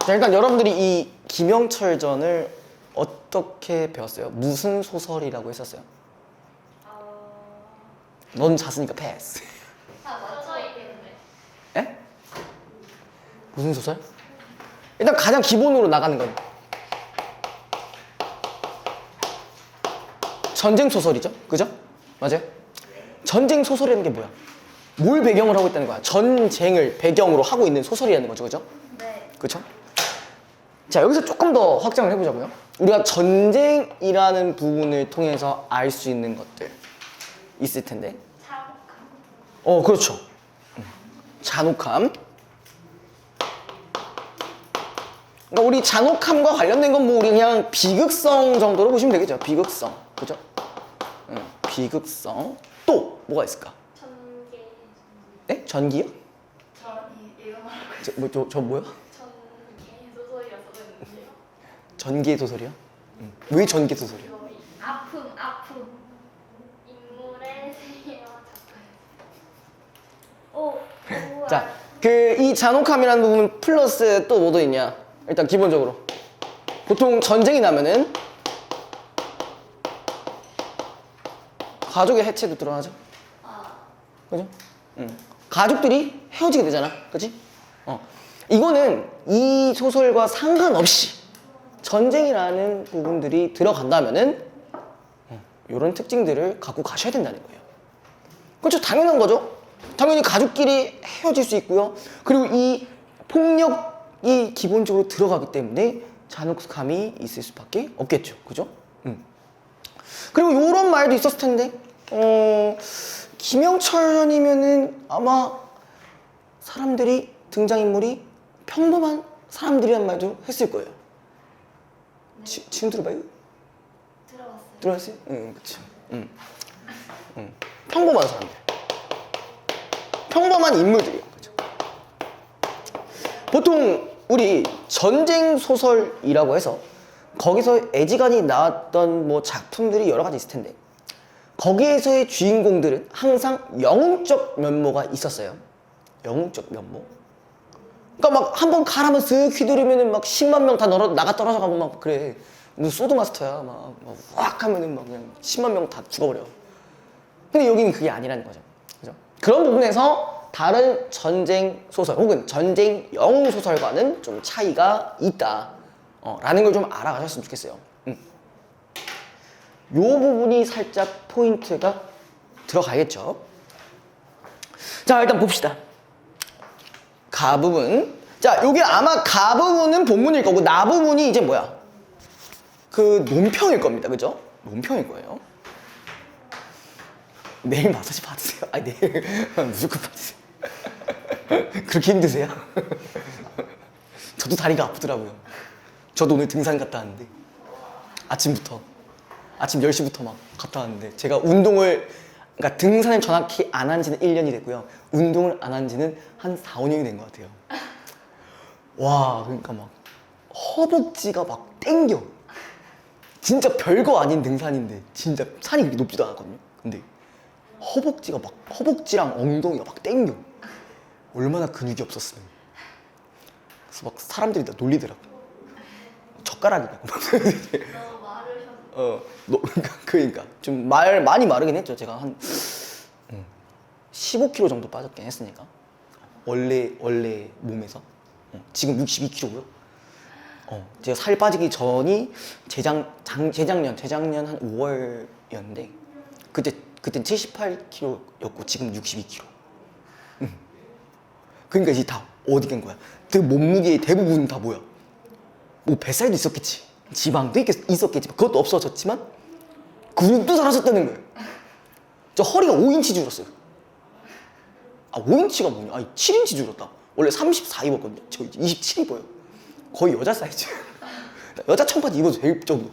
자, 일단 여러분들이 이 김영철전을 어떻게 배웠어요? 무슨 소설이라고 했었어요? 넌 잤으니까 패스. 다 맞춰 있겠는데. 에? 무슨 소설? 일단 가장 기본으로 나가는 건 전쟁 소설이죠, 그죠? 맞아요? 전쟁 소설이라는 게 뭐야? 뭘 배경으로 하고 있다는 거야? 전쟁을 배경으로 하고 있는 소설이라는 거죠, 그죠? 네. 그쵸? 자, 여기서 조금 더 확장을 해보자고요. 우리가 전쟁이라는 부분을 통해서 알 수 있는 것들 있을 텐데. 차곡함. 그렇죠. 잔혹함. 그러니까 우리 잔혹함과 관련된 건 뭐 우리 그냥 비극성 정도로 보시면 되겠죠. 비극성. 그죠? 비극성. 또 뭐가 있을까? 전개. 네? 전기요? 이거 말하고 저 뭐요? 전개 소설이라 써있는데요. 전기 소설이요? 왜 전기 소설이요? 이거 아픔. 인물의 세계와 작가. 자, 이 잔혹함이라는 부분 플러스 또 뭐도 있냐? 일단 기본적으로 보통 전쟁이 나면은 가족의 해체도 드러나죠. 그죠? 가족들이 헤어지게 되잖아. 그치? 이거는 이 소설과 상관없이 전쟁이라는 부분들이 들어간다면은 이런 특징들을 갖고 가셔야 된다는 거예요. 그렇죠? 당연한 거죠. 당연히 가족끼리 헤어질 수 있고요. 그리고 이 폭력이 기본적으로 들어가기 때문에 잔혹함이 있을 수밖에 없겠죠. 그죠? 그리고 이런 말도 있었을 텐데, 김영철이면은 아마 사람들이, 등장인물이 평범한 사람들이란 말도 했을 거예요. 네. 지금 들어봐요? 들어봤어요. 들어봤어요? 그쵸. 평범한 사람들. 평범한 인물들이에요. 그죠? 보통 우리 전쟁 소설이라고 해서 거기서 애지간히 나왔던 뭐 작품들이 여러 가지 있을 텐데 거기에서의 주인공들은 항상 영웅적 면모가 있었어요. 영웅적 면모. 그러니까 막 한 번 가라면 쓱 휘두르면은 막 10만 명 다 나가 떨어져 가고 막 그래. 무슨 소드마스터야. 막 확 하면은 막 그냥 10만 명 다 죽어버려. 근데 여기는 그게 아니라는 거죠. 그죠? 그런 부분에서 다른 전쟁 소설 혹은 전쟁 영웅 소설과는 좀 차이가 있다. 라는 걸 좀 알아가셨으면 좋겠어요. 요 부분이 살짝 포인트가 들어가겠죠. 자, 일단 봅시다. 가 부분. 자, 요게 아마 가 부분은 본문일 거고 나 부분이 이제 뭐야? 그 논평일 겁니다. 그죠? 논평일 거예요. 내일 마사지 받으세요. 아니, 내일 무조건 받으세요. 그렇게 힘드세요? 저도 다리가 아프더라고요. 저도 오늘 등산 갔다 왔는데 아침부터 아침 10시부터 막 갔다 왔는데 제가 운동을 그러니까 등산을 정확히 안 한 지는 1년이 됐고요. 운동을 안 한 지는 한 4, 5년이 된 것 같아요. 와, 그러니까 막 허벅지가 막 땡겨. 진짜 별거 아닌 등산인데 진짜 산이 그렇게 높지도 않았거든요. 근데 허벅지가 막 허벅지랑 엉덩이가 막 땡겨. 얼마나 근육이 없었으면. 그래서 막 사람들이 다 놀리더라고. 젓가락이냐고. 너무 마르셔서. 그러니까 좀 많이 마르긴 했죠. 제가 한 15kg 정도 빠졌긴 했으니까 원래 몸에서 지금 62kg고요. 제가 살 빠지기 전이 재작년 한 5월이었는데 그땐 78kg였고 지금 62kg. 그러니까 이제 다 어디 간 거야? 그 몸무게의 대부분 다 뭐야? 뭐 뱃살도 있었겠지, 지방도 있었겠지만 그것도 없어졌지만 근육도 사라졌다는 거예요. 저 허리가 5인치 줄었어요. 5인치가 뭐냐? 7인치 줄었다. 원래 34 입었거든요. 저 이제 27 입어요. 거의 여자 사이즈. 여자 청바지 입어도 될 정도.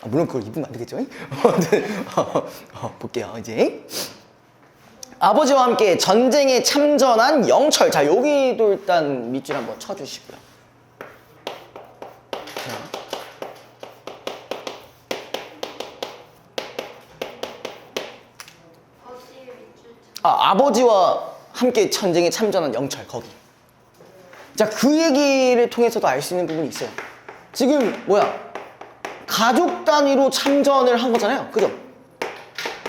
물론 그걸 입으면 안 되겠죠? 볼게요, 이제. 아버지와 함께 전쟁에 참전한 영철. 자, 여기도 일단 밑줄 한번 쳐주시고요. 아버지와 함께 전쟁에 참전한 영철, 거기. 자, 그 얘기를 통해서도 알 수 있는 부분이 있어요. 지금 뭐야? 가족 단위로 참전을 한 거잖아요. 그죠?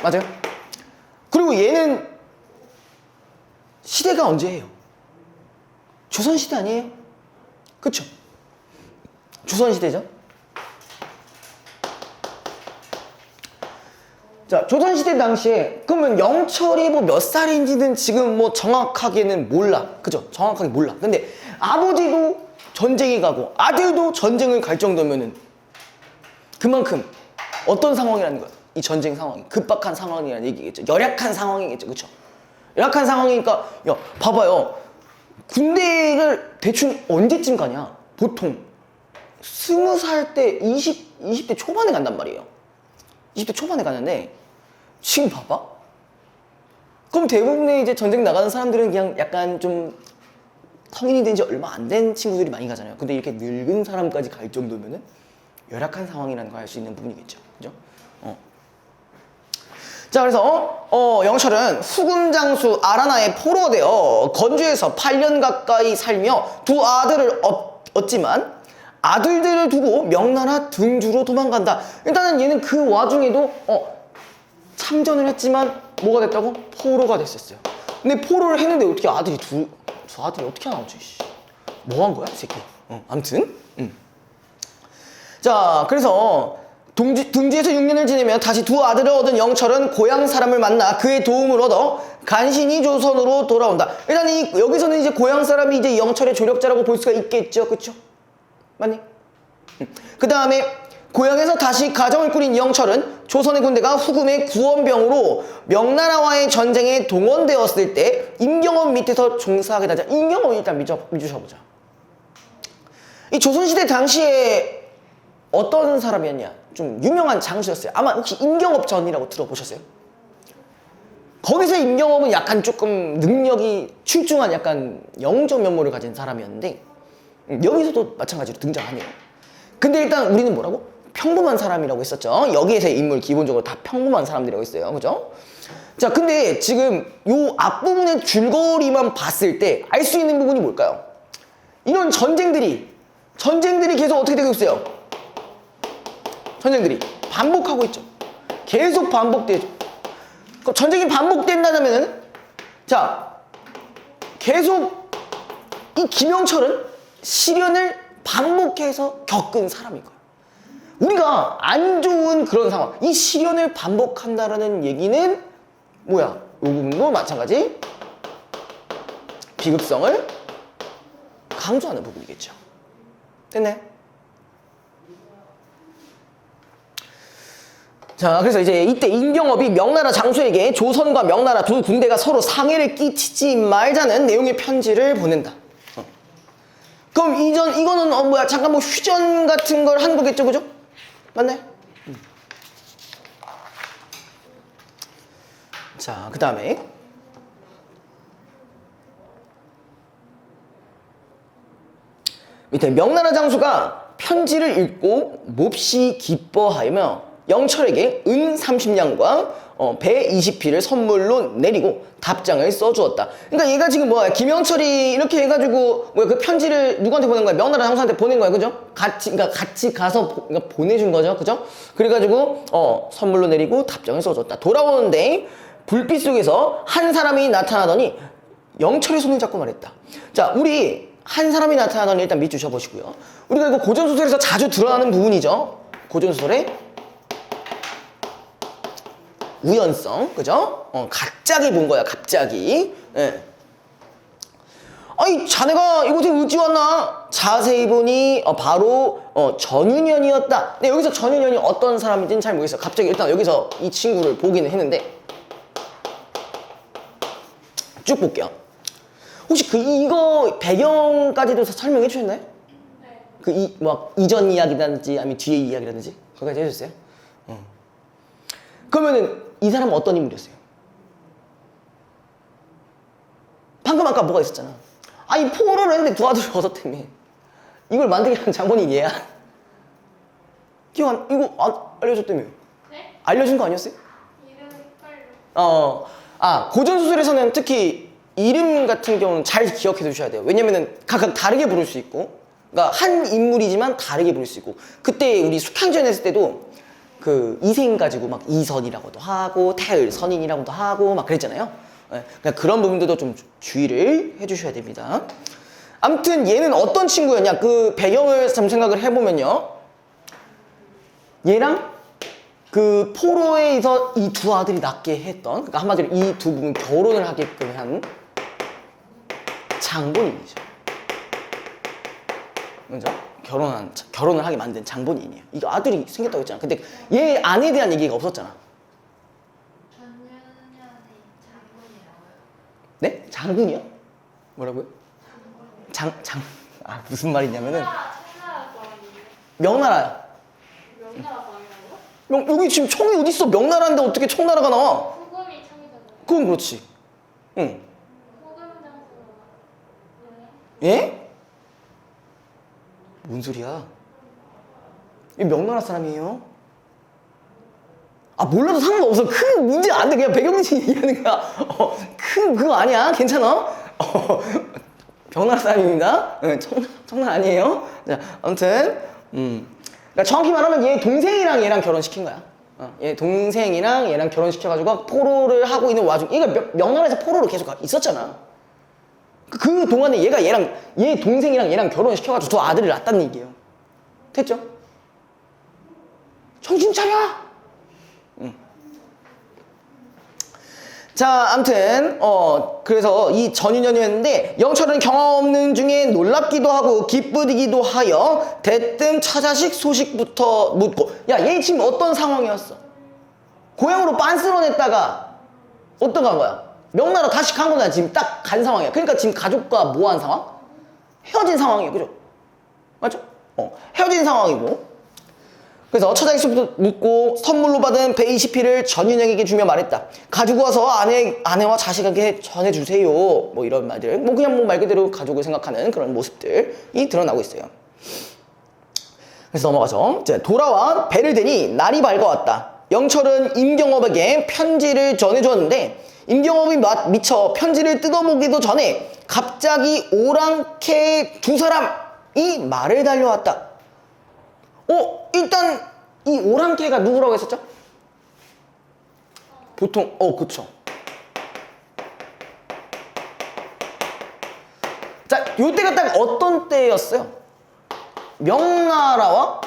맞아요? 그리고 얘는 시대가 언제예요? 조선시대 아니에요? 그쵸? 조선시대죠? 자, 조선시대 당시에 그러면 영철이 뭐 몇 살인지는 지금 뭐 정확하게는 몰라. 그죠? 정확하게 몰라. 근데 아버지도 전쟁에 가고 아들도 전쟁을 갈 정도면은 그만큼 어떤 상황이라는 거야? 이 전쟁 상황이 급박한 상황이라는 얘기겠죠. 열악한 상황이겠죠. 그쵸? 열악한 상황이니까 야, 봐봐요. 군대를 대충 언제쯤 가냐? 보통 20살 때 20대 초반에 간단 말이에요. 20대 초반에 가는데 지금 봐봐. 그럼 대부분의 이제 전쟁 나가는 사람들은 그냥 약간 좀 성인이 된 지 얼마 안 된 친구들이 많이 가잖아요. 근데 이렇게 늙은 사람까지 갈 정도면은 열악한 상황이라는 걸 알 수 있는 부분이겠죠. 그죠? 자, 그래서 영철은 후금장수 아라나의 포로가 되어 건주에서 8년 가까이 살며 두 아들을 얻지만 아들들을 두고 명나라 등주로 도망간다. 일단은 얘는 그 와중에도 참전을 했지만 뭐가 됐다고? 포로가 됐었어요. 근데 포로를 했는데 어떻게 아들이 두 아들이 어떻게 나오지? 뭐 한 거야, 이 새끼? 아무튼. 자, 그래서 등지에서 6년을 지내며 다시 두 아들을 얻은 영철은 고향 사람을 만나 그의 도움을 얻어 간신히 조선으로 돌아온다. 일단 여기서는 이제 고향 사람이 이제 영철의 조력자라고 볼 수가 있겠죠, 그렇죠? 맞니? 그 다음에 고향에서 다시 가정을 꾸린 영철은 조선의 군대가 후금의 구원병으로 명나라와의 전쟁에 동원되었을 때 임경업 밑에서 종사하게 되자. 임경업 일단 믿으셔보자. 이 조선시대 당시에 어떤 사람이었냐? 좀 유명한 장수였어요. 아마 혹시 임경업 전이라고 들어보셨어요? 거기서 임경업은 약간 조금 능력이 출중한 약간 영적 면모를 가진 사람이었는데 여기서도 마찬가지로 등장하네요. 근데 일단 우리는 뭐라고? 평범한 사람이라고 했었죠. 여기에서의 인물 기본적으로 다 평범한 사람들이라고 했어요. 그죠? 자, 근데 지금 요 앞부분의 줄거리만 봤을 때 알 수 있는 부분이 뭘까요? 이런 전쟁들이 계속 어떻게 되고 있어요? 전쟁들이 반복하고 있죠. 계속 반복되죠. 전쟁이 반복된다면은 자, 계속 이 김영철은 시련을 반복해서 겪은 사람인 거예요. 우리가 안 좋은 그런 상황, 이 시련을 반복한다라는 얘기는 뭐야? 이 부분도 마찬가지 비극성을 강조하는 부분이겠죠. 됐나요? 자, 그래서 이제 이때 임경업이 명나라 장수에게 조선과 명나라 두 군대가 서로 상해를 끼치지 말자는 내용의 편지를 보낸다. 그럼 이거는 뭐야? 잠깐 뭐 휴전 같은 걸 한 거겠죠, 그죠? 맞나요? 자, 그 다음에 밑에 명나라 장수가 편지를 읽고 몹시 기뻐하며 영철에게 은 30냥과 배 20피를 선물로 내리고 답장을 써주었다. 그러니까 얘가 지금 뭐야? 김영철이 이렇게 해가지고 뭐야? 그 편지를 누구한테 보낸 거야? 명나라 장수한테 보낸 거야, 그죠? 그러니까 같이 가서 보내준 거죠, 그죠? 그래가지고 선물로 내리고 답장을 써줬다. 돌아오는데 불빛 속에서 한 사람이 나타나더니 영철의 손을 잡고 말했다. 자, 우리 한 사람이 나타나더니 일단 밑줄 쳐보시고요. 우리가 이거 고전소설에서 자주 드러나는 부분이죠. 고전소설에 우연성, 그죠? 갑자기 본 거야, 갑자기. 예. 아니, 자네가 이곳에 어찌 왔나? 자세히 보니 바로 전윤현이었다. 근데 여기서 전윤현이 어떤 사람인지는 잘 모르겠어요. 갑자기 일단 여기서 이 친구를 보기는 했는데 쭉 볼게요. 혹시 이거 배경까지도 설명해 주셨나요? 네. 이전 이야기라든지 아니면 뒤에 이야기라든지 거기까지 해주셨어요? 그러면은 이 사람은 어떤 인물이었어요? 방금 아까 뭐가 있었잖아. 이 포로를 했는데 두 아들을 얻었다며. 이걸 만들게 한 장본인 얘야. 이거 알려줬다며. 네? 알려준 거 아니었어요? 이름이 헷갈려. 고전소설에서는 특히 이름 같은 경우는 잘 기억해 두셔야 돼요. 왜냐면은 각각 다르게 부를 수 있고, 그러니까 한 인물이지만 다르게 부를 수 있고, 그때 우리 숙향전 했을 때도 그 이생 가지고 막 이선이라고도 하고 태을선인이라고도 하고 막 그랬잖아요. 예, 그러니까 그런 부분들도 좀 주의를 해주셔야 됩니다. 아무튼 얘는 어떤 친구였냐, 그 배경을 좀 생각을 해보면요, 얘랑 그 포로에서 이 두 아들이 낳게 했던, 그러니까 한마디로 이 두 분은 결혼을 하게끔 한 장본인이죠. 그죠? 결혼을 하게 만든 장본인이에요. 이거 아들이 생겼다고 했잖아. 근데 얘 아내에 대한 얘기가 없었잖아. 전윤현의 장군이라고요. 네? 장군이요? 뭐라고요? 무슨 말이냐면은 청나라 거 아니에요? 명나라야. 명나라 거 아니라고요? 여기 지금 청이 어딨어? 명나라인데 어떻게 청나라가 나와? 후금이 청이잖아요. 그건 그렇지. 응. 후금 장수가 예? 뭔 소리야? 이 명나라 사람이에요. 아, 몰라도 상관없어. 큰 문제 안 돼. 그냥 배경지 얘기하는 거야. 큰 그거 아니야. 괜찮아? 명나라 사람입니다. 청나라 아니에요. 자, 아무튼 그러니까 정확히 말하면 얘 동생이랑 얘랑 결혼시킨 거야. 얘 동생이랑 얘랑 결혼시켜가지고 포로를 하고 있는 와중, 얘가 명나라에서 포로로 계속 있었잖아. 그 동안에 얘 동생이랑 얘랑 결혼시켜가지고 두 아들을 낳았다는 얘기예요. 됐죠? 정신 차려! 자, 암튼 그래서 이 전윤현이었는데, 영철은 경험 없는 중에 놀랍기도 하고 기쁘기도 하여 대뜸 처자식 소식부터 묻고, 야, 얘 지금 어떤 상황이었어? 고향으로 빤스런했다가 어떤 간 거야? 명나라 다시 간 거잖아. 지금 딱 간 상황이야. 그러니까 지금 가족과 뭐 한 상황? 헤어진 상황이에요. 그죠? 맞죠? 헤어진 상황이고, 그래서 처자식부터 묻고 선물로 받은 120피를 전윤영에게 주며 말했다. 가지고 와서 아내와 자식에게 전해주세요. 뭐 이런 말들. 뭐 그냥 뭐 말 그대로 가족을 생각하는 그런 모습들이 드러나고 있어요. 그래서 넘어가서 이제 돌아와 배를 대니 날이 밝아왔다. 영철은 임경업에게 편지를 전해주었는데, 임경업이 미처 편지를 뜯어보기도 전에 갑자기 오랑캐 두 사람이 말을 달려왔다. 일단 이 오랑캐가 누구라고 했었죠? 보통 그쵸. 자, 요때가 딱 어떤 때였어요? 명나라와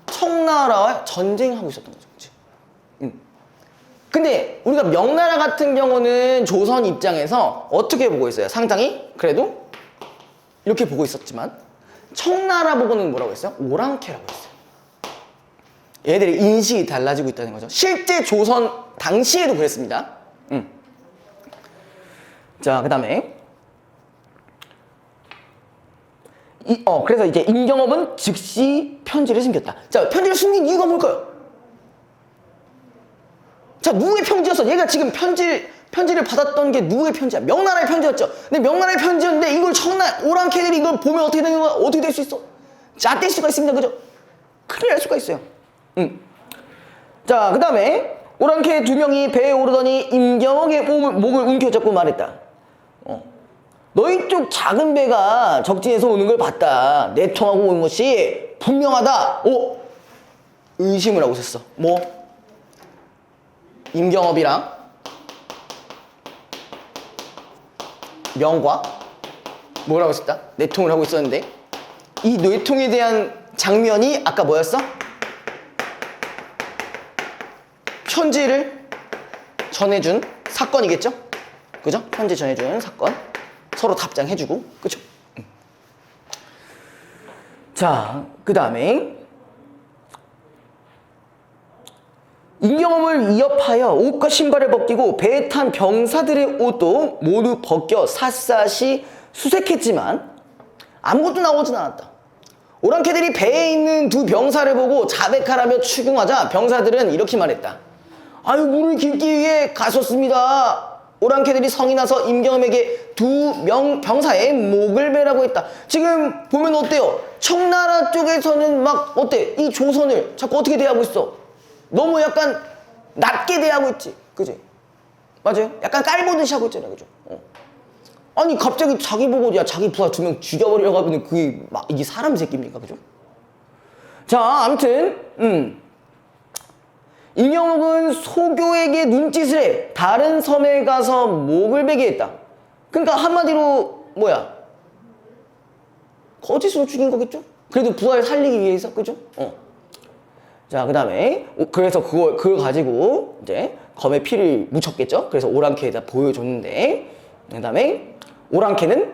청나라와 전쟁하고 있었던 거죠. 그치? 근데 우리가 명나라 같은 경우는 조선 입장에서 어떻게 보고 있어요? 상당히 그래도 이렇게 보고 있었지만, 청나라 보고는 뭐라고 했어요? 오랑캐라고 했어요. 얘들의 인식이 달라지고 있다는 거죠. 실제 조선 당시에도 그랬습니다. 자, 그 다음에 그래서 이제 임경업은 즉시 편지를 숨겼다. 자, 편지를 숨긴 이유가 뭘까요? 자, 누구의 편지였어? 얘가 지금 편지를 받았던 게 누구의 편지야? 명나라의 편지였죠. 근데 명나라의 편지였는데 이걸 오랑캐들이 이걸 보면 어떻게 되는 거야? 어떻게 될 수 있어? 잣될 수가 있습니다. 그죠? 큰일 날 수가 있어요. 자, 그 다음에 오랑캐 두 명이 배에 오르더니 임경옥의 목을 움켜잡고 말했다. 너희 쪽 작은 배가 적진에서 오는 걸 봤다. 내통하고 온 것이 분명하다. 의심을 하고 있었어. 뭐? 임경업이랑 명과 뭐라고 했었다? 내통을 하고 있었는데, 이 내통에 대한 장면이 아까 뭐였어? 편지를 전해준 사건이겠죠? 그죠? 편지 전해준 사건. 서로 답장해주고, 그죠? 자, 그 다음에 임경업을 위협하여 옷과 신발을 벗기고 배에 탄 병사들의 옷도 모두 벗겨 샅샅이 수색했지만 아무것도 나오진 않았다. 오랑캐들이 배에 있는 두 병사를 보고 자백하라며 추궁하자 병사들은 이렇게 말했다. 아유, 물을 길기 위해 갔었습니다. 오랑캐들이 성이 나서 임경업에게 두 병사의 목을 베라고 했다. 지금 보면 어때요? 청나라 쪽에서는 막 어때? 이 조선을 자꾸 어떻게 대하고 있어? 너무 약간 낮게 대하고 있지. 그지? 맞아요? 약간 깔보듯이 하고 있잖아요. 그죠? 아니 갑자기 자기 보고 야 자기 부하 2명 죽여버리려고 하면 그게 막 이게 사람 새끼입니까? 그죠? 자 아무튼 임경옥은 소교에게 눈짓을 해 다른 섬에 가서 목을 베게 했다. 그러니까 한마디로 뭐야? 거짓으로 죽인 거겠죠? 그래도 부하를 살리기 위해서 그죠? 자 그다음에 그래서 그걸 가지고 이제 검에 피를 묻혔겠죠? 그래서 오랑캐에다 보여줬는데 그다음에 오랑캐는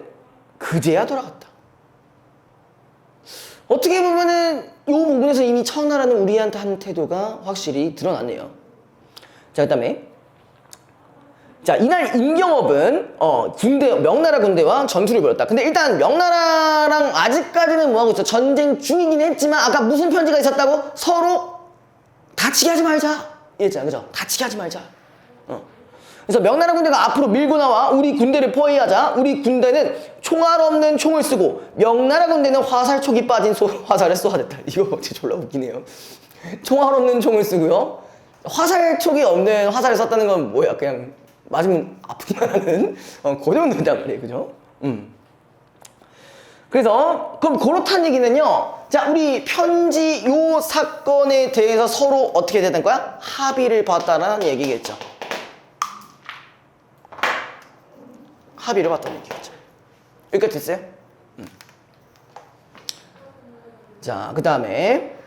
그제야 돌아갔다. 어떻게 보면은 이 부분에서 이미 청나라는 우리한테 한 태도가 확실히 드러났네요. 자 그다음에 자 이날 임경업은 명나라 군대와 전투를 벌였다. 근데 일단 명나라랑 아직까지는 뭐하고 있어? 전쟁 중이긴 했지만 아까 무슨 편지가 있었다고? 서로 다치게 하지 말자 이랬잖아. 그죠? 다치게 하지 말자. 그래서 명나라 군대가 앞으로 밀고 나와 우리 군대를 포위하자. 우리 군대는 총알 없는 총을 쓰고 명나라 군대는 화살촉이 빠진 화살을 쏘아댔다. 이거 진짜 졸라 웃기네요. 총알 없는 총을 쓰고요. 화살촉이 없는 화살을 쐈다는 건 뭐야? 그냥 맞으면 아프기만 하는 그 정도단 말이에요. 그죠? 그래서 그럼 그렇다는 얘기는요. 자 우리 편지 요 사건에 대해서 서로 어떻게 되는 거야? 합의를 봤다라는 얘기겠죠. 합의를 봤다는 얘기겠죠. 여기까지 됐어요? 자, 그 다음에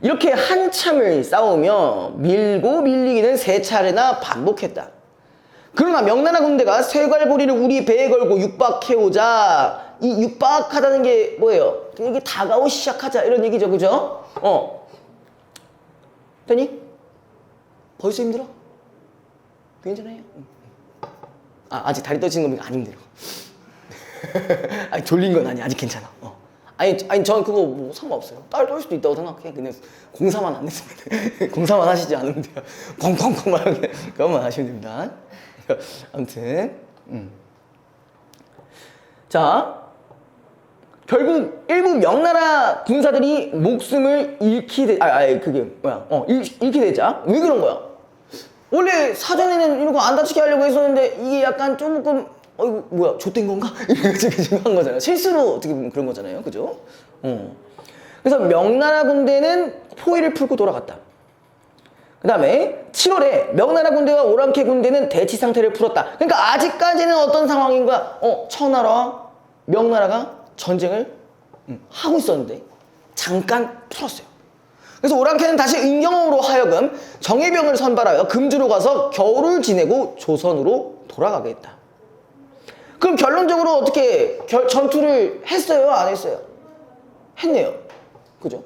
이렇게 한참을 싸우며 밀고 밀리기는 3차례나 반복했다. 그러나 명나라 군대가 쇠갈고리를 우리 배에 걸고 육박해오자. 이 육박하다는 게 뭐예요? 이게 다가오기 시작하자 이런 얘기죠. 그죠? 되니? 벌써 힘들어? 괜찮아요? 아직 다리 떠지는 겁니까? 안 힘들어. 아니 졸린 건 아니야. 아직 괜찮아. 아니 저는 그거 뭐 상관없어요. 다리 떨 수도 있다고 생각해. 그냥 공사만 안 했으면 공사만 하시지 않으면 돼요. 펑펑펑 막 그것만 하시면 됩니다. 아무튼 자 결국 일부 명나라 군사들이 목숨을 잃게 되자. 왜 그런 거야? 원래 사전에는 이런 거 안 다치게 하려고 했었는데 이게 약간 조금 이거 뭐야 좆된 건가? 이렇게 지금 한 거잖아요. 실수로 어떻게 보면 그런 거잖아요. 그죠? 그래서 명나라 군대는 포위를 풀고 돌아갔다. 그 다음에 7월에 명나라 군대와 오랑캐 군대는 대치 상태를 풀었다. 그러니까 아직까지는 어떤 상황인 거야? 청나라와 명나라가 전쟁을 하고 있었는데 잠깐 풀었어요. 그래서 오랑캐는 다시 임경옥으로 하여금 정예병을 선발하여 금주로 가서 겨울을 지내고 조선으로 돌아가게 했다. 그럼 결론적으로 어떻게 전투를 했어요? 안 했어요? 했네요. 그죠?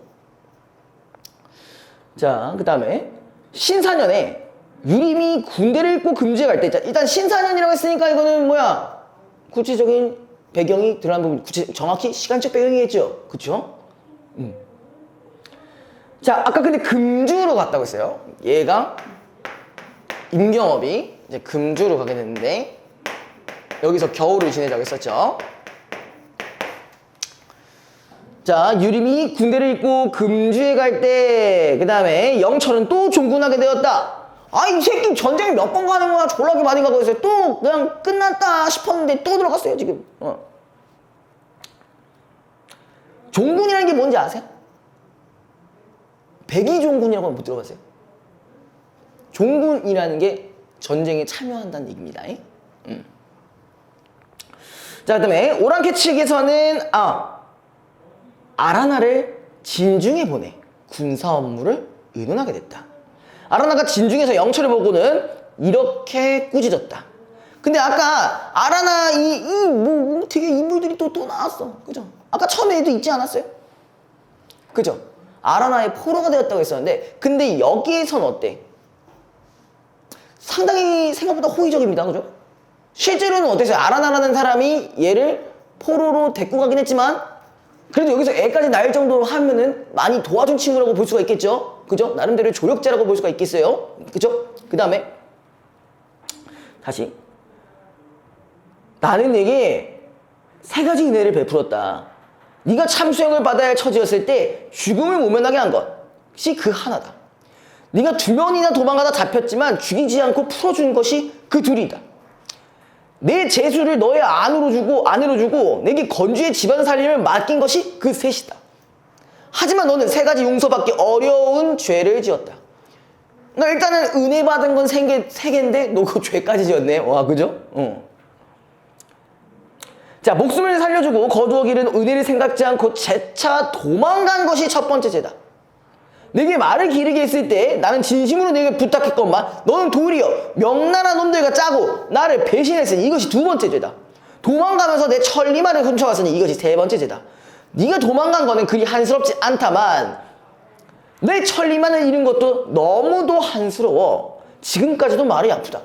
자, 그 다음에 신사년에 유림이 군대를 잃고 금주에 갈 때 일단 신사년이라고 했으니까 이거는 뭐야? 구체적인 배경이 드러난 부분, 정확히 시간적 배경이겠죠? 그쵸? 자, 아까 근데 금주로 갔다고 했어요. 얘가 임경업이 이제 금주로 가게 됐는데 여기서 겨울을 지내자고 했었죠. 자, 유림이 군대를 잃고 금주에 갈 때 그 다음에 영철은 또 종군하게 되었다. 이 새끼 전쟁 몇 번 가는 거야. 졸라게 많이 가고 있어요. 또 그냥 끝났다 싶었는데 또 들어갔어요 지금. 종군이라는 게 뭔지 아세요? 백의종군이라고 못 들어봤어요? 종군이라는 게 전쟁에 참여한다는 얘기입니다. 자, 그 다음에 오랑캐 측에서는 아라나를 진중에 보내 군사 업무를 의논하게 됐다. 아라나가 진중에서 영철을 보고는 이렇게 꾸짖었다. 근데 아까 아라나 뭐 되게 인물들이 또 나왔어. 그죠? 아까 처음에도 있지 않았어요? 그죠? 아라나의 포로가 되었다고 했었는데 근데 여기에선 어때? 상당히 생각보다 호의적입니다. 그죠? 실제로는 어땠어요? 아라나라는 사람이 얘를 포로로 데리고 가긴 했지만 그래도 여기서 애까지 낳을 정도로 하면은 많이 도와준 친구라고 볼 수가 있겠죠? 그죠? 나름대로 조력자라고 볼 수가 있겠어요? 그죠? 그 다음에 다시 나는 내게 3가지 은혜를 베풀었다. 네가 참수형을 받아야 할 처지였을 때 죽음을 모면하게 한 것이 그 하나다. 네가 2번이나 도망가다 잡혔지만 죽이지 않고 풀어준 것이 그 둘이다. 내 재수를 너의 안으로 주고 내게 건주의 집안 살림을 맡긴 것이 그 셋이다. 하지만 너는 세 가지 용서받기 어려운 죄를 지었다. 너 일단은 은혜 받은 건 세 개인데 너 그 죄까지 지었네. 와, 그죠? 자, 목숨을 살려주고 거두어 기른 은혜를 생각지 않고 재차 도망간 것이 첫 번째 죄다. 내게 말을 기르게 했을 때 나는 진심으로 내게 부탁했건만 너는 도리어 명나라 놈들과 짜고 나를 배신했으니 이것이 두 번째 죄다. 도망가면서 내 천리만을 훔쳐갔으니 이것이 세 번째 죄다. 네가 도망간 거는 그리 한스럽지 않다만 내 천리만을 잃은 것도 너무도 한스러워. 지금까지도 말이 아프다.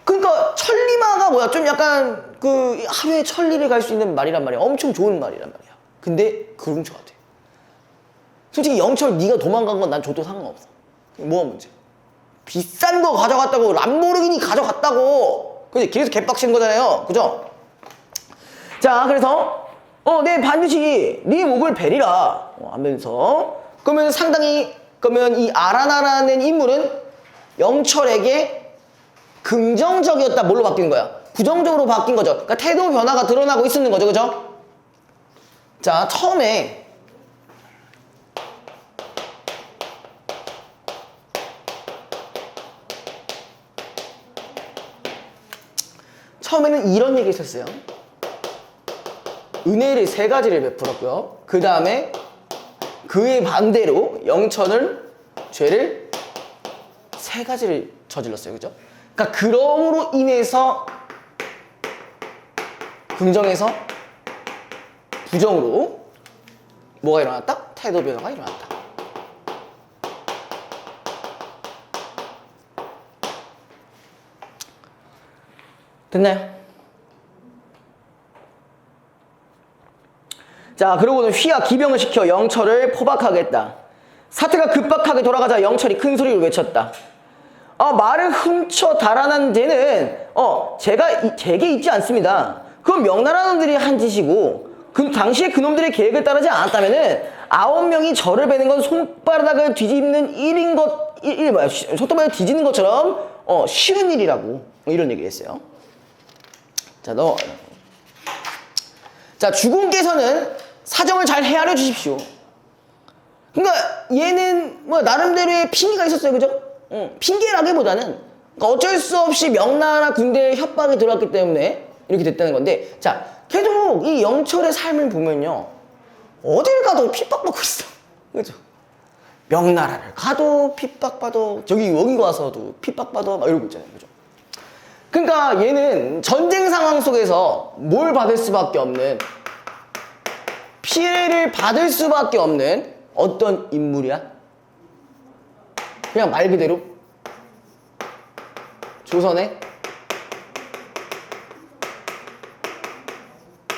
그러니까 천리마가 뭐야? 좀 약간 그 하루에 천리를 갈 수 있는 말이란 말이야. 엄청 좋은 말이란 말이야. 근데 그런 줄 같아. 솔직히 영철 네가 도망간 건 난 줘도 상관없어. 뭐가 문제? 비싼 거 가져갔다고, 람보르기니 가져갔다고. 그지? 계속 개빡치는 거잖아요. 그죠? 자, 그래서 내 반드시 네 목을 베리라 하면서 그러면 상당히 그러면 이 아라나라는 인물은 영철에게 긍정적이었다. 뭘로 바뀐 거야? 부정적으로 바뀐 거죠. 그러니까 태도 변화가 드러나고 있었는 거죠. 그죠? 자, 처음에는 이런 얘기 있었어요. 은혜를 세 가지를 베풀었고요. 그 다음에 그의 반대로 영천은 죄를 세 가지를 저질렀어요. 그죠? 그러니까 그럼으로 인해서 긍정에서 부정으로 뭐가 일어났다? 태도 변화가 일어났다. 됐나요? 자, 그러고는 휘하 기병을 시켜 영철을 포박하겠다. 사태가 급박하게 돌아가자 영철이 큰 소리를 외쳤다. 말을 훔쳐 달아난 죄는 제게 있지 않습니다. 그건 명나라 놈들이 한 짓이고 그 당시에 그놈들의 계획을 따르지 않았다면은 9명이 저를 베는 건 손바닥을 뒤집는 일인 것, 손바닥을 뒤지는 것처럼 쉬운 일이라고 이런 얘기를 했어요. 자, 주공께서는 사정을 잘 헤아려 주십시오. 그러니까 얘는 뭐 나름대로의 핑계가 있었어요. 그죠? 핑계라기보다는 그러니까 어쩔 수 없이 명나라 군대의 협박이 들어왔기 때문에 이렇게 됐다는 건데, 자, 계속 이 영철의 삶을 보면요, 어딜 가도 핍박받고 있어. 그죠? 명나라를 가도 핍박받아, 여기 와서도 핍박받아, 막 이러고 있잖아요. 그죠? 그러니까 얘는 전쟁 상황 속에서 뭘 받을 수밖에 없는, 피해를 받을 수밖에 없는 어떤 인물이야? 그냥 말 그대로 조선의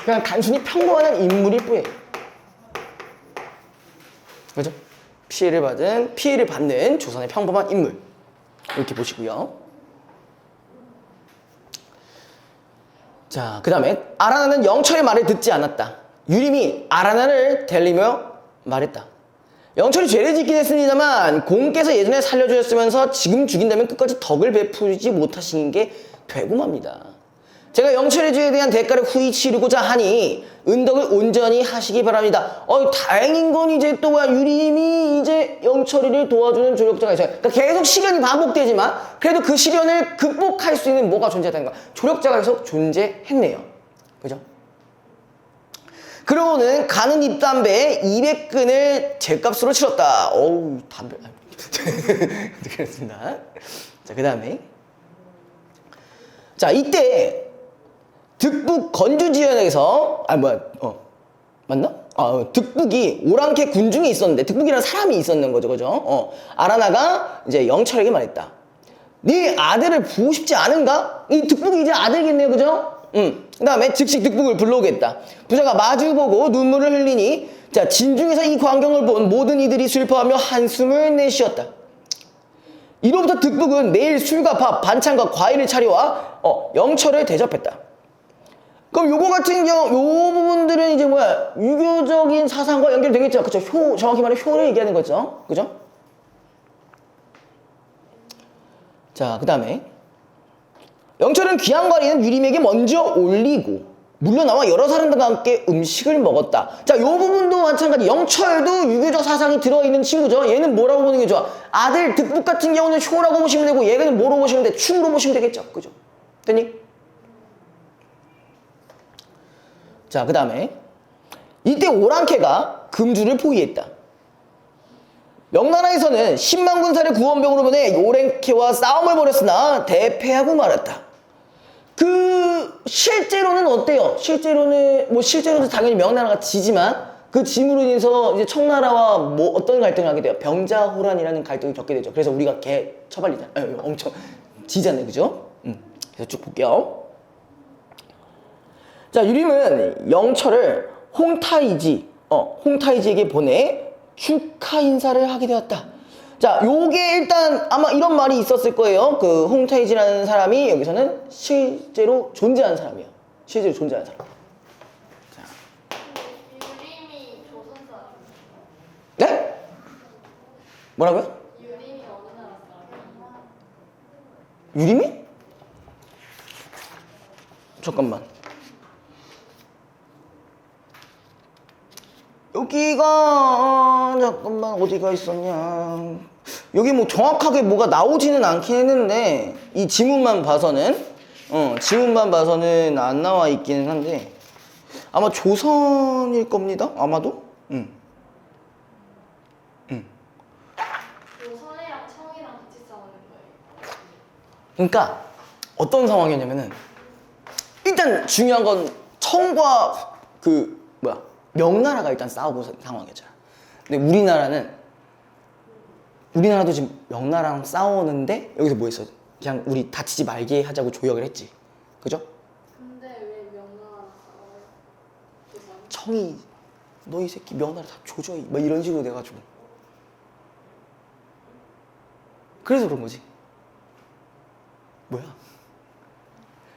그냥 단순히 평범한 인물일 뿐이에요. 그죠? 피해를 받는 조선의 평범한 인물. 이렇게 보시고요. 자, 그 다음에 아라나는 영철의 말을 듣지 않았다. 유림이 아라나를 데리며 말했다. 영철이 죄를 짓긴 했습니다만 공께서 예전에 살려주셨으면서 지금 죽인다면 끝까지 덕을 베풀지 못하시는 게 되고 맙니다. 제가 영철의 죄에 대한 대가를 후히 치르고자 하니 은덕을 온전히 하시기 바랍니다. 다행인 건 이제 또 뭐야, 유림이 이제 영철이를 도와주는 조력자가 있어요. 그러니까 계속 시련이 반복되지만 그래도 그 시련을 극복할 수 있는 뭐가 존재하다는 거야? 조력자가 계속 존재했네요. 그죠? 그러고는 가는 입담배에 200근을 제값으로 치렀다. 어우, 담배. 그렇습니다. 자, 그 다음에. 자, 이때 득북 건주지연에서 맞나? 득북이 오랑캐 군중이 있었는데, 득북이라는 사람이 있었는 거죠. 그죠? 아라나가 이제 영철에게 말했다. 네 아들을 보고 싶지 않은가? 이 득북이 이제 아들겠네요. 그죠? 그 다음에 즉시 득북을 불러오겠다. 부자가 마주보고 눈물을 흘리니, 자, 진중에서 이 광경을 본 모든 이들이 슬퍼하며 한숨을 내쉬었다. 이로부터 득북은 매일 술과 밥, 반찬과 과일을 차려와 영철을 대접했다. 그럼 요거 같은 경우, 요 부분들은 이제 뭐야, 유교적인 사상과 연결되겠죠. 그쵸? 정확히 말해 효를 얘기하는 거죠. 그죠? 자, 그 다음에 영철은 귀한 과리는 유림에게 먼저 올리고 물러나와 여러 사람들과 함께 음식을 먹었다. 자, 요 부분도 마찬가지. 영철도 유교적 사상이 들어있는 친구죠. 얘는 뭐라고 보는 게 좋아? 아들 득북 같은 경우는 효라고 보시면 되고 얘는 뭐로 보시면 돼? 충으로 보시면 되겠죠. 그죠? 됐니? 자, 그 다음에 이때 오랑캐가 금주를 포위했다. 명나라에서는 10만 군사를 구원병으로 보내 오랑캐와 싸움을 벌였으나 대패하고 말았다. 실제로는 어때요? 실제로는 당연히 명나라가 지지만 그 짐으로 인해서 이제 청나라와 뭐 어떤 갈등을 하게 돼요? 병자호란이라는 갈등을 겪게 되죠. 그래서 우리가 개 처발리잖아요. 엄청 지잖아요. 그죠? 그래서 쭉 볼게요. 자, 유림은 영철을 홍타이지에게 보내 축하 인사를 하게 되었다. 자, 요게 일단 아마 이런 말이 있었을 거예요. 그 홍타이지라는 사람이 여기서는 실제로 존재하는 사람이에요. 실제로 존재하는 사람. 유림이 조선 사람. 네? 뭐라고요? 유림이 어느 나라 사람? 유림이? 잠깐만. 여기가 잠깐만 어디가 있었냐. 여기 뭐 정확하게 뭐가 나오지는 않긴 했는데 이 지문만 봐서는 안 나와 있기는 한데 아마 조선일 겁니다. 아마도. 조선이랑 청이랑 같이 싸우는 거예요. 그러니까 어떤 상황이었냐면은 일단 중요한 건 청과 명나라가 일단 싸우고 상황이었잖아. 근데 우리나라도 지금 명나라랑 싸우는데 여기서 뭐 했어? 그냥 우리 다치지 말게 하자고 조약을 했지. 그죠? 근데 왜 명나라랑 싸워요? 조선? 청이 너 이 새끼 명나라 다 조져 막 이런 식으로 돼가지고 그래서 그런 거지. 뭐야?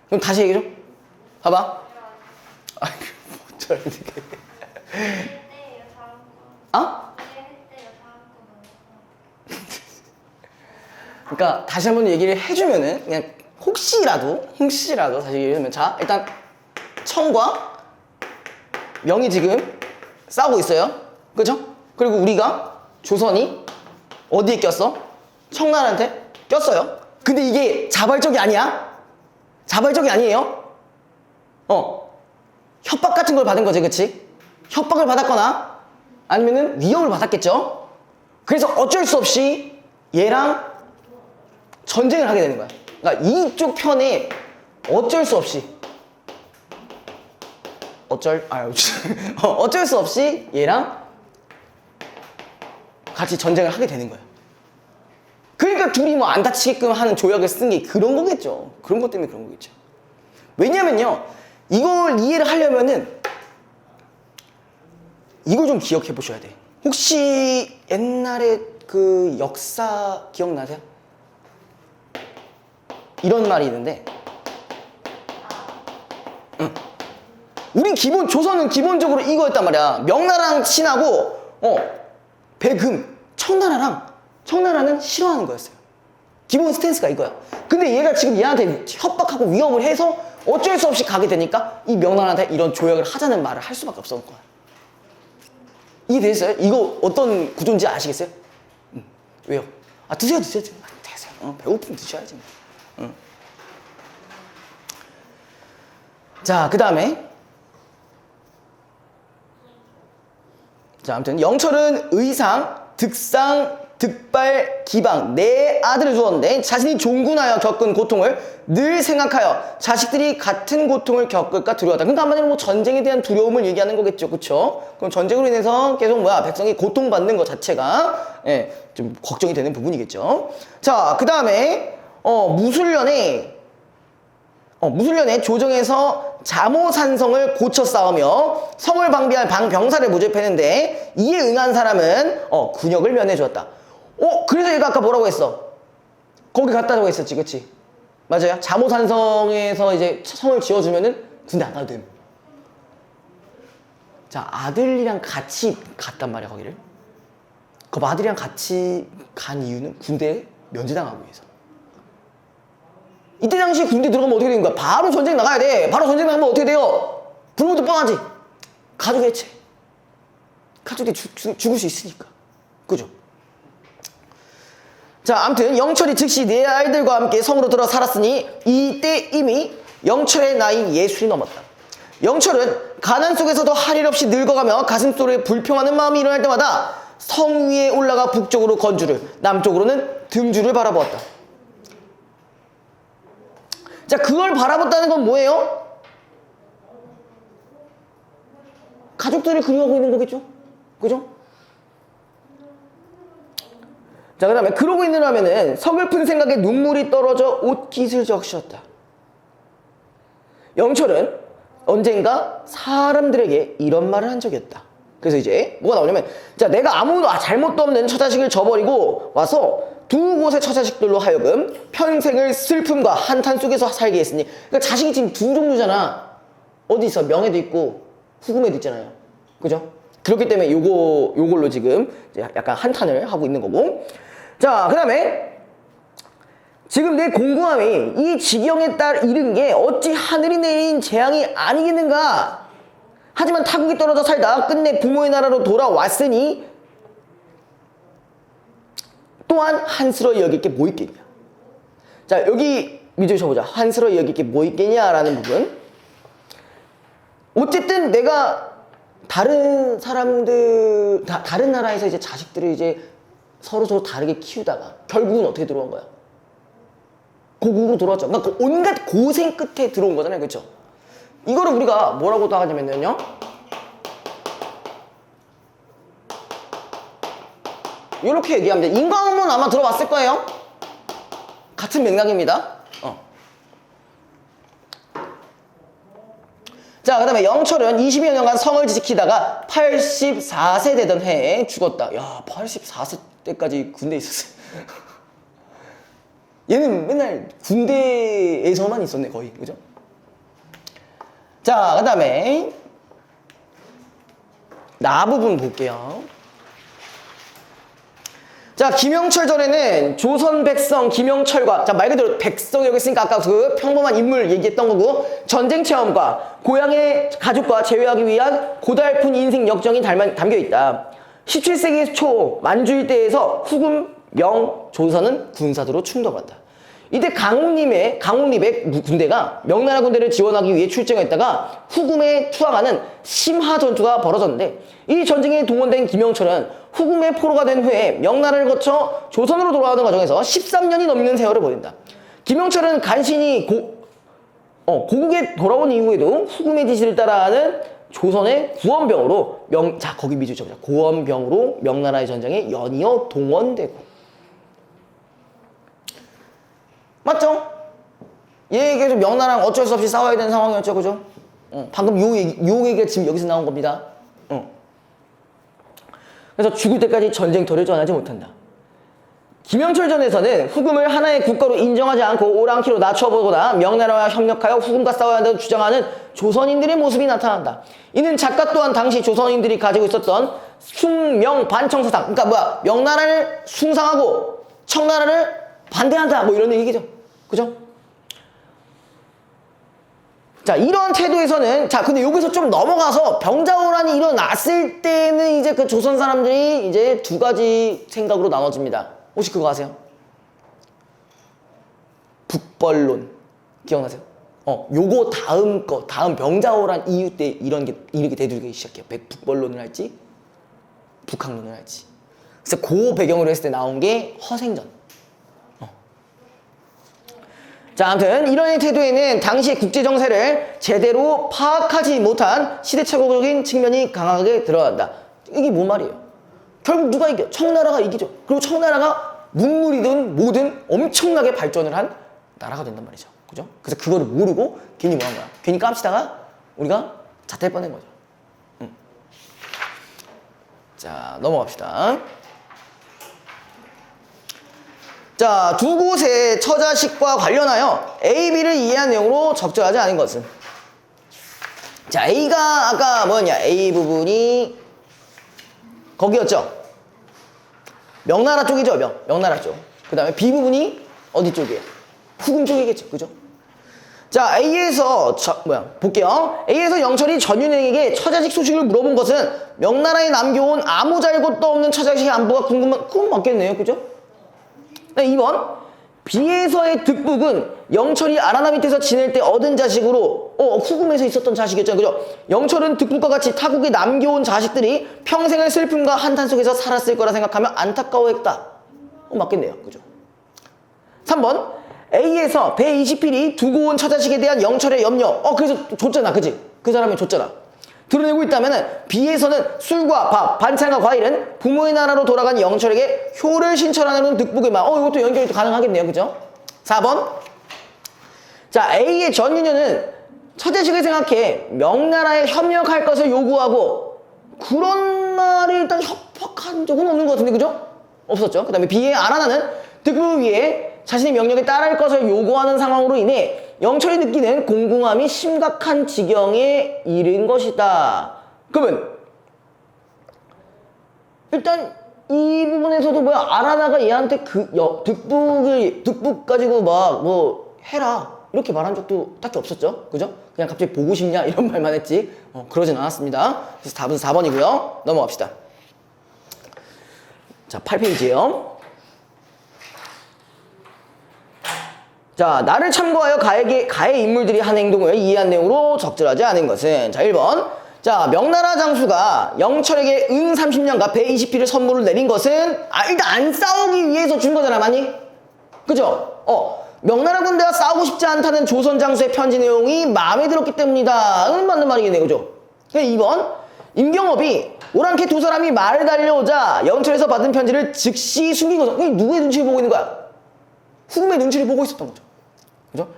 그럼 다시 얘기해 줘. 봐봐. 아이 뭐 어쩌라 이게. 했대요 다음 거. 어? 했대요 다음 거는. 그러니까 다시 한번 얘기를 해주면은 그냥 혹시라도 다시 얘기하면 자 일단 청과 명이 지금 싸우고 있어요. 그죠? 그리고 우리가 조선이 어디에 꼈어? 청나라한테 꼈어요. 근데 이게 자발적이 아니야? 자발적이 아니에요? 협박 같은 걸 받은 거지, 그치? 협박을 받았거나 아니면은 위협을 받았겠죠? 그래서 어쩔 수 없이 얘랑 전쟁을 하게 되는 거야. 그러니까 이쪽 편에 어쩔 수 없이 어쩔 수 없이 얘랑 같이 전쟁을 하게 되는 거야. 그러니까 둘이 뭐 안 다치게끔 하는 조약을 쓴 게 그런 거겠죠. 그런 것 때문에 그런 거겠죠. 왜냐면요, 이걸 이해를 하려면은 이걸 좀 기억해 보셔야 돼. 혹시 옛날에 그 역사 기억나세요? 이런 말이 있는데, 조선은 기본적으로 이거였단 말이야. 명나라랑 친하고, 배금, 청나라는 싫어하는 거였어요. 기본 스탠스가 이거야. 근데 얘가 지금 얘한테 협박하고 위협을 해서 어쩔 수 없이 가게 되니까 이 명나라한테 이런 조약을 하자는 말을 할 수밖에 없었던 거야. 이해되셨어요? 이거 어떤 구조인지 아시겠어요? 왜요? 드세요. 드세요. 배고프면 드셔야지. 자, 그 다음에 아무튼 영철은 의상, 득상, 득발, 기방 네 아들을 두었는데 자신이 종군하여 겪은 고통을 늘 생각하여 자식들이 같은 고통을 겪을까 두려웠다. 그러니까 한마디로 뭐 전쟁에 대한 두려움을 얘기하는 거겠죠, 그렇죠? 그럼 전쟁으로 인해서 계속 백성이 고통받는 것 자체가 좀 걱정이 되는 부분이겠죠. 자, 그 다음에 무술년에 조정에서 자모산성을 고쳐 싸우며 성을 방비할 병사를 모집했는데 이에 응한 사람은 군역을 면해주었다. 그래서 얘가 아까 뭐라고 했어? 거기 갔다고 했었지, 그치? 맞아요. 자모산성에서 이제 성을 지어주면은 군대 안 가도 됨. 자, 아들이랑 같이 갔단 말이야, 거기를. 그럼 아들이랑 같이 간 이유는 군대에 면제당하기 위해서. 이때 당시 군대 들어가면 어떻게 되는 거야? 바로 전쟁 나가야 돼. 바로 전쟁 나가면 어떻게 돼요? 굶어도 뻔하지. 가족 해체. 가족이 죽을 수 있으니까. 그죠? 자, 아무튼 영철이 즉시 네 아이들과 함께 성으로 들어 살았으니 이때 이미 영철의 나이 60이 넘었다. 영철은 가난 속에서도 할 일 없이 늙어가며 가슴속에 불평하는 마음이 일어날 때마다 성 위에 올라가 북쪽으로 건주를, 남쪽으로는 등주를 바라보았다. 자, 그걸 바라봤다는 건 뭐예요? 가족들을 그리워하고 있는 거겠죠? 그죠? 자, 그 다음에 그러고 있느라면은 서글픈 생각에 눈물이 떨어져 옷깃을 적셨다. 영철은 언젠가 사람들에게 이런 말을 한 적이 없다. 그래서 이제 뭐가 나오냐면, 자, 내가 아무도 잘못도 없는 처자식을 저버리고 와서 두 곳의 처자식들로 하여금 평생을 슬픔과 한탄 속에서 살게 했으니, 그러니까 자식이 지금 두 종류잖아. 어디 있어? 명예도 있고 후금에도 있잖아요. 그죠? 그렇기 때문에 요걸로 지금 약간 한탄을 하고 있는 거고. 자, 그 다음에 지금 내 공고함이 이 지경에 따라 이른 게 어찌 하늘이 내린 재앙이 아니겠는가? 하지만 타국이 떨어져 살다 끝내 부모의 나라로 돌아왔으니 또한 한스러이 여길 게 뭐 있겠냐? 자, 여기 미주 쳐보자. 한스러이 여길 게 뭐 있겠냐라는 부분. 어쨌든 내가 다른 사람들, 다른 나라에서 이제 자식들을 이제 서로 다르게 키우다가 결국은 어떻게 들어온 거야? 고국으로 돌아왔죠. 그러니까 그 온갖 고생 끝에 들어온 거잖아요. 그렇죠? 이거를 우리가 뭐라고도 하냐면요. 이렇게 얘기하면 돼. 인과응보는 아마 들어봤을 거예요. 같은 맥락입니다. 자, 그 다음에 영철은 20여 년간 성을 지키다가 84세 되던 해에 죽었다. 야, 84세 때까지 군대에 있었어요. 얘는 맨날 군대에서만 있었네, 거의. 그죠? 자, 그 다음에 나 부분 볼게요. 자, 김영철 전에는 조선 백성 김영철과, 자, 말 그대로 백성이라고 했으니까 아까 그 평범한 인물 얘기했던 거고, 전쟁 체험과 고향의 가족과 재회하기 위한 고달픈 인생 역정이 담겨 있다. 17세기 초 만주일대에서 후금, 명, 조선은 군사도로 충돌한다. 이때 강홍립의 군대가 명나라 군대를 지원하기 위해 출정했다가 후금에 투항하는 심하 전투가 벌어졌는데, 이 전쟁에 동원된 김영철은 후금의 포로가 된 후에 명나라를 거쳐 조선으로 돌아오는 과정에서 13년이 넘는 세월을 보낸다. 김영철은 간신히 고국에 돌아온 이후에도 후금의 지시를 따라하는 조선의 구원병으로 거기 미주 쳐보자. 구원병으로 명나라의 전쟁에 연이어 동원되고. 맞죠? 얘 계속 명나라랑 어쩔 수 없이 싸워야 되는 상황이었죠. 그죠? 방금 요 얘기가 지금 여기서 나온 겁니다. 그래서 죽을 때까지 전쟁터를 떠나지 못한다. 김영철전에서는 후금을 하나의 국가로 인정하지 않고 오랑키로 낮춰보거나 명나라와 협력하여 후금과 싸워야 한다고 주장하는 조선인들의 모습이 나타난다. 이는 작가 또한 당시 조선인들이 가지고 있었던 숭명반청 사상, 그러니까 명나라를 숭상하고 청나라를 반대한다, 뭐 이런 얘기죠. 그죠? 자, 이런 태도에서는, 자, 근데 여기서 좀 넘어가서 병자호란이 일어났을 때는 이제 그 조선 사람들이 이제 두 가지 생각으로 나눠집니다. 혹시 그거 아세요? 북벌론. 기억나세요? 요거 다음 병자호란 이후 때 이렇게 대두기 시작해요. 북벌론을 할지, 북한론을 할지. 그래서 그 배경으로 했을 때 나온 게 허생전. 자, 아무튼 이런 태도에는 당시의 국제 정세를 제대로 파악하지 못한 시대착오적인 측면이 강하게 드러난다. 이게 뭔 말이에요? 결국 누가 이겨? 청나라가 이기죠. 그리고 청나라가 문물이든 뭐든 엄청나게 발전을 한 나라가 된단 말이죠. 그죠? 그래서 그거를 모르고 괜히 뭐 한 거야? 괜히 깜치다가 우리가 자퇴할 뻔한 거죠. 자, 넘어갑시다. 자, 두 곳의 처자식과 관련하여 A, B를 이해한 내용으로 적절하지 않은 것은, 자, A가 아까 뭐였냐? A 부분이 거기였죠? 명나라 쪽이죠? 명나라 쪽. 그 다음에 B 부분이 어디 쪽이에요? 후금 쪽이겠죠? 그죠? 자, 볼게요. A에서 영철이 전윤행에게 처자식 소식을 물어본 것은 명나라에 남겨온 아무 잘 것도 없는 처자식의 안부가 궁금한, 그건 맞겠네요. 그죠? 네, 2번. B에서의 득북은 영철이 아라나 밑에서 지낼 때 얻은 자식으로, 후금에서 있었던 자식이었잖아요. 그죠? 영철은 득북과 같이 타국에 남겨온 자식들이 평생을 슬픔과 한탄 속에서 살았을 거라 생각하며 안타까워했다. 맞겠네요. 그죠? 3번. A에서 배 20필이 두고 온 처자식에 대한 영철의 염려. 그래서 줬잖아. 그지? 그 사람이 줬잖아. 드러내고 있다면은 B에서는 술과 밥, 반찬과 과일은 부모의 나라로 돌아간 영철에게 효를 신청하는 득북의 말. 이것도 연결이 가능하겠네요. 그죠? 4번. 자, A의 전유녀는 처자식을 생각해 명나라에 협력할 것을 요구하고, 그런 말이 일단 협박한 적은 없는 것 같은데. 그죠? 없었죠. 그 다음에 B의 아라나는 득북을 위해 자신의 명령에 따를 것을 요구하는 상황으로 인해 영철이 느끼는 공공함이 심각한 지경에 이른 것이다. 그러면 일단 이 부분에서도 아라나가 얘한테 득북 가지고 해라 이렇게 말한 적도 딱히 없었죠. 그죠? 그냥 갑자기 보고 싶냐 이런 말만 했지 그러진 않았습니다. 그래서 답은 4번이고요. 넘어갑시다. 자, 8페이지에요. 자, 나를 참고하여 가의 인물들이 한 행동을 이해한 내용으로 적절하지 않은 것은, 자, 1번. 자, 명나라 장수가 영철에게 은 30년과 배 20필을 선물을 내린 것은, 일단 안 싸우기 위해서 준 거잖아, 맞니? 그죠? 명나라 군대와 싸우고 싶지 않다는 조선 장수의 편지 내용이 마음에 들었기 때문이다. 맞는 말이겠네, 그죠? 2번. 임경업이 오랑캐 두 사람이 말을 달려오자 영철에서 받은 편지를 즉시 숨긴 것은, 누구의 눈치를 보고 있는 거야? 후금의 눈치를 보고 있었던 거죠. 그죠?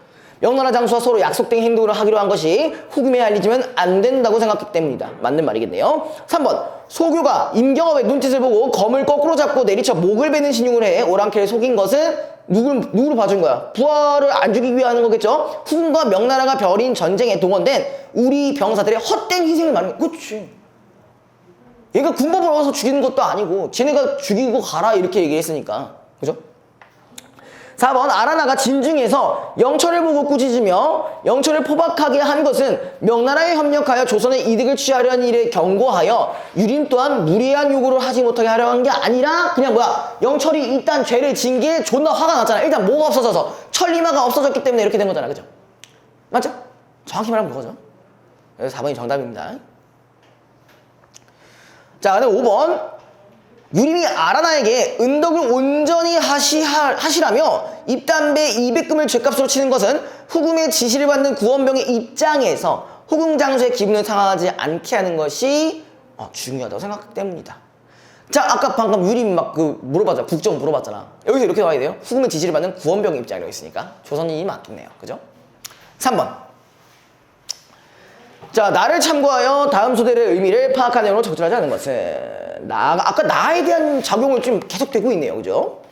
명나라 장수와 서로 약속된 행동을 하기로 한 것이 후금에 알려지면 안 된다고 생각했기 때문이다. 맞는 말이겠네요. 3번. 소교가 임경업의 눈짓을 보고 검을 거꾸로 잡고 내리쳐 목을 베는 신용을 해 오랑캐를 속인 것은 누구로 봐준 거야? 부하를 안 죽이기 위한 거겠죠? 후금과 명나라가 벌인 전쟁에 동원된 우리 병사들의 헛된 희생을 말하는 거야. 그치. 얘가 군법을 얻어서 죽이는 것도 아니고 쟤네가 죽이고 가라 이렇게 얘기했으니까. 그죠? 4번. 아라나가 진중에서 영철을 보고 꾸짖으며 영철을 포박하게 한 것은 명나라에 협력하여 조선의 이득을 취하려는 일에 경고하여 유림 또한 무리한 요구를 하지 못하게 하려 한 게 아니라 그냥 영철이 일단 죄를 진 게 존나 화가 났잖아. 일단 뭐가 없어져서 천리마가 없어졌기 때문에 이렇게 된 거잖아. 그죠? 맞죠? 정확히 말하면 그거죠. 그래서 4번이 정답입니다. 자, 그다음 5번. 유림이 아라나에게 은덕을 온전히 하시라며 입담배 200금을 죗값으로 치는 것은 후금의 지시를 받는 구원병의 입장에서 후금 장수의 기분을 상하지 않게 하는 것이 중요하다고 생각하기 때문이다. 자, 아까 방금 유림이 물어봤잖아. 국정 물어봤잖아. 여기서 이렇게 나와야 돼요. 후금의 지시를 받는 구원병의 입장이라고 있으니까 조선인이 맞겠네요. 그죠? 3번. 자, 나를 참고하여 다음 소대의 의미를 파악하는 내용으로 적절하지 않은 것은, 아까 나에 대한 작용을 좀 계속되고 있네요. 그죠?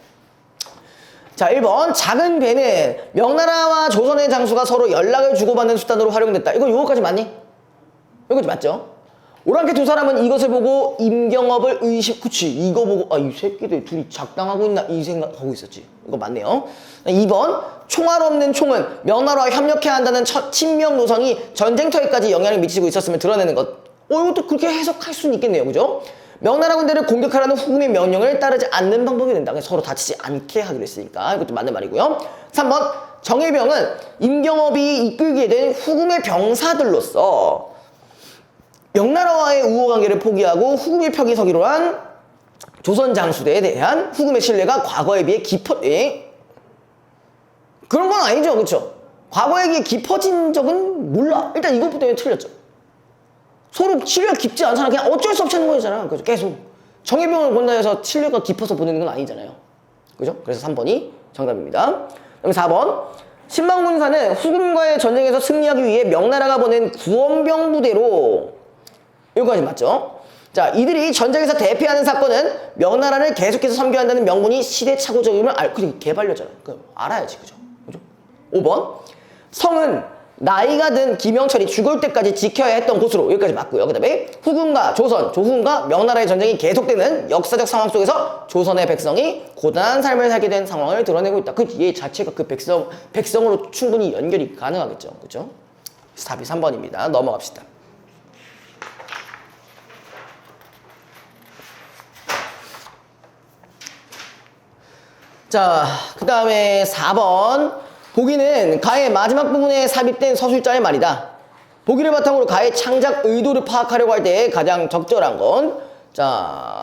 자, 1번. 작은 배는 명나라와 조선의 장수가 서로 연락을 주고받는 수단으로 활용됐다. 요거까지 맞니? 요거까지 맞죠? 오랑캐 두 사람은 이것을 보고 임경업을 그치, 이거 보고 이 새끼들 둘이 작당하고 있나 이 생각하고 있었지. 이거 맞네요. 2번. 총알 없는 총은 명나라와 협력해야 한다는 친명 노성이 전쟁터에까지 영향을 미치고 있었음을 드러내는 것. 이것도 그렇게 해석할 수는 있겠네요. 그죠? 명나라 군대를 공격하라는 후금의 명령을 따르지 않는 방법이 된다. 서로 다치지 않게 하기로 했으니까 이것도 맞는 말이고요. 3번. 정예병은 임경업이 이끌게 된 후금의 병사들로서 명나라와의 우호관계를 포기하고 후금의 편에 서기로 한 조선 장수대에 대한 후금의 신뢰가 과거에 비해 그런 건 아니죠. 그렇죠? 과거에 비해 깊어진 적은 몰라. 일단 이것부터 틀렸죠. 서로 신뢰가 깊지 않잖아. 그냥 어쩔 수 없이 하는 거잖아. 그죠? 계속 정예병을 본다 해서 신뢰가 깊어서 보내는 건 아니잖아요. 그죠? 그래서 3번이 정답입니다. 그럼 4번. 신망군사는 후금과의 전쟁에서 승리하기 위해 명나라가 보낸 구원병 부대로, 여기까지 맞죠? 자, 이들이 전쟁에서 대피하는 사건은 명나라를 계속해서 섬겨야 한다는 명분이 시대착오적임을 개발렸잖아요. 알아야지. 그죠? 5번. 성은 나이가 든 김영철이 죽을 때까지 지켜야 했던 곳으로 여기까지 맞고요. 그 다음에 후금과 조선, 조훈과 명나라의 전쟁이 계속되는 역사적 상황 속에서 조선의 백성이 고단한 삶을 살게 된 상황을 드러내고 있다. 그 얘 자체가 그 백성으로 충분히 연결이 가능하겠죠. 그죠? 답이 3번입니다. 넘어갑시다. 자, 그 다음에 4번. 보기는 가의 마지막 부분에 삽입된 서술자의 말이다. 보기를 바탕으로 가의 창작 의도를 파악하려고 할 때 가장 적절한 건, 자,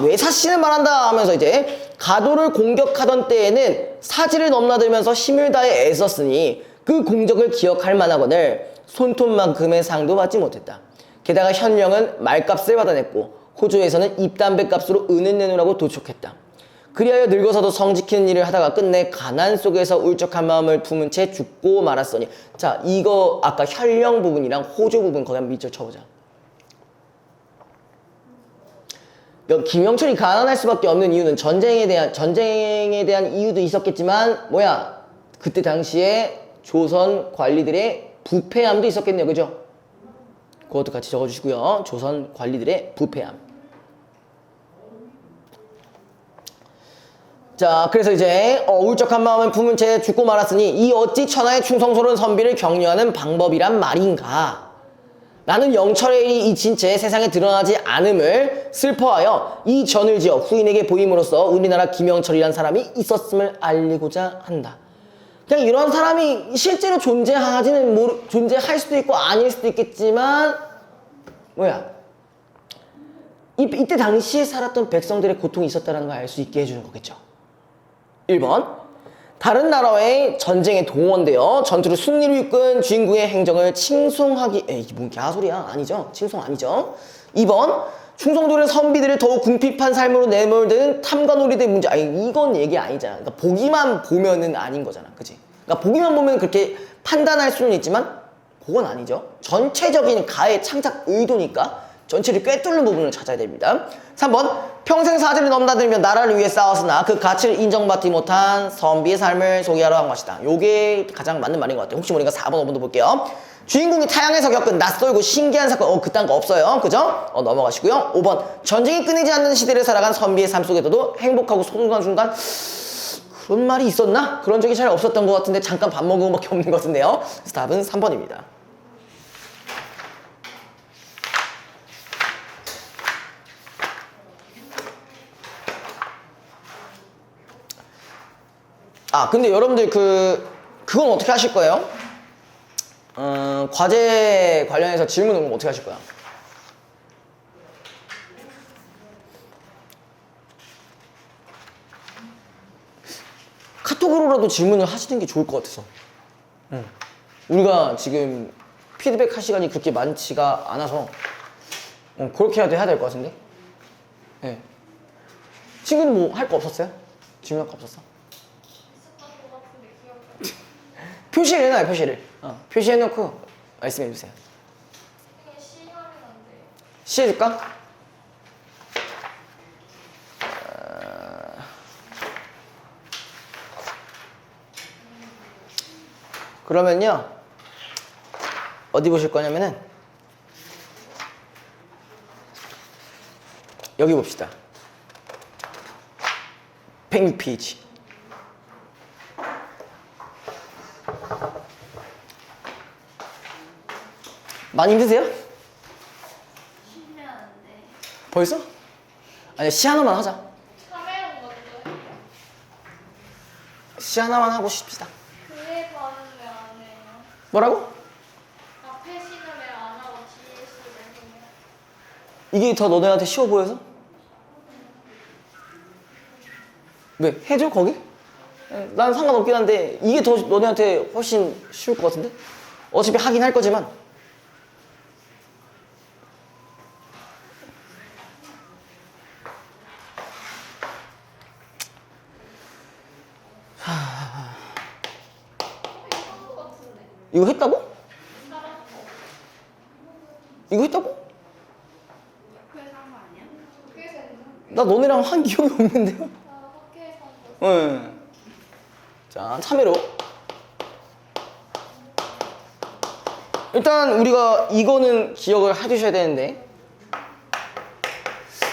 외사신을 말한다 하면서 이제 가도를 공격하던 때에는 사지를 넘나들면서 힘을 다해 애썼으니 그 공적을 기억할 만하거늘 손톱만큼의 상도 받지 못했다. 게다가 현령은 말값을 받아냈고 호조에서는 입담배 값으로 은을 내놓으라고 도촉했다. 그리하여 늙어서도 성지키는 일을 하다가 끝내 가난 속에서 울적한 마음을 품은 채 죽고 말았으니. 자, 이거 아까 현령 부분이랑 호조 부분 거기 한번 밑줄 쳐보자. 김영철이 가난할 수밖에 없는 이유는 전쟁에 대한 이유도 있었겠지만 뭐야? 그때 당시에 조선 관리들의 부패함도 있었겠네요. 그죠? 그것도 같이 적어주시고요. 조선 관리들의 부패함. 자, 그래서 이제 울적한 마음을 품은 채 죽고 말았으니 이 어찌 천하의 충성스러운 선비를 격려하는 방법이란 말인가. 나는 영철의 일이 잊힌 채 세상에 드러나지 않음을 슬퍼하여 이 전을 지어 후인에게 보임으로써 우리나라 김영철이란 사람이 있었음을 알리고자 한다. 그냥 이런 사람이 실제로 존재할 수도 있고 아닐 수도 있겠지만 뭐야, 이때 당시에 살았던 백성들의 고통이 있었다는 걸 알 수 있게 해주는 거겠죠. 1번. 다른 나라의 전쟁에 동원되어 전투를 승리로 이끈 주인공의 행정을 칭송하기. 이게 뭔 개소리야. 아니죠. 칭송 아니죠. 2번. 충성도를 선비들을 더욱 궁핍한 삶으로 내몰드는 탐관오리들의 문제. 이건 얘기 아니잖아. 그러니까 보기만 보면은 아닌 거잖아. 그치? 그러니까 보기만 보면 그렇게 판단할 수는 있지만 그건 아니죠. 전체적인 가의 창작 의도니까 전체를 꿰뚫는 부분을 찾아야 됩니다. 3번. 평생 사지를 넘나들며 나라를 위해 싸웠으나 그 가치를 인정받지 못한 선비의 삶을 소개하러 한 것이다. 요게 가장 맞는 말인 것 같아요. 혹시 모르니까 4번, 5번도 볼게요. 주인공이 타향에서 겪은 낯설고 신기한 사건. 그딴 거 없어요. 그죠? 넘어가시고요. 5번. 전쟁이 끊이지 않는 시대를 살아간 선비의 삶 속에서도 행복하고 순간순간 그런 말이 있었나? 그런 적이 잘 없었던 것 같은데 잠깐 밥 먹은 것밖에 없는 것 같은데요. 그래서 답은 3번입니다. 근데 여러분들 그건 어떻게 하실 거예요? 과제 관련해서 질문 온 거 어떻게 하실 거야? 카톡으로라도 질문을 하시는 게 좋을 것 같아서. 우리가 지금 피드백 할 시간이 그렇게 많지가 않아서 그렇게라도 해야 될 것 같은데? 네. 친구는 뭐 할 거 없었어요? 질문할 거 없었어? 표시를 해놔요. 표시해놓고 말씀해주세요. 시해줄까? 그러면요 어디 보실 거냐면은 여기 봅시다. 106페이지. 많이 힘드세요? 쉬면 안 돼. 벌써? 아니, 시 하나만 하자. 참여형 먼저. 시 하나만 하고 쉽시다. 그의 반은 왜 안 해요? 뭐라고? 앞에 시는 왜 안 하고 뒤에 시를 해요? 이게 더 너네한테 쉬워 보여서? 왜? 해줘 거기? 난 상관없긴 한데 이게 더 너네한테 훨씬 쉬울 것 같은데? 어차피 하긴 할 거지만. 이거 했다고? 이거 했다고? 학교에서 한 거 아니야? 학교에서 했나? 나 너네랑 한 기억이 없는데요? 학교에서 한 거. 자, 3회로 일단 우리가 이거는 기억을 해두셔야 되는데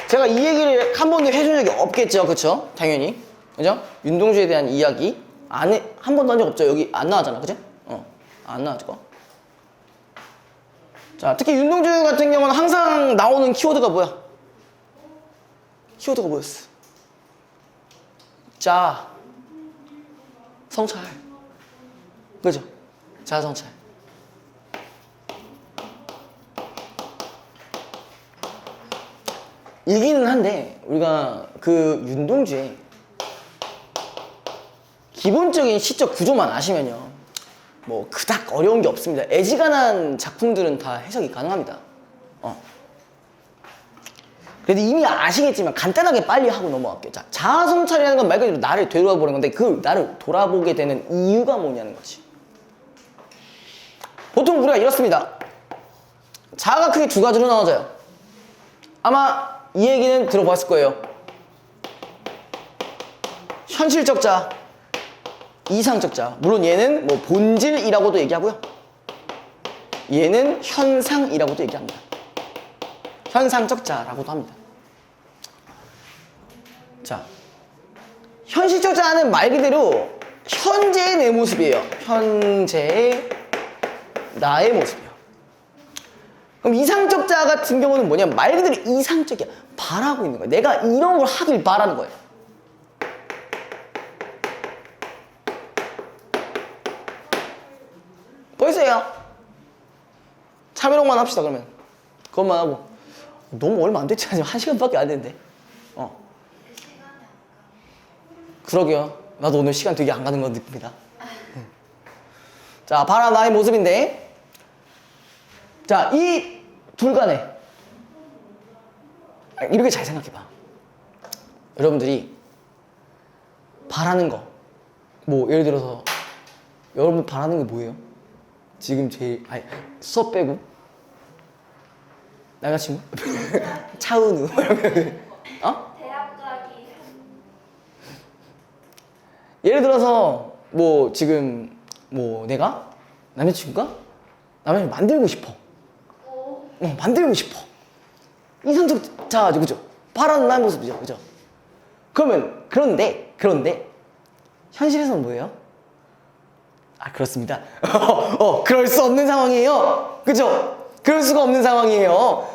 제가 이 얘기를 한 번도 해준 적이 없겠죠, 그쵸? 당연히, 그죠? 윤동주에 대한 이야기 한 번도 한 적 없죠. 여기 안 나왔잖아, 그죠? 안 나왔죠. 자, 특히 윤동주 같은 경우는 항상 나오는 키워드가 뭐야? 키워드가 뭐였어? 자, 성찰, 그죠? 자, 성찰. 이기는 한데 우리가 그 윤동주의 기본적인 시적 구조만 아시면요 뭐 그닥 어려운 게 없습니다. 애지간한 작품들은 다 해석이 가능합니다. 그래도 이미 아시겠지만 간단하게 빨리 하고 넘어갈게요. 자, 자아성찰이라는 건 말 그대로 나를 되돌아보는 건데 그 나를 돌아보게 되는 이유가 뭐냐는 거지. 보통 우리가 이렇습니다. 자아가 크게 두 가지로 나눠져요. 아마 이 얘기는 들어봤을 거예요. 현실적 자, 이상적 자. 물론 얘는 뭐 본질이라고도 얘기하고요. 얘는 현상이라고도 얘기합니다. 현상적 자라고도 합니다. 자, 현실적 자는 말 그대로 현재의 내 모습이에요. 현재의 나의 모습이에요. 그럼 이상적 자 같은 경우는 뭐냐면 말 그대로 이상적이야. 바라고 있는 거야. 내가 이런 걸 하길 바라는 거예요. 보이세요? 참여록만 합시다 그러면. 그것만 하고. 너무 얼마 안 됐지. 아직 1시간밖에 안 됐는데. 그러게요. 나도 오늘 시간 되게 안 가는 거 느낍니다. 자, 바라 나의 모습인데 자, 이 둘 간에 이렇게 잘 생각해봐. 여러분들이 바라는 거 뭐 예를 들어서 여러분 바라는 게 뭐예요? 지금 제일 수업 빼고 남자친구? 차은우 대학 가기. 예를 들어서 뭐 지금 뭐 내가 남자친구가 남자친구 만들고 싶어. 만들고 싶어. 이상적 자아죠, 그죠? 바라는 나의 모습이죠, 그죠? 그러면 그런데 현실에서는 뭐예요? 그렇습니다. 그럴 수 없는 상황이에요, 그죠? 그럴 수가 없는 상황이에요.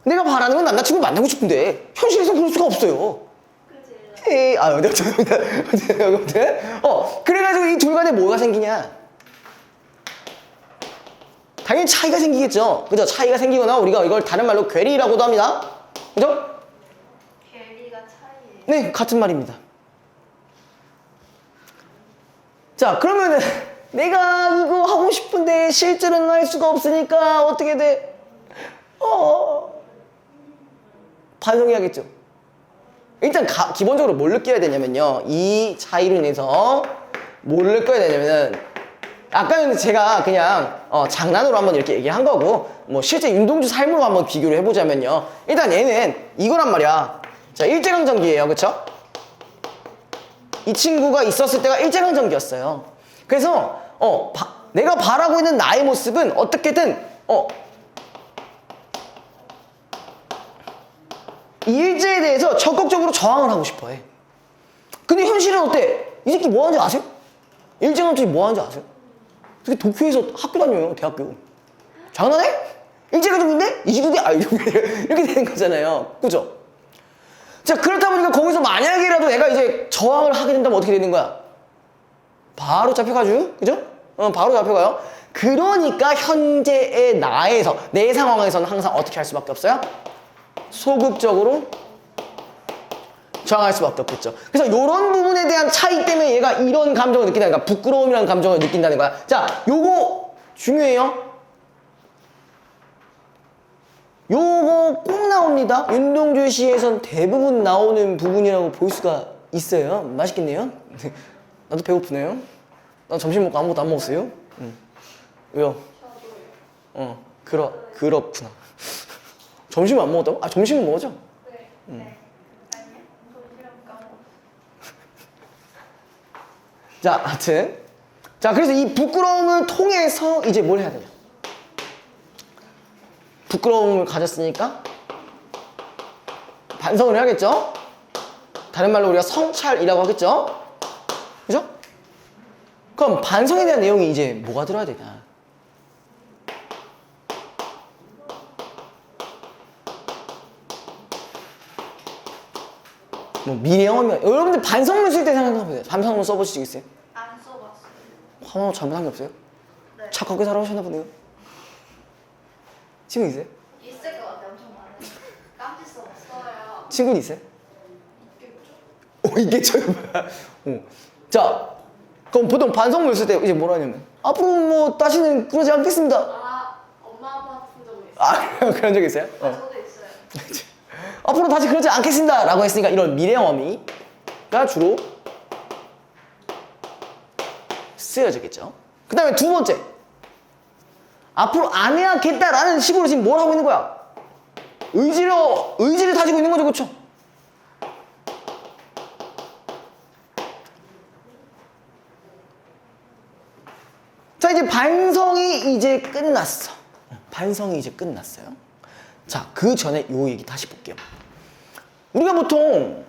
내가 바라는 건 남자친구 만나고 싶은데 현실에서 그럴 수가 없어요. 그치. 죄송합니다. 그래가지고 이 둘 간에 뭐가 생기냐? 당연히 차이가 생기겠죠. 그죠? 차이가 생기거나 우리가 이걸 다른 말로 괴리라고도 합니다. 그죠? 괴리가 차이예요. 네, 같은 말입니다. 자, 그러면은 내가 이거 하고 싶은데 실제로는 할 수가 없으니까 어떻게 돼? 반성해야겠죠. 일단 기본적으로 뭘 느껴야 되냐면요. 이 차이로 인해서 뭘 느껴야 되냐면은 아까는 제가 그냥 장난으로 한번 이렇게 얘기한 거고 뭐 실제 윤동주 삶으로 한번 비교를 해보자면요. 일단 얘는 이거란 말이야. 자, 일제강점기예요, 그쵸? 이 친구가 있었을 때가 일제강점기였어요. 그래서 내가 바라고 있는 나의 모습은 어떻게든 이 일제에 대해서 적극적으로 저항을 하고 싶어 해. 근데 현실은 어때? 이 새끼 뭐 하는지 아세요? 일제강점기 뭐 하는지 아세요? 특히 도쿄에서 학교 다녀요, 대학교. 장난해? 일제강점기인데? 20대? 이렇게 되는 거잖아요. 그죠? 자, 그렇다 보니까 거기서 만약이라도 내가 이제 저항을 하게 된다면 어떻게 되는 거야? 바로 잡혀가죠? 그죠? 바로 잡혀가요. 그러니까 현재의 나에서, 내 상황에서는 항상 어떻게 할 수밖에 없어요? 소극적으로 저항할 수밖에 없겠죠. 그래서 이런 부분에 대한 차이 때문에 얘가 이런 감정을 느낀다는 거야. 부끄러움이라는 감정을 느낀다는 거야. 자, 요거 중요해요. 요거 꼭 나옵니다. 윤동주 시에선 대부분 나오는 부분이라고 볼 수가 있어요. 맛있겠네요. 나도 배고프네요. 난 점심 먹고 아무것도 안 먹었어요. 왜요? 그렇구나. 점심은 안 먹었다고? 점심은 먹었죠? 네. 네. 아니요. 도시락 까먹었어. 자, 하여튼. 자, 그래서 이 부끄러움을 통해서 이제 뭘 해야 되냐? 부끄러움을 가졌으니까 반성을 해야겠죠? 다른 말로 우리가 성찰이라고 하겠죠? 그죠? 그럼 반성에 대한 내용이 이제 뭐가 들어야 되냐? 뭐 미래형이면 여러분들 반성문 쓸 때 생각해보세요. 반성문 써보신 적 있어요? 안 써봤어요. 하나도 잘못한 게 없어요? 네. 착하게 살아오셨나 보네요. 친구 있어요? 있을 것 같아요. 엄청 많아요. 깜찍 써봤어요. 친구는 있어요? 있겠죠? 있겠죠? 자, 그럼 보통 반성문 쓸 때 이제 뭐라 하냐면 앞으로 뭐 다시는 그러지 않겠습니다. 아, 엄마 아빠 같은 적이 있어요. 그런 적 있어요? 저도 있어요. 앞으로 다시 그러지 않겠습니다 라고 했으니까 이런 미래어미가 주로 쓰여지겠죠. 그 다음에 두 번째, 앞으로 안 해야겠다라는 식으로 지금 뭘 하고 있는 거야? 의지를 다지고 있는 거죠. 그렇죠? 자, 이제 반성이 이제 끝났어. 반성이 이제 끝났어요. 자, 그 전에 요 얘기 다시 볼게요. 우리가 보통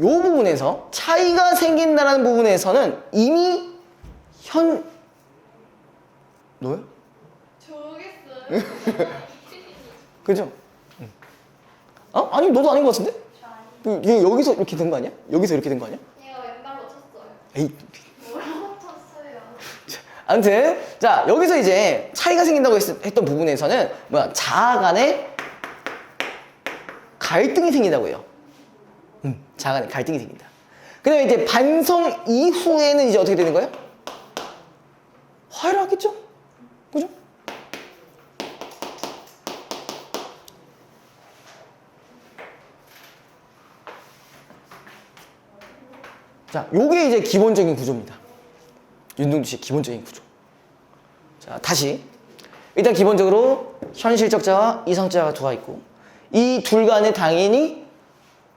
요 부분에서 차이가 생긴다는 부분에서는 이미 너요? 저겠어요. 그죠? 아니, 너도 아닌 것 같은데? 저 아니에요. 얘 여기서 이렇게 된 거 아니야? 여기서 이렇게 된 거 아니야? 얘가 왼발로 쳤어요. 에이. 뭐라고 쳤어요? 아무튼, 자, 여기서 이제 차이가 생긴다고 했던 부분에서는 자아 간의 갈등이 생긴다고 해요. 자아 간의 갈등이 생긴다. 그 다음에 이제 반성 이후에는 이제 어떻게 되는 거예요? 화해를 하겠죠? 그죠? 자, 요게 이제 기본적인 구조입니다. 윤동주 씨의 기본적인 구조. 자, 다시. 일단 기본적으로 현실적 자와 이성적 자가 두가 있고, 이 둘 간에 당연히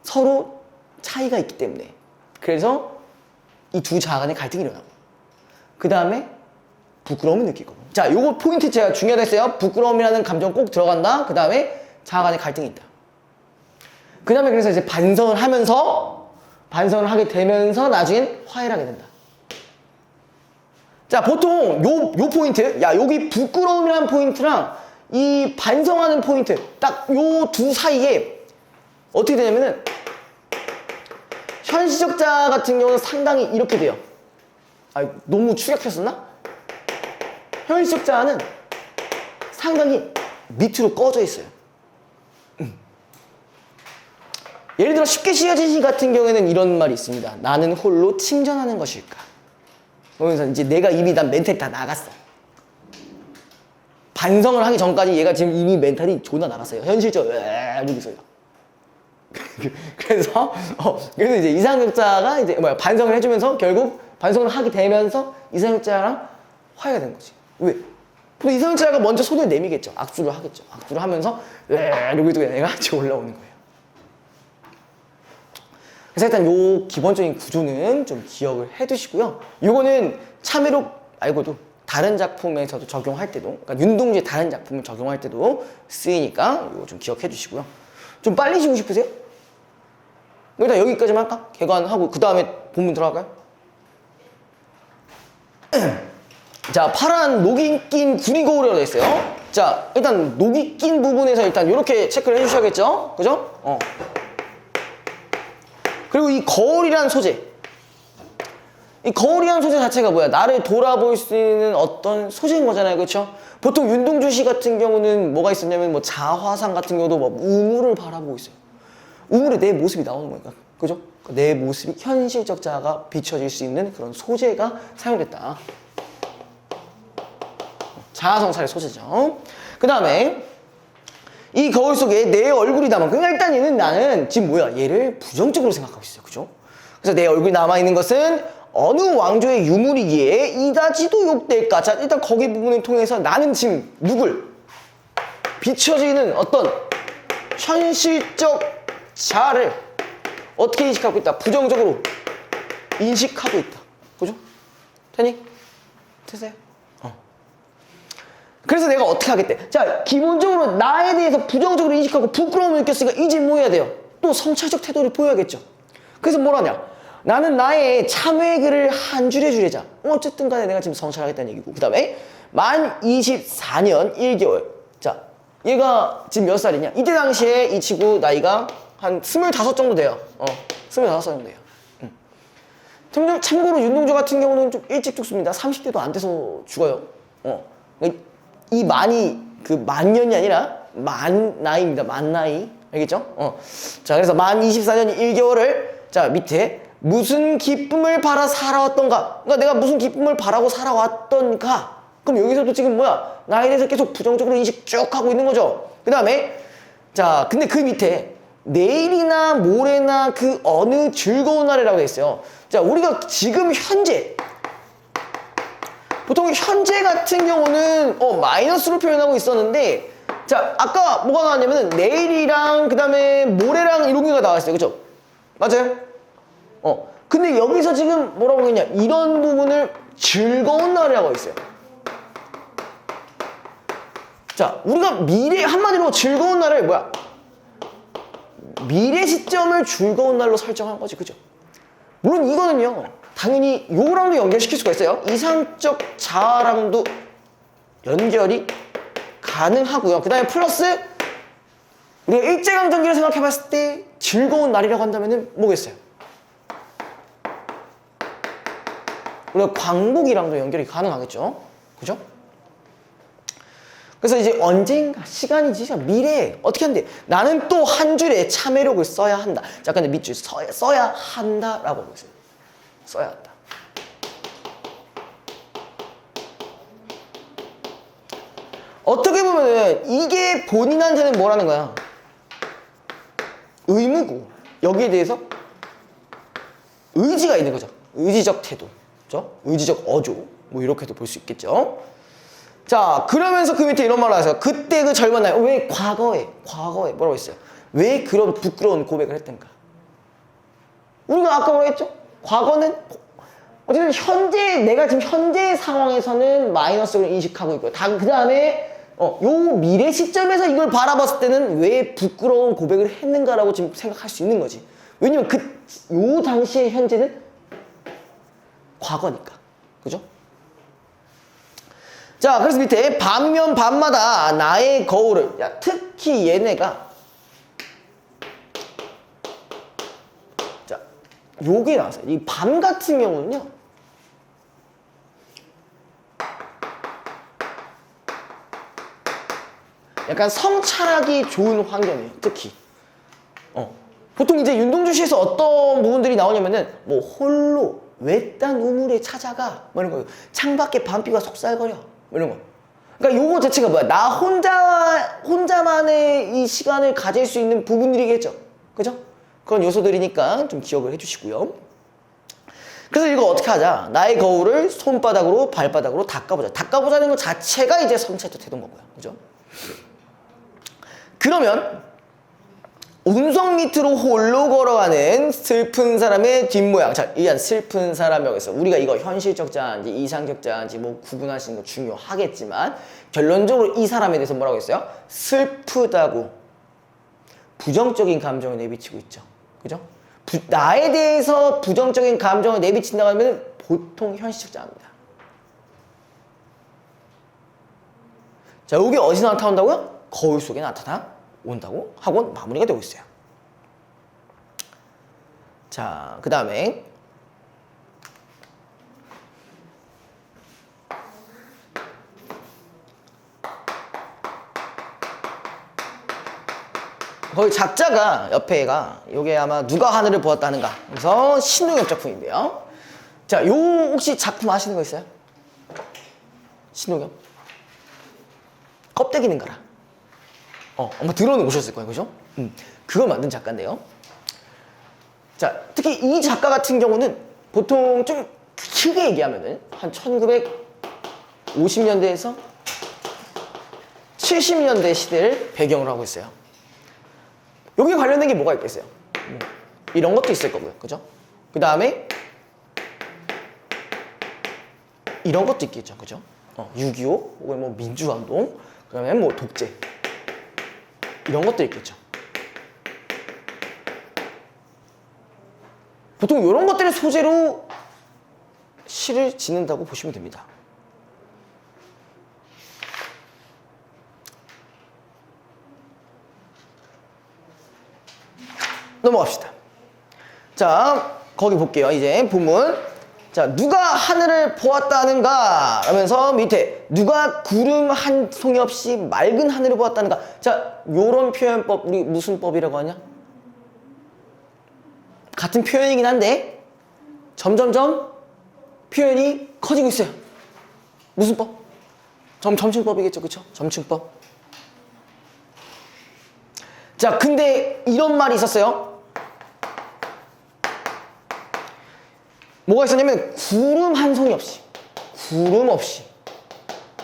서로 차이가 있기 때문에, 그래서 이 두 자아 간의 갈등이 일어나고, 그 다음에 부끄러움을 느낄 거고. 자, 요거 포인트 제가 중요하다 했어요. 부끄러움이라는 감정 꼭 들어간다. 그 다음에 자아 간의 갈등이 있다. 그 다음에 그래서 이제 반성을 하게 되면서 나중엔 화해를 하게 된다. 자, 보통 요 포인트, 야, 여기 부끄러움이라는 포인트랑 이 반성하는 포인트, 딱 요 두 사이에 어떻게 되냐면은, 현실적 자 같은 경우는 상당히 이렇게 돼요. 너무 축약했었나? 현실적 자는 상당히 밑으로 꺼져 있어요. 예를 들어 쉽게 시어진 시 같은 경우에는 이런 말이 있습니다. 나는 홀로 침전하는 것일까? 그러면서 이제 내가 이미 난 멘탈이 다 나갔어. 반성을 하기 전까지 얘가 지금 이미 멘탈이 존나 나갔어요. 현실적 이러면서요. 그래서 이제 이상적자가 이제 반성을 해주면서 결국 반성을 하게 되면서 이상적자랑 화해가 된 거지. 왜? 근데 이상적자가 먼저 손을 내미겠죠. 악수를 하겠죠. 악수를 하면서 이러고 있다가 얘가 지금 올라오는 거예요. 그래서 일단 요 기본적인 구조는 좀 기억을 해두시고요. 요거는 참외록 말고도 다른 작품에서도 적용할 때도, 그러니까 윤동주의 다른 작품을 적용할 때도 쓰이니까 요거 좀 기억해 주시고요. 좀 빨리 쉬고 싶으세요? 일단 여기까지만 할까? 개관하고 그 다음에 본문 들어갈까요? 자, 파란 녹이 낀 구리거울이라고 되어 있어요. 자, 일단 녹이 낀 부분에서 일단 이렇게 체크를 해주셔야겠죠? 그죠? 그리고 이 거울이라는 소재, 이 거울이라는 소재 자체가 뭐야? 나를 돌아볼 수 있는 어떤 소재인 거잖아요. 그렇죠? 보통 윤동주 씨 같은 경우는 뭐가 있었냐면 뭐 자화상 같은 경우도 막 우물을 바라보고 있어요. 우물에 내 모습이 나오는 거니까. 그죠? 내 모습이 현실적 자아가 비춰질 수 있는 그런 소재가 사용됐다. 자아성찰의 소재죠. 그 다음에 이 거울 속에 내 얼굴이 남아. 그러니까 일단 얘는 나는 지금 뭐야? 얘를 부정적으로 생각하고 있어요. 그죠? 그래서 내 얼굴이 남아있는 것은 어느 왕조의 유물이기에 이다지도 욕될까? 자, 일단 거기 부분을 통해서 나는 지금 누굴? 비춰지는 어떤 현실적 자아를 어떻게 인식하고 있다? 부정적으로 인식하고 있다. 그죠? 되니? 되세요? 그래서 내가 어떻게 하겠대? 자, 기본적으로 나에 대해서 부정적으로 인식하고 부끄러움을 느꼈으니까 이제 뭐 해야 돼요? 또 성찰적 태도를 보여야겠죠. 그래서 뭘 하냐? 나는 나의 참회 글을 한 줄 해주래자. 어쨌든 간에 내가 지금 성찰하겠다는 얘기고. 그 다음에 만 24년 1개월. 자, 얘가 지금 몇 살이냐? 이때 당시에 이 친구 나이가 한 25 정도 돼요. 25살 정도 돼요. 참고로 윤동주 같은 경우는 좀 일찍 죽습니다. 30대도 안 돼서 죽어요. 이 만이 그 만년이 아니라 만 나이입니다. 만 나이. 알겠죠? 자, 그래서 만 24년 1개월을 자, 밑에 무슨 기쁨을 바라 살아왔던가. 그러니까 내가 무슨 기쁨을 바라고 살아왔던가. 그럼 여기서도 지금 뭐야? 나에 대해서 계속 부정적으로 인식 쭉 하고 있는 거죠. 그 다음에 자, 근데 그 밑에 내일이나 모레나 그 어느 즐거운 날이라고 돼 있어요. 자, 우리가 지금 현재 보통 현재 같은 경우는 마이너스로 표현하고 있었는데 자, 아까 뭐가 나왔냐면 내일이랑 그 다음에 모레랑 이런 게가 나왔어요. 그죠? 맞아요? 근데 여기서 지금 뭐라고 했냐? 이런 부분을 즐거운 날이라고 있어요. 자, 우리가 미래 한마디로 즐거운 날을 뭐야? 미래 시점을 즐거운 날로 설정한 거지. 그죠? 물론 이거는요, 당연히 요거랑도 연결시킬 수가 있어요. 이상적 자아랑도 연결이 가능하고요. 그 다음에 플러스 우리가 일제강점기를 생각해봤을 때 즐거운 날이라고 한다면은 뭐겠어요? 우리가 광복이랑도 연결이 가능하겠죠. 그죠? 그래서 이제 언젠가 시간이지 미래에 어떻게 한대? 나는 또 한 줄에 참회록을 써야 한다. 자, 근데 밑줄 써야 한다라고 하고 있어요. 써야 한다. 어떻게 보면은 이게 본인한테는 뭐라는 거야? 의무고 여기에 대해서 의지가 있는 거죠. 의지적 태도, 그렇죠? 의지적 어조, 뭐 이렇게도 볼 수 있겠죠. 자, 그러면서 그 밑에 이런 말을 하세요. 그때 그 젊은 나이, 왜 과거에 뭐라고 했어요? 왜 그런 부끄러운 고백을 했던가? 우리가 아까 뭐라 했죠? 과거는 어쨌든 현재, 내가 지금 현재 상황에서는 마이너스로 인식하고 있고요. 그 다음에 요 미래 시점에서 이걸 바라봤을 때는 왜 부끄러운 고백을 했는가라고 지금 생각할 수 있는 거지. 왜냐면 요 당시의 현재는 과거니까. 그죠? 자, 그래서 밑에 밤이면 밤마다 나의 거울을, 야, 특히 얘네가 자, 요게 나왔어요. 이 밤 같은 경우는요, 약간 성찰하기 좋은 환경이에요. 특히 보통 이제 윤동주 시에서 어떤 부분들이 나오냐면은 뭐 홀로 외딴 우물에 찾아가 뭐 이런 거, 창밖에 밤비가 속살거려 뭐 이런 거. 그러니까 요거 자체가 뭐야? 나 혼자만의 이 시간을 가질 수 있는 부분들이겠죠. 그죠? 그런 요소들이니까 좀 기억을 해주시고요. 그래서 이거 어떻게 하자? 나의 거울을 손바닥으로 발바닥으로 닦아보자. 닦아보자는 것 자체가 이제 성찰적 태도인 거고요. 그죠? 그러면 운석 밑으로 홀로 걸어가는 슬픈 사람의 뒷모양. 자, 이 슬픈 사람이라고 해서 우리가 이거 현실적 자아인지 이상적 자아인지 뭐 구분하시는 거 중요하겠지만 결론적으로 이 사람에 대해서 뭐라고 했어요? 슬프다고 부정적인 감정을 내비치고 있죠. 그죠? 나에 대해서 부정적인 감정을 내비친다고 하면 보통 현실적 자아입니다. 자, 이게 어디서 나타난다고요? 거울 속에 나타나온다고 하고 마무리가 되고 있어요. 자, 그 다음에 거기 작자가 옆에가 요게 아마 누가 하늘을 보았다 하는가. 그래서 신동엽 작품인데요. 자, 요 혹시 작품 아시는 거 있어요? 신동엽? 껍데기는 가라. 아마 들어는 오셨을 거예요. 그죠? 그걸 만든 작가인데요. 자, 특히 이 작가 같은 경우는 보통 좀 크게 얘기하면은 한 1950년대에서 70년대 시대를 배경으로 하고 있어요. 여기 관련된 게 뭐가 있겠어요? 이런 것도 있을 거고요. 그죠? 그 다음에 이런 것도 있겠죠. 그죠? 6.25 혹은 뭐 민주화운동, 그다음에 뭐 독재 이런 것도 있겠죠. 보통 이런 것들을 소재로 시를 짓는다고 보시면 됩니다. 넘어갑시다. 자, 거기 볼게요. 이제 본문. 자, 누가 하늘을 보았다는가? 하면서 밑에 누가 구름 한 송이 없이 맑은 하늘을 보았다는가? 자, 요런 표현법 우리 무슨 법이라고 하냐? 같은 표현이긴 한데 점점점 표현이 커지고 있어요. 무슨 법? 점층법이겠죠, 그쵸? 점층법. 자, 근데 이런 말이 있었어요. 뭐가 있었냐면 구름 한 송이 없이, 구름 없이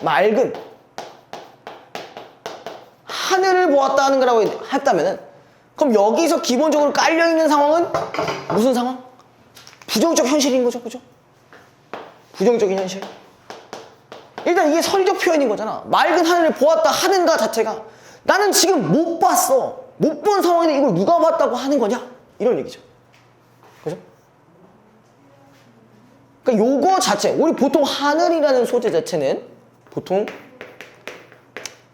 맑은 하늘을 보았다는 거라고 했다면은, 그럼 여기서 기본적으로 깔려있는 상황은 무슨 상황? 부정적 현실인 거죠, 그죠? 부정적인 현실. 일단 이게 설적 표현인 거잖아. 맑은 하늘을 보았다 하는가 자체가 나는 지금 못 봤어, 못 본 상황인데 이걸 누가 봤다고 하는 거냐? 이런 얘기죠. 그죠? 그러니까 요거 자체, 우리 보통 하늘이라는 소재 자체는 보통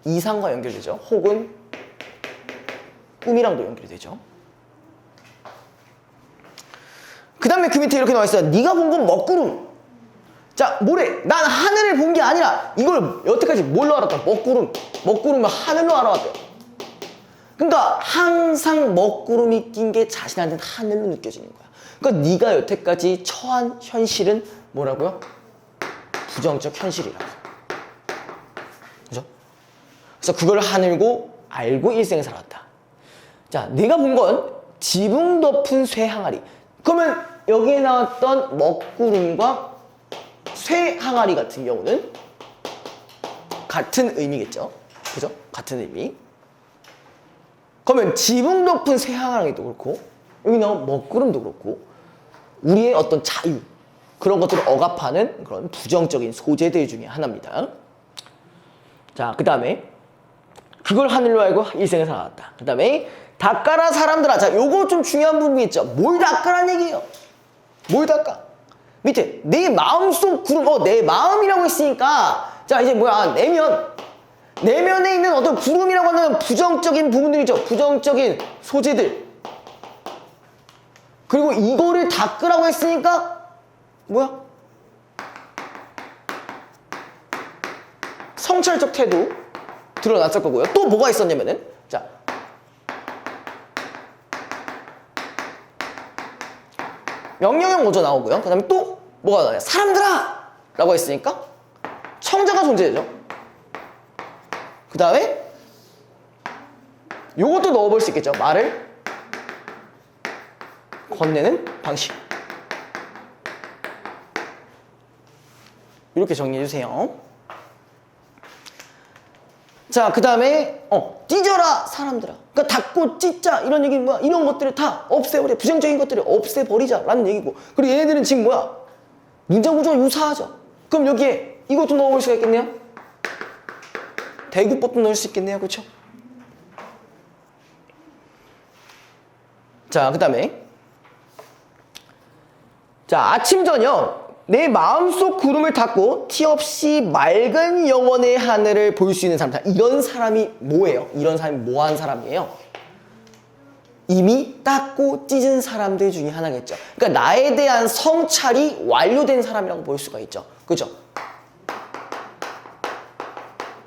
이상과 연결되죠. 혹은 꿈이랑도 연결되죠. 그 다음에 그 밑에 이렇게 나와 있어요. 네가 본 건 먹구름. 자, 뭐래? 난 하늘을 본 게 아니라 이걸 여태까지 뭘로 알았다? 먹구름. 먹구름을 하늘로 알아왔대요. 그러니까 항상 먹구름이 낀 게 자신한테는 하늘로 느껴지는 거야. 그러니까 네가 여태까지 처한 현실은 뭐라고요? 부정적 현실이라고. 그죠? 그래서 그걸 하늘고 알고 일생을 살았다. 자, 네가 본 건 지붕 덮은 쇠 항아리. 그러면 여기에 나왔던 먹구름과 쇠 항아리 같은 경우는 같은 의미겠죠? 그죠? 같은 의미. 그러면 지붕 덮은 쇠 항아리도 그렇고 여기 나온 먹구름도 그렇고 우리의 어떤 자유, 그런 것들을 억압하는 그런 부정적인 소재들 중에 하나입니다. 자, 그 다음에 그걸 하늘로 알고 일생을 살아왔다. 그 다음에 닦아라 사람들아. 자, 요거 좀 중요한 부분이 있죠. 뭘 닦아라는 얘기예요? 뭘 닦아? 밑에 내 마음속 구름, 내 마음이라고 했으니까 자, 이제 뭐야, 내면에 있는 어떤 구름이라고 하는 부정적인 부분들이죠. 부정적인 소재들. 그리고 이거를 닦으라고 했으니까 뭐야? 성찰적 태도 드러났을 거고요. 또 뭐가 있었냐면은, 자, 명령형 먼저 나오고요. 그 다음에 또 뭐가 나와요? 사람들아! 라고 했으니까 청자가 존재해죠. 그 다음에 요것도 넣어볼 수 있겠죠. 말을 건네는 방식. 이렇게 정리해주세요. 자, 그 다음에 찢어라 사람들아. 그러니까 닫고 찢자 이런 얘기는 뭐야? 이런 것들을 다 없애버려. 부정적인 것들을 없애버리자 라는 얘기고, 그리고 얘네들은 지금 뭐야? 문장 구조가 유사하죠. 그럼 여기에 이것도 넣어볼 수가 있겠네요. 대구법도 넣을 수 있겠네요. 그렇죠? 자, 그 다음에 자, 아침 저녁 내 마음속 구름을 닫고 티 없이 맑은 영원의 하늘을 볼 수 있는 사람. 이런 사람이 뭐예요? 이런 사람이 뭐한 사람이에요? 이미 닦고 찢은 사람들 중에 하나겠죠. 그러니까 나에 대한 성찰이 완료된 사람이라고 볼 수가 있죠. 그죠?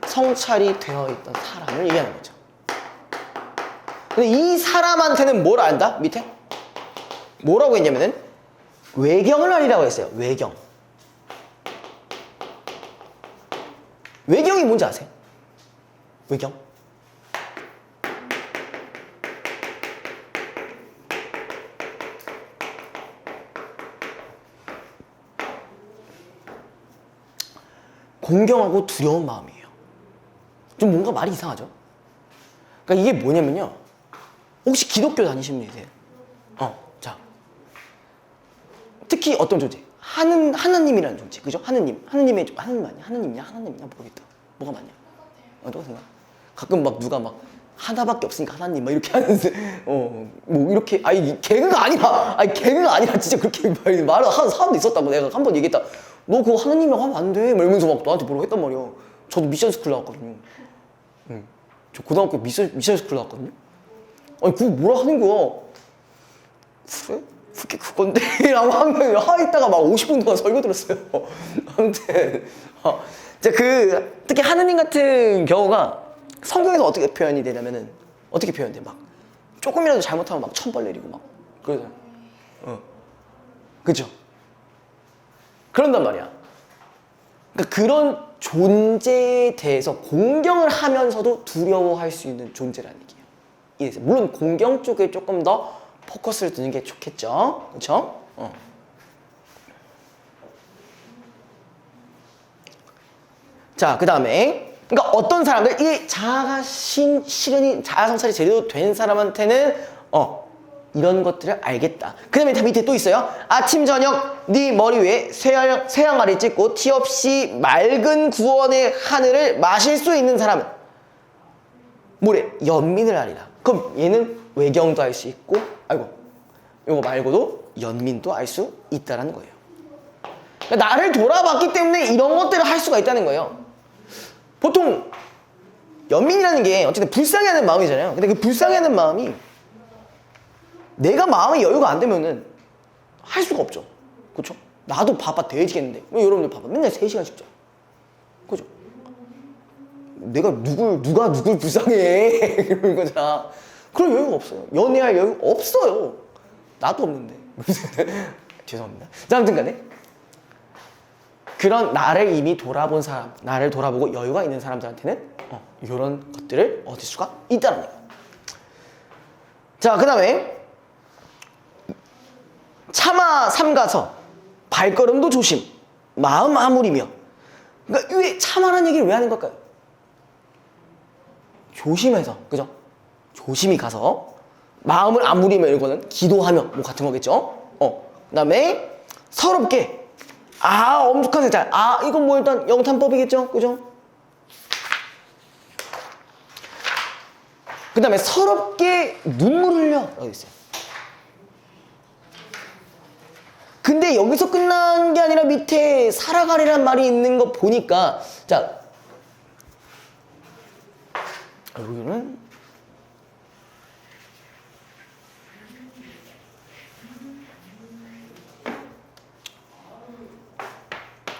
성찰이 되어 있던 사람을 얘기하는 거죠. 근데 이 사람한테는 뭘 안다? 밑에? 뭐라고 했냐면은 외경을 알리라고 했어요. 외경. 외경이 뭔지 아세요? 외경. 공경하고 두려운 마음이에요. 좀 뭔가 말이 이상하죠? 그러니까 이게 뭐냐면요. 혹시 기독교 다니시는 분이세요? 자. 특히 어떤 존재? 하나님이라는 존재, 그죠? 하나님의 하나님 아니야? 하나님이냐 모르겠다. 뭐가 맞냐? 똑같은가? 가끔 막 누가 막 하나밖에 없으니까 하나님 막 이렇게 하는데 뭐 이렇게 개그가 아니라 진짜 그렇게 말을 하는 사람도 있었다고. 내가 한 번 얘기했다. 너 그거 하나님이라고 하면 안 돼. 막 이러면서 막 나한테 뭐라고 했단 말이야. 저도 미션 스쿨 나왔거든요. 저 고등학교 미션 스쿨 나왔거든요. 아니 그거 뭐라 하는 거야? 그래? 그게 그건데? 라고 하다가 막 50분 동안 설교 들었어요. 아무튼 특히 하느님 같은 경우가 성경에서 어떻게 표현이 되냐면은 어떻게 표현돼? 막 조금이라도 잘못하면 막 천벌 내리고 막 그러잖아. 그죠? 그런단 말이야. 그러니까 그런 존재에 대해서 공경을 하면서도 두려워할 수 있는 존재라는 얘기예요. 이해했어요? 물론 공경 쪽에 조금 더 포커스를 두는 게 좋겠죠. 그렇죠? 자, 그 다음에 그러니까 어떤 사람들, 이 자아가 실현이 자아성찰이 제대로 된 사람한테는 이런 것들을 알겠다. 그 다음에 밑에 또 있어요. 아침 저녁 네 머리 위에 쇠양아리 찢고 티 없이 맑은 구원의 하늘을 마실 수 있는 사람은 뭐래? 연민을 하리라. 그럼 얘는 외경도 알 수 있고, 이거 말고도 연민도 알 수 있다라는 거예요. 그러니까 나를 돌아봤기 때문에 이런 것들을 할 수가 있다는 거예요. 보통 연민이라는 게 어쨌든 불쌍해하는 마음이잖아요. 근데 그 불쌍해하는 마음이 내가 마음의 여유가 안 되면은 할 수가 없죠. 그렇죠? 나도 바빠 돼지겠는데. 여러분들 봐봐. 맨날 3시간씩 자. 그죠? 내가 누가 누굴 불쌍해. 이런 거잖아. 그런 여유가 없어요. 연애할 여유 없어요. 나도 없는데. 죄송합니다. 자, 아무튼 간에 그런 나를 이미 돌아본 사람, 나를 돌아보고 여유가 있는 사람들한테는 이런 것들을 얻을 수가 있다는 거예요. 자, 그 다음에 차마 삼가서 발걸음도 조심, 마음 아무리며. 그러니까 왜 차마라는 얘기를 왜 하는 걸까요? 조심해서, 그죠? 조심히 가서 마음을 아무리며, 이거는 기도하며 뭐 같은 거겠죠? 그 다음에 서럽게, 엄숙한 색깔. 이건 뭐 일단 영탄법이겠죠? 그죠? 그 다음에 서럽게 눈물을 흘려. 라고 있어요. 근데 여기서 끝난 게 아니라 밑에 살아가리란 말이 있는 거 보니까, 자, 여기는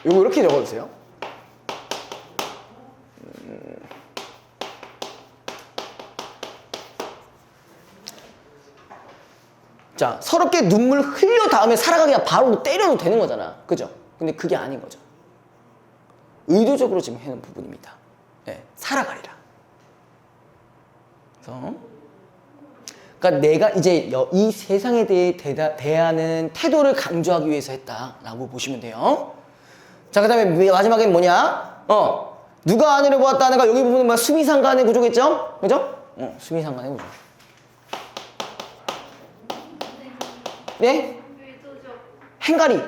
요거 이렇게 적어주세요. 자, 서럽게 눈물 흘려 다음에 살아가기가 바로 때려도 되는 거잖아. 그죠? 근데 그게 아닌 거죠. 의도적으로 지금 해놓은 부분입니다. 네, 살아가리라. 그래서 그러니까 내가 이제 이 세상에 대해 대하는 태도를 강조하기 위해서 했다라고 보시면 돼요. 자, 그 다음에 마지막엔 뭐냐? 누가 하늘을 보았다는 거, 여기 부분은 뭐 수미상관의 구조겠죠? 그죠? 수미상관의 구조. 네? 행가리.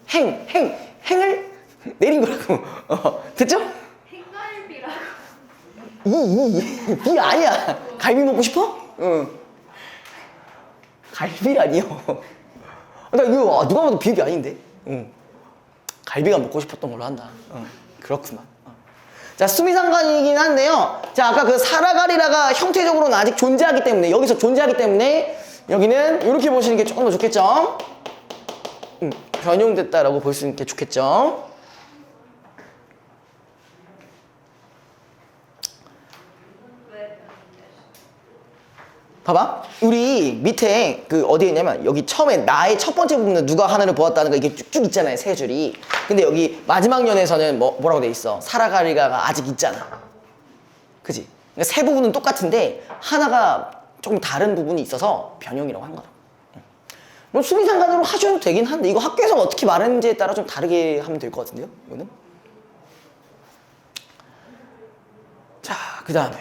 행을 내린 거라고. 됐죠? 행갈비라고. 비 아니야. 갈비 먹고 싶어? 갈비라니요. 나 이거 누가 봐도 비읍이 아닌데. 갈비가 먹고 싶었던 걸로 한다. 그렇구만. 자, 수미상관이긴 한데요. 자, 아까 그 살아가리라가 형태적으로는 아직 존재하기 때문에, 여기서 존재하기 때문에 여기는 이렇게 보시는 게 조금 더 좋겠죠? 변용됐다라고 볼 수 있는 게 좋겠죠? 봐봐. 우리 밑에 그 어디에 있냐면 여기 처음에 나의 첫 번째 부분은 누가 하늘을 보았다는 거 이게 쭉쭉 있잖아요. 세 줄이. 근데 여기 마지막 연에서는 뭐라고 돼 있어? 살아가리가 아직 있잖아. 그지? 그러니까 세 부분은 똑같은데 하나가 조금 다른 부분이 있어서 변형이라고 한 거다. 뭐 수미상관으로 하셔도 되긴 한데 이거 학교에서 어떻게 말했는지에 따라 좀 다르게 하면 될 것 같은데요? 이거는. 자, 그 다음에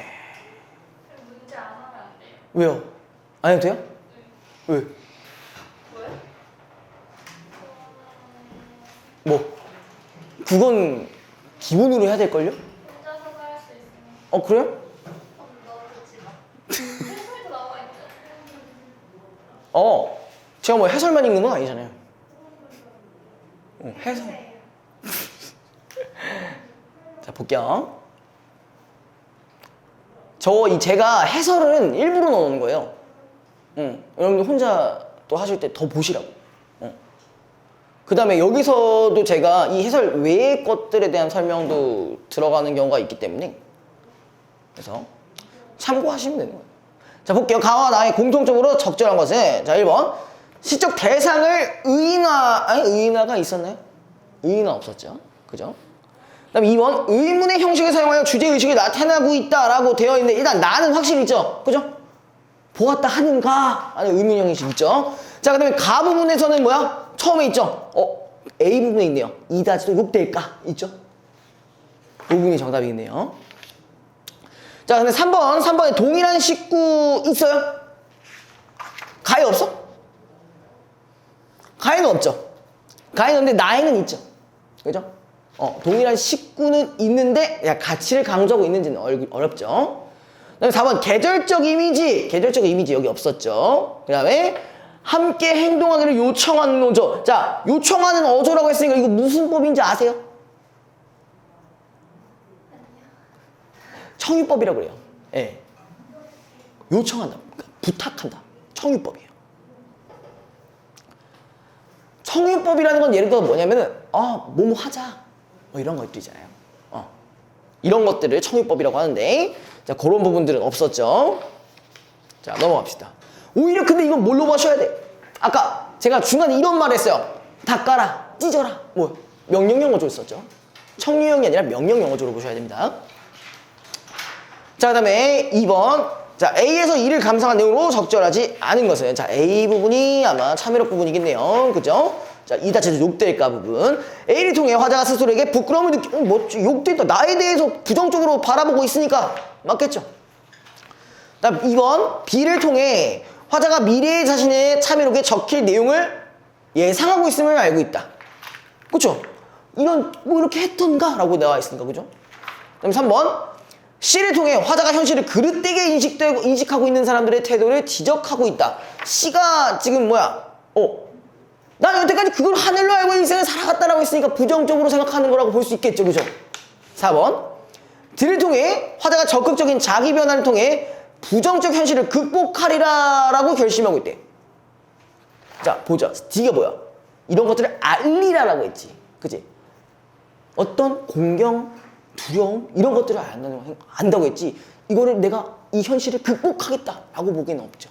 문제 안 하면 안 돼요. 왜요? 안 해도 돼요? 왜? 왜? 뭐 그건 기본으로 해야 될걸요? 혼자서 살 수 있으면 그래요? 너무 좋지 마. 해설도 나와 있죠. 제가 뭐 해설만 읽는 건 아니잖아요. 해설. 자, 볼게요. 제가 해설은 일부러 넣어놓은 거예요. 여러분들 혼자 또 하실 때 더 보시라고. 그 다음에 여기서도 제가 이 해설 외의 것들에 대한 설명도 들어가는 경우가 있기 때문에 그래서 참고하시면 되는 거예요. 자, 볼게요. 가와 나의 공통적으로 적절한 것은 자, 1번 시적 대상을 의인화가 있었나요? 의인화 없었죠. 그죠? 그 다음에 2번 의문의 형식을 사용하여 주제의식이 나타나고 있다라고 되어 있는데 일단 나는 확실히 있죠. 그죠? 보았다 하는가? 아니 의문 형식 있죠. 자, 그 다음에 가 부분에서는 뭐야? 처음에 있죠. A 부분에 있네요. 이다지도 욕될까? 있죠. 이 부분이 정답이겠네요. 자, 근데 3번에 동일한 식구 있어요? 가에 없어? 가에는 없죠. 가에는 없는데 나에는 있죠. 그죠? 동일한 식구는 있는데 가치를 강조하고 있는지는 어렵죠. 그 다음에 4번 계절적 이미지 여기 없었죠. 그 다음에 함께 행동하기를 요청하는 어조. 자, 요청하는 어조라고 했으니까 이거 무슨 법인지 아세요? 청유법이라고 그래요. 예. 요청한다. 그러니까 부탁한다. 청유법이에요. 청유법이라는 건 예를 들어 뭐냐면은 뭐뭐 하자. 뭐 이런 것들이잖아요. 이런 것들을 청유법이라고 하는데 자, 그런 부분들은 없었죠. 자, 넘어갑시다. 오히려 근데 이건 뭘로 보셔야 돼? 아까 제가 중간에 이런 말 했어요. 닦아라, 찢어라. 뭐 명령영어조 있었죠. 청유형이 아니라 명령영어조로 보셔야 됩니다. 자, 그 다음에 2번. 자, A에서 E를 감상한 내용으로 적절하지 않은 것은 자, A 부분이 아마 참여력 부분이겠네요. 그죠? 자, 이 자체도 욕될까 부분. A를 통해 화자가 스스로에게 부끄러움을 뭐 욕됐다. 나에 대해서 부정적으로 바라보고 있으니까 맞겠죠? 다음 2번. B를 통해 화자가 미래의 자신의 참여록에 적힐 내용을 예상하고 있음을 알고 있다. 그쵸? 이런 뭐 이렇게 했던가? 라고 나와 있으니까 그죠? 그 다음 3번. C를 통해 화자가 현실을 그릇되게 인식하고 있는 사람들의 태도를 지적하고 있다. C가 지금 뭐야? 난 여태까지 그걸 하늘로 알고 인생을 살아갔다라고 했으니까 부정적으로 생각하는 거라고 볼 수 있겠죠. 그죠? 4번. D를 통해 화자가 적극적인 자기 변화를 통해 부정적 현실을 극복하리라 라고 결심하고 있대. 자, 보자. D가 뭐야? 이런 것들을 알리라라고 했지. 그치? 어떤 공경, 두려움 이런 것들을 안다고 했지 이거를 내가 이 현실을 극복하겠다라고 보기에는 없죠.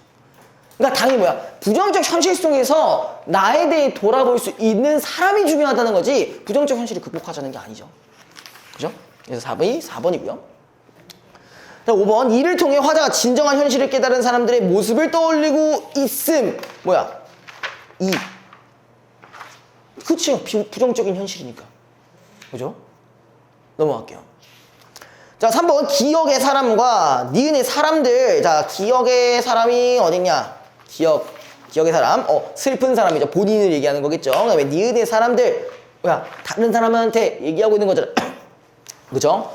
그러니까 당연히 뭐야 부정적 현실 속에서 나에 대해 돌아볼 수 있는 사람이 중요하다는 거지 부정적 현실을 극복하자는 게 아니죠. 그죠? 그래서 4번이고요. 5번 이를 통해 화자가 진정한 현실을 깨달은 사람들의 모습을 떠올리고 있음. 뭐야? 그치요. 부정적인 현실이니까. 그죠? 넘어갈게요. 자, 3번 기억의 사람과 니은의 사람들. 자, 기억의 사람이 어딨냐? 기억의 사람. 슬픈 사람이죠. 본인을 얘기하는 거겠죠. 그 다음에 니은의 사람들. 뭐야? 다른 사람한테 얘기하고 있는 거잖아. 그죠?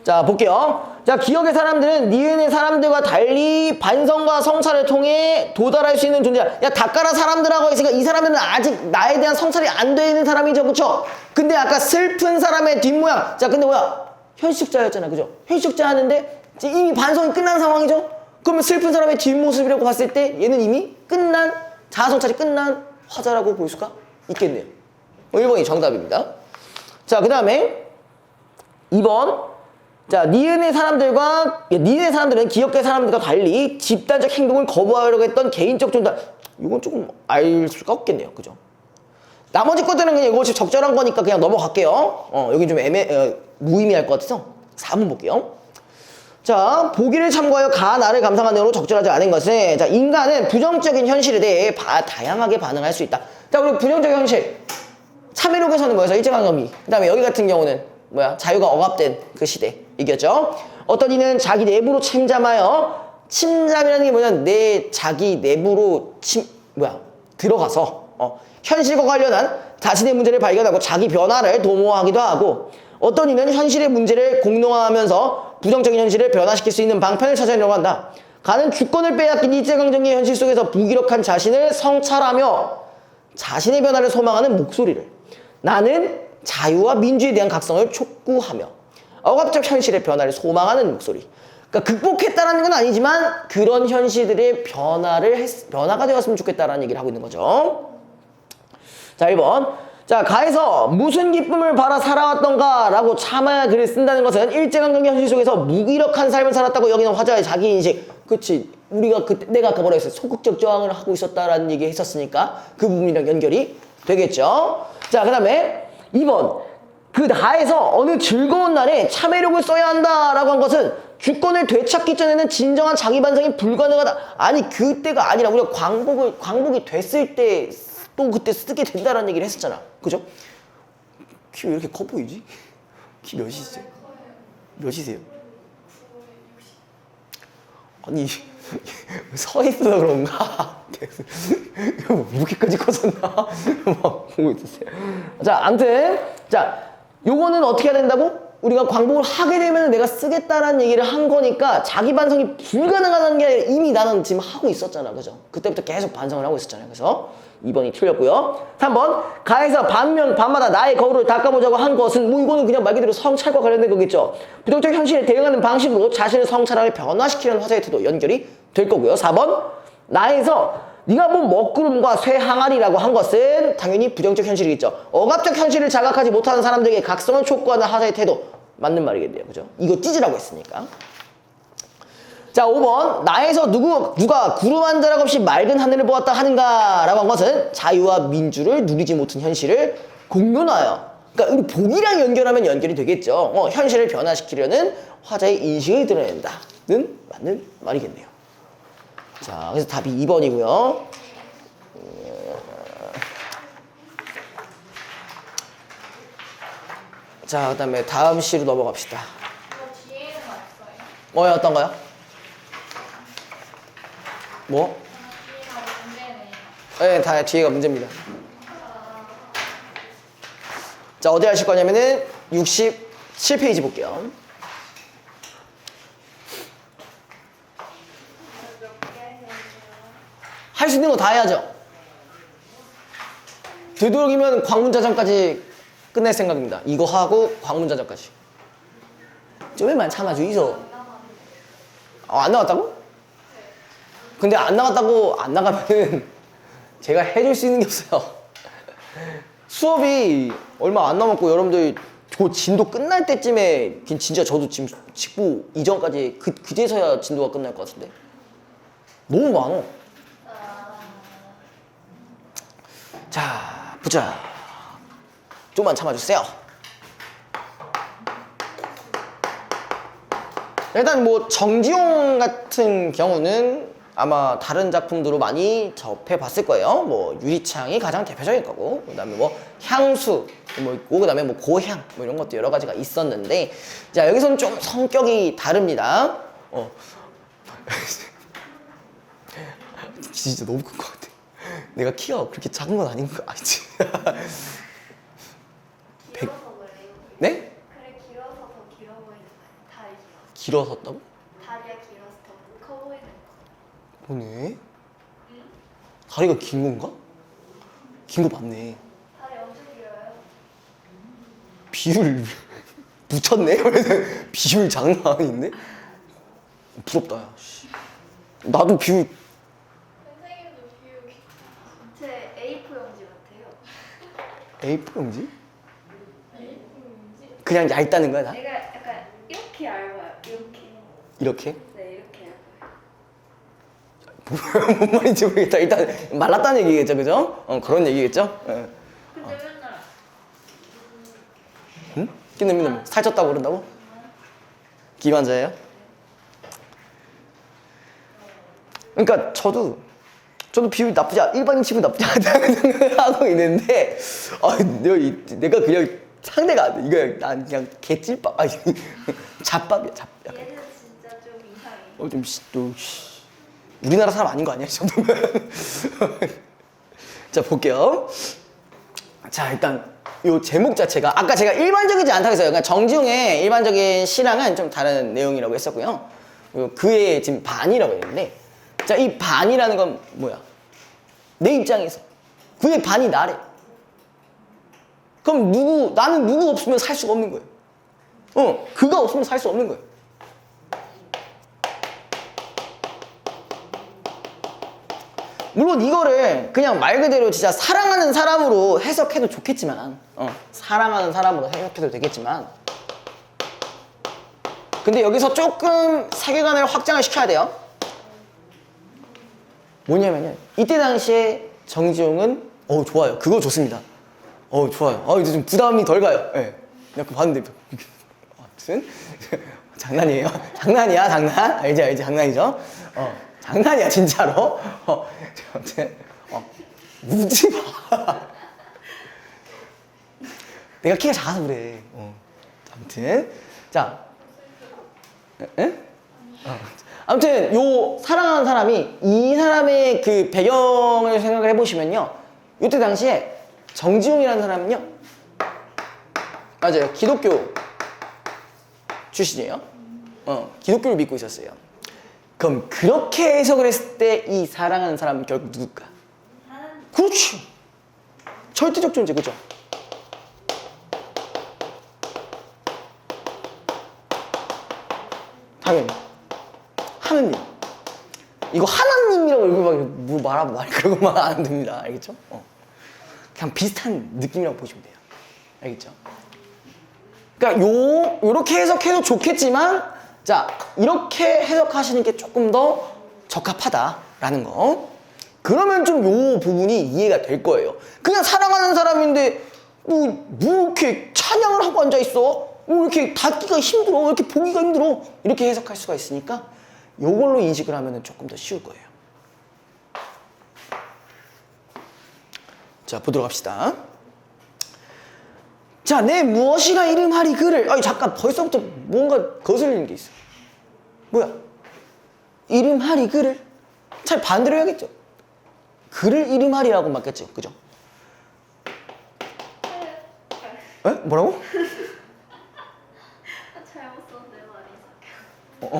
자, 볼게요. 자, 기억의 사람들은 니은의 사람들과 달리 반성과 성찰을 통해 도달할 수 있는 존재야. 야, 닦아라 사람들하고 했으니까 이 사람들은 아직 나에 대한 성찰이 안 돼 있는 사람이죠. 그쵸? 근데 아까 슬픈 사람의 뒷모양. 자, 근데 뭐야? 현실적자였잖아. 그죠? 현실적자 하는데 이미 반성이 끝난 상황이죠? 그러면 슬픈 사람의 뒷모습이라고 봤을 때 얘는 이미 끝난, 자아성찰이 끝난 화자라고 볼 수가 있겠네요. 1번이 정답입니다. 자, 그 다음에 2번. 자, 니은의 사람들은 기억의 사람들과 달리 집단적 행동을 거부하려고 했던 개인적 존재. 이건 조금 알 수가 없겠네요. 그죠? 나머지 것들은 그냥 이것이 적절한 거니까 그냥 넘어갈게요. 여기 좀 무의미할 것 같아서 4번 볼게요. 자, 보기를 참고하여 나를 감상한 내용으로 적절하지 않은 것은 자, 인간은 부정적인 현실에 대해 다양하게 반응할 수 있다. 자, 그리고 부정적인 현실. 참회록에서는 뭐였어? 일제강점기. 그 다음에 여기 같은 경우는 뭐야? 자유가 억압된 그 시대. 이겼죠? 어떤 이는 자기 내부로 침잠이라는 게 뭐냐면 내 자기 내부로 들어가서 현실과 관련한 자신의 문제를 발견하고 자기 변화를 도모하기도 하고 어떤 이는 현실의 문제를 공론화하면서 부정적인 현실을 변화시킬 수 있는 방편을 찾아내려고 한다. 가는 주권을 빼앗긴 일제강점기의 현실 속에서 무기력한 자신을 성찰하며 자신의 변화를 소망하는 목소리를 나는 자유와 민주에 대한 각성을 촉구하며 억압적 현실의 변화를 소망하는 목소리. 그러니까 극복했다라는 건 아니지만 그런 현실들의 변화가 되었으면 좋겠다라는 얘기를 하고 있는 거죠. 자, 1번. 자, 가에서 무슨 기쁨을 바라 살아왔던가 라고 참아야 글을 쓴다는 것은 일제강점기 현실 속에서 무기력한 삶을 살았다고 여기는 화자의 자기인식. 그치, 우리가 그때 내가 아까 뭐라 했어요? 소극적 저항을 하고 있었다라는 얘기 했었으니까 그 부분이랑 연결이 되겠죠. 자, 그 다음에 2번. 그 나에서 어느 즐거운 날에 참회력을 써야 한다라고 한 것은 주권을 되찾기 전에는 진정한 자기 반성이 불가능하다. 아니, 그때가 아니라 우리가 광복이 됐을 때 또 그때 쓰게 된다라는 얘기를 했었잖아. 그죠? 키 왜 이렇게 커 보이지? 키 몇이세요? 몇이세요? 아니, 서 있어서 그런가? 이렇게까지 컸었나? 막 보고 있었어요. 자, 아무튼 자, 요거는 어떻게 해야 된다고? 우리가 광복을 하게 되면 내가 쓰겠다라는 얘기를 한 거니까 자기 반성이 불가능하다는 게 아니라 이미 나는 지금 하고 있었잖아. 그죠? 그때부터 계속 반성을 하고 있었잖아요. 그래서 2번이 틀렸고요. 3번. 가에서 밤마다 나의 거울을 닦아보자고 한 것은 뭐 이거는 그냥 말 그대로 성찰과 관련된 거겠죠. 부정적 현실에 대응하는 방식으로 자신의 성찰을 변화시키려는 화자의 태도 연결이 될 거고요. 4번. 나에서 네가 본 먹구름과 쇠 항아리라고 한 것은 당연히 부정적 현실이겠죠. 억압적 현실을 자각하지 못하는 사람들에게 각성을 촉구하는 하자의 태도. 맞는 말이겠네요. 그죠? 이거 찢으라고 했으니까. 자, 5번. 나에서 누가 구름 한 자락 없이 맑은 하늘을 보았다 하는가 라고 한 것은 자유와 민주를 누리지 못한 현실을 공론하여. 그러니까 우리 복이랑 연결하면 연결이 되겠죠. 현실을 변화시키려는 화자의 인식을 드러낸다는 맞는 말이겠네요. 자, 그래서 답이 2번이고요. 자, 그 다음에 다음 시로 넘어갑시다. 이거 뒤에는 없어요. 어떤가요? 뭐? 뒤에가 문제네요. 네, 다 뒤에가 문제입니다. 자, 어디 하실 거냐면은 67페이지 볼게요. 할 수 있는 거 다 해야죠. 되도록이면 광문자전까지 끝낼 생각입니다. 이거 하고 광문자전까지. 좀만 참아주이소. 안 나갔다고? 근데 안 나가면은 제가 해줄 수 있는 게 없어요. 수업이 얼마 안 남았고 여러분들 그 진도 끝날 때쯤에 진짜 저도 지금 직부 이전까지 그제서야 진도가 끝날 것 같은데 너무 많어. 자, 보자. 좀만 참아주세요. 일단 뭐 정지용 같은 경우는 아마 다른 작품들로 많이 접해봤을 거예요. 뭐 유리창이 가장 대표적일 거고, 그다음에 뭐 향수 뭐 있고, 그다음에 뭐 고향 뭐 이런 것도 여러 가지가 있었는데, 자 여기서는 좀 성격이 다릅니다. 진짜 너무 큰 것 같아. 내가 키가 그렇게 작은 건 아닌 거 아니지? 길어서 그래요. 네? 그래 길어서 더 길어 보이는 거예요. 다리 길어서 다고? 다리가 길어서 더 커 보이는 거. 보네. 다리가 긴 건가? 긴 거 맞네. 다리 엄청 길어요. 비율 붙였네? 비율 장난 아닌데? 부럽다. 야. 씨. 나도 비율. 선생님도 비율 제 A4 용지 같아요. A4 용지? A4 용지? 그냥 얇다는 거야 나? 내가 약간 이렇게 얇아요. 이렇게. 이렇게? 네 이렇게 얇아요. 뭔 말인지 모르겠다. 일단 말랐다는 얘기겠죠, 그죠? 그런 얘기겠죠? 예. 근데 맨날 응? 끼는 살쪘다고 그런다고? 기만자예요? 그러니까 저도 비율이 일반인 치고 나쁘지 않다는 생각을 하고 있는데, 내가 그냥 상대가 안 돼. 이거 난 그냥 개찔밥, 잡밥이야, 잡. 약간. 얘는 진짜 좀 이상해. 또 우리나라 사람 아닌 거 아니야, 이 정도면? 자, 볼게요. 자, 일단 요 제목 자체가 아까 제가 일반적이지 않다고 했어요. 그러니까 정지용의 일반적인 시랑은 좀 다른 내용이라고 했었고요. 그리고 그의 지금 반이라고 했는데, 자, 이 반이라는 건 뭐야? 내 입장에서 그의 반이 나래. 그럼 나는 누구 없으면 살 수가 없는 거예요. 그가 없으면 살 수 없는 거예요. 물론 이거를 그냥 말 그대로 진짜 사랑하는 사람으로 해석해도 좋겠지만, 사랑하는 사람으로 해석해도 되겠지만, 근데 여기서 조금 세계관을 확장을 시켜야 돼요. 뭐냐면요, 이때 당시에 정지용은 좋아요. 그거 좋습니다. 좋아요. 이제 좀 부담이 덜 가요. 예. 내가 그거 봤는데 아무튼 장난이에요. 장난이야, 장난. 알지, 장난이죠. 장난이야, 진짜로. 아무튼 웃지 마. 내가 키가 작아서 그래. 아무튼 자, 에? 아무튼 요 사랑하는 사람이 이 사람의 그 배경을 생각을 해보시면요, 이때 당시에 정지용이라는 사람은요, 맞아요, 기독교 출신이에요. 기독교를 믿고 있었어요. 그럼 그렇게 해석을 했을 때 이 사랑하는 사람은 결국 누굴까? 그렇지, 절대적 존재, 그죠? 당연히 하느님. 이거 하나님이라고 이렇게 말하면 그런 거 말 안 됩니다. 알겠죠? 그냥 비슷한 느낌이라고 보시면 돼요. 알겠죠? 그러니까 요렇게 해석해도 좋겠지만, 자, 이렇게 해석하시는 게 조금 더 적합하다라는 거. 그러면 좀 요 부분이 이해가 될 거예요. 그냥 사랑하는 사람인데 뭐 이렇게 찬양을 하고 앉아 있어? 이렇게 닫기가 힘들어? 이렇게 보기가 힘들어? 이렇게 해석할 수가 있으니까 요걸로 인식을 하면 조금 더 쉬울 거예요. 자, 보도록 합시다. 자, 내 무엇이가 이름하리 그를. 잠깐, 벌써부터 뭔가 거슬리는 게 있어. 뭐야? 이름하리 그를? 잘 반대로 해야겠죠? 그를 이름하리라고 맞겠죠? 그죠? 에? 뭐라고? 잘못 썼네, 말이.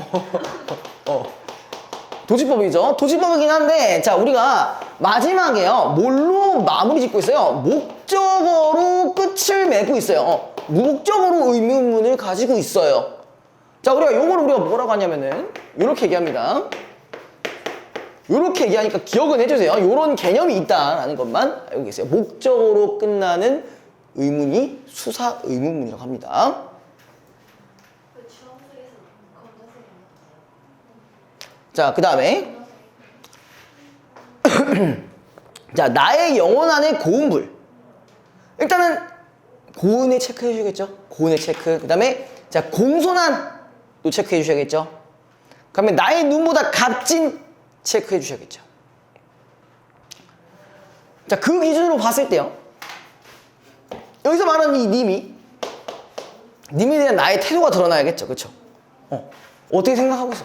도지법이죠. 도지법이긴 한데, 자, 우리가 마지막에요, 뭘로 마무리 짓고 있어요? 목적어로 끝을 맺고 있어요. 목적어로 의문문을 가지고 있어요. 자, 우리가 우리가 뭐라고 하냐면은 요렇게 얘기합니다. 요렇게 얘기하니까 기억은 해주세요. 요런 개념이 있다라는 것만 알고 계세요. 목적어로 끝나는 의문이 수사 의문문이라고 합니다. 왜 주황색에서 검정색이 자, 그 다음에 자, 나의 영혼 안에 고운불. 일단은 고운에 체크해 주셔야겠죠? 고운에 체크. 그 다음에 자, 공손한도 체크해 주셔야겠죠? 그 다음에 나의 눈보다 값진 체크해 주셔야겠죠? 자, 그 기준으로 봤을 때요, 여기서 말하는 이 님에 대한 나의 태도가 드러나야겠죠? 그쵸? 어떻게 생각하고 있어?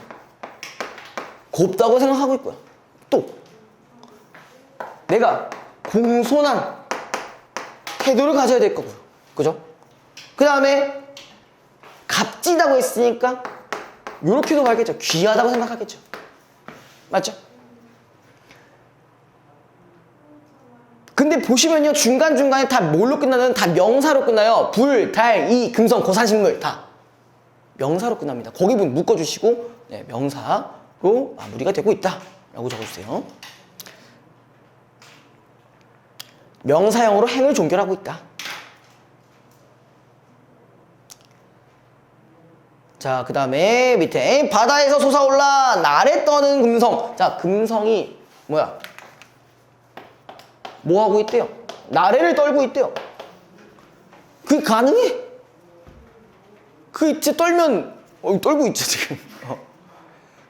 곱다고 생각하고 있고요. 또 내가 공손한 태도를 가져야 될 거고요. 그죠? 그 다음에 값지다고 했으니까 요렇게도 말겠죠. 귀하다고 생각하겠죠. 맞죠? 근데 보시면요, 중간중간에 다 뭘로 끝나는? 다 명사로 끝나요. 불, 달, 이, 금성, 고사식물 다 명사로 끝납니다. 거기 부분 묶어주시고, 네, 명사로 마무리가 되고 있다 라고 적어주세요. 명사형으로 행을 종결하고 있다. 자, 그 다음에 밑에 바다에서 솟아올라 날에 떠는 금성. 자, 금성이 뭐야? 뭐 하고 있대요? 나래를 떨고 있대요. 그게 가능해? 그 진짜 떨면 떨고 있죠 지금.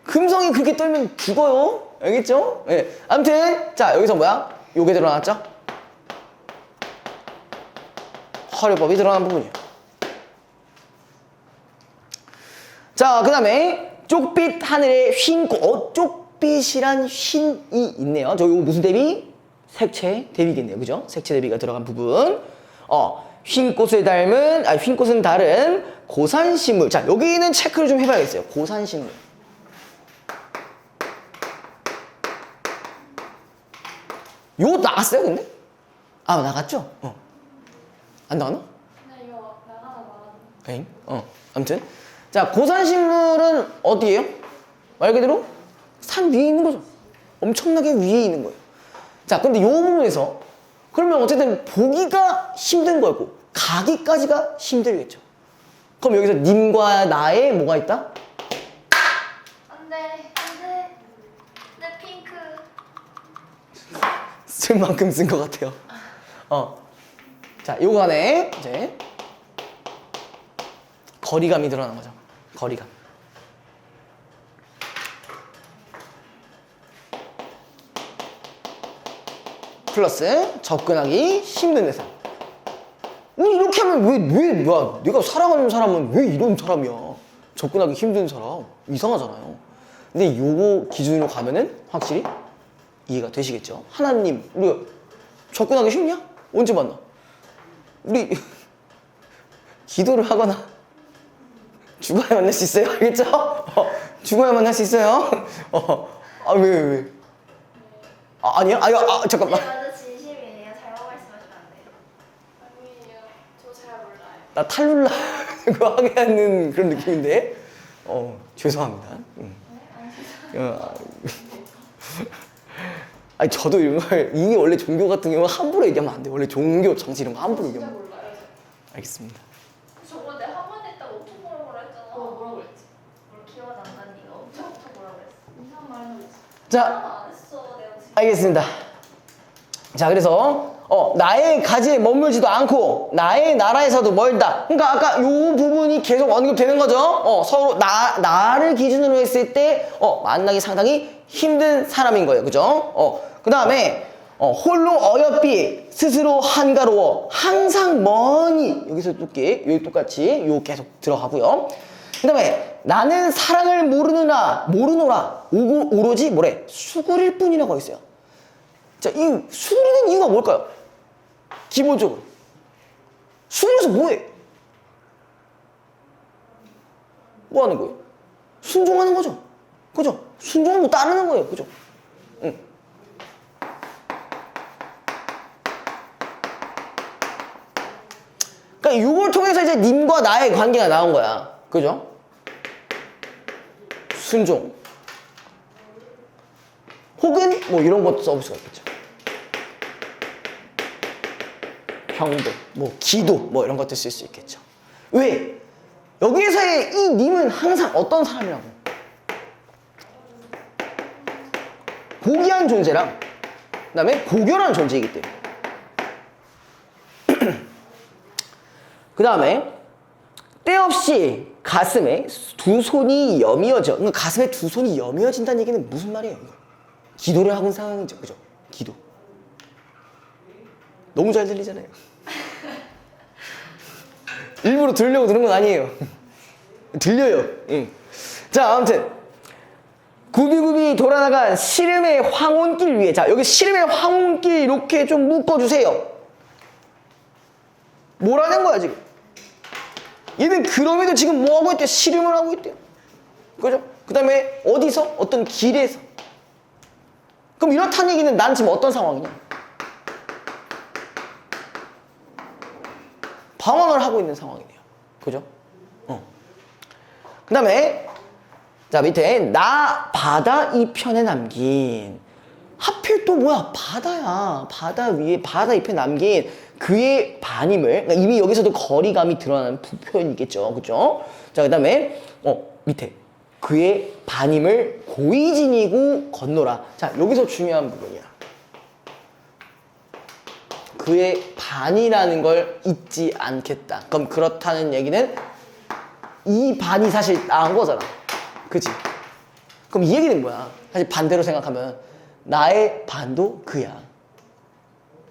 금성이 그렇게 떨면 죽어요. 알겠죠? 네. 아무튼 자, 여기서 뭐야? 요게 드러났죠? 허려법이 드러난 부분이에요. 자, 그 다음에 쪽빛 하늘에 휜 꽃. 쪽빛이란 휜이 있네요. 저 이거 무슨 대비? 색채 대비겠네요. 그죠? 색채 대비가 들어간 부분. 흰 꽃을 닮은, 흰 꽃은 다른 고산식물. 자, 여기는 체크를 좀 해봐야겠어요. 고산식물. 요거 나갔어요, 근데? 나갔죠? 안 나가나? 근데 이거 나가다 말았는데. 에잉? 아무튼. 자, 고산식물은 어디예요? 말 그대로 산 위에 있는 거죠. 엄청나게 위에 있는 거예요. 자, 근데 요 부분에서 그러면 어쨌든 보기가 힘든 거고 가기까지가 힘들겠죠. 그럼 여기서 님과 나의 뭐가 있다? 안 돼. 내 핑크. 쓸 만큼 쓴 것 같아요. 자, 요거 안에 이제 거리감이 드러나는 거죠. 거리감. 플러스 접근하기 힘든 대상. 이렇게 하면 뭐야? 내가 사랑하는 사람은 왜 이런 사람이야? 접근하기 힘든 사람. 이상하잖아요. 근데 요거 기준으로 가면은 확실히 이해가 되시겠죠? 하나님, 우리가 접근하기 쉽냐? 언제 만나? 우리 기도를 하거나 죽어야 만날 수 있어요. 알겠죠? 죽어야 만날 수 있어요. 왜? 아니야? 잠깐만. 완전 진심이에요. 잘못 말씀하시면 안 돼요. 아니에요. 저 잘 몰라요. 나 탈룰라 그거 하게 하는 그런 느낌인데. 죄송합니다. 저도 이런 걸, 이게 원래 종교 같은 경우는 함부로 얘기하면 안 돼요. 원래 종교, 정치 이런 거 함부로 진짜 얘기하면. 몰라요. 알겠습니다. 저번에 한번 했다가 엄청 뭐라 했잖아. 뭐라고 그랬지? 기억 안 나니까 엄청 뭐라 그랬어. 이상한 말 했어. 자, 안 했어. 내가 지금. 알겠습니다. 자, 그래서 나의 가지에 머물지도 않고 나의 나라에서도 멀다. 그러니까 아까 요 부분이 계속 언급되는 거죠. 서로 나를 기준으로 했을 때 만나기 상당히 힘든 사람인 거예요. 그죠? 그 다음에 홀로 어여삐 스스로 한가로워 항상 머니 여기서 똑같이 요 계속 들어가고요. 그 다음에 나는 사랑을 모르노라 오로지 뭐래 수구릴 뿐이라고 했어요. 자, 이 수구리는 이유가 뭘까요? 기본적으로 수구려서 뭐해? 뭐 하는 거예요? 순종하는 거죠. 그죠? 순종하고 따르는 거예요. 그죠? 응. 그러니까 이걸 통해서 이제 님과 나의 관계가 나온 거야. 그죠? 순종. 혹은 뭐 이런 것도 써볼 수가 있겠죠. 형도, 뭐 기도, 뭐 이런 것들 쓸 수 있겠죠. 왜? 여기에서의 이 님은 항상 어떤 사람이라고? 고귀한 존재랑 그다음에 고결한 존재이기 때문에. 그 다음에 때없이 가슴에 두 손이 여미어져. 그러니까 가슴에 두 손이 여미어진다는 얘기는 무슨 말이에요? 이거? 기도를 하는 상황이죠. 그죠? 기도. 너무 잘 들리잖아요. 일부러 들으려고 들은 건 아니에요. 들려요. 응. 자, 아무튼 구비구비 돌아나간 시름의 황혼길 위에. 자, 여기 시름의 황혼길 이렇게 좀 묶어주세요. 뭐라는 거야 지금? 얘는 그럼에도 지금 뭐 하고 있대요? 시름을 하고 있대요. 그죠? 그 다음에 어디서? 어떤 길에서. 그럼 이렇다는 얘기는 난 지금 어떤 상황이냐? 방황을 하고 있는 상황이네요. 그죠? 그 다음에 자, 밑에 나 바다 이편에 남긴. 하필 또 뭐야? 바다야. 바다 위에 바다 이편에 남긴 그의 반임을. 그러니까 이미 여기서도 거리감이 드러나는 부표현이겠죠. 그죠? 자, 그 다음에 밑에 그의 반임을 고이 지니고 건너라. 자, 여기서 중요한 부분이야. 그의 반이라는 걸 잊지 않겠다. 그럼 그렇다는 얘기는 이 반이 사실 나은 거잖아. 그치? 그럼 이 얘기는 뭐야? 사실 반대로 생각하면 나의 반도 그야.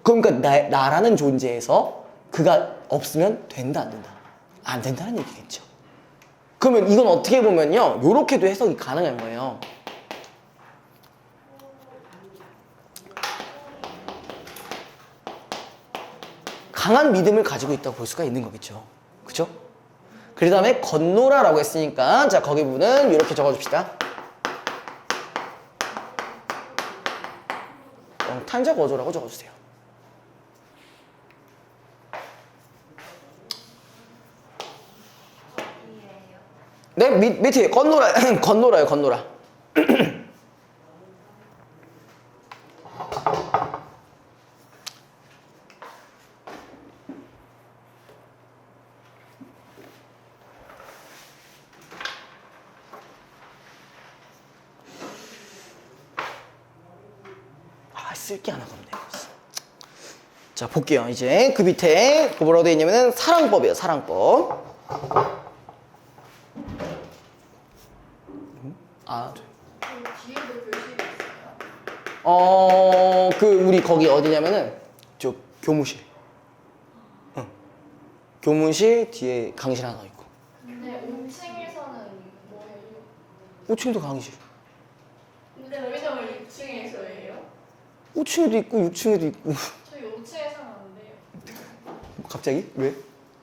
그러니까 나라는 존재에서 그가 없으면 된다, 안 된다? 안 된다는 얘기겠죠. 그러면 이건 어떻게 보면요, 요렇게도 해석이 가능한 거예요. 강한 믿음을 가지고 있다고 볼 수가 있는 거겠죠. 그죠? 그 다음에 건노라라고 했으니까 자 거기 부분은 이렇게 적어줍시다. 탄적 어조라고 적어주세요. 네, 밑에 건노라 건노라요, 건노라. 쓸 게 하나 없네요. 자, 볼게요. 이제 그 밑에 뭐라고 되어 있냐면은 사랑법이에요. 사랑법. 아, 뒤에도 교실이 있어요? 우리 거기 어디냐면은 저 교무실. 응. 교무실 뒤에 강의실 하나 있고. 근데 5층에서는 뭐예요? 5층도 강의실. 근데 왜냐면 6층에서예요? 5층에도 있고 6층에도 있고. 저희 5층에서는 안 돼요. 갑자기? 왜?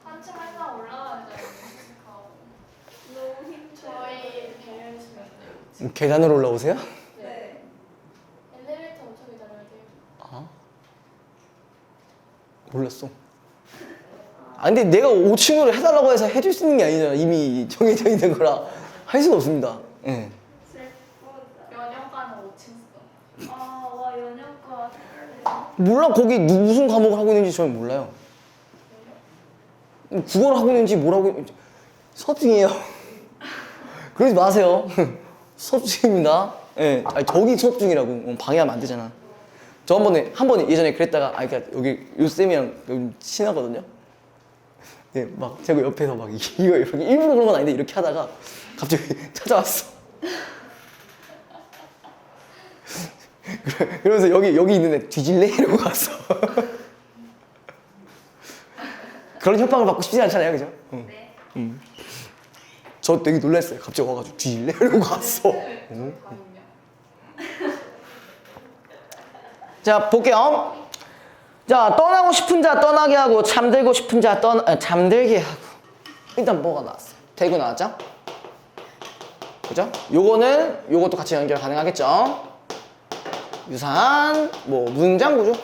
한층 항상 올라가야 돼요. 너무 저희 배려해주시면 안 돼요. 계단으로 올라오세요? 네. 엘리베이터 어떻게 달아야 돼요? 아, 몰랐어. 아, 근데 내가 5층으로 해달라고 해서 해줄 수 있는 게 아니잖아. 이미 정해져 있는 거라 할 수가 없습니다. 예. 연영과는 5층 써. 아, 와, 연영과. 몰라, 거기 무슨 과목을 하고 있는지 저는 몰라요. 국어를 하고 있는지 뭘 하고 있는지. 수업 중이에요. 그러지 마세요. 수업 중입니다. 예. 아니, 저기 수업 중이라고. 방해하면 안 되잖아. 저 한 번에 예전에 그랬다가, 그러니까 여기 요 쌤이랑 여기 친하거든요. 네, 막 제가 옆에서 막 이거 이렇게 일부러 그런 건 아닌데 이렇게 하다가 갑자기 찾아왔어. 그러면서 여기 있는 애 뒤질래? 이러고 갔어. 그런 협박을 받고 싶지 않잖아요, 그죠? 응. 네. 저 되게 놀랐어요. 갑자기 와가지고 뒤질래? 이러고 갔어. 자, 볼게요. 자, 떠나고 싶은 자 떠나게 하고 잠들고 싶은 자 잠들게 하고. 일단 뭐가 나왔어요? 대구 나왔죠? 그죠? 요것도 같이 연결 가능하겠죠? 유사한 문장 구조.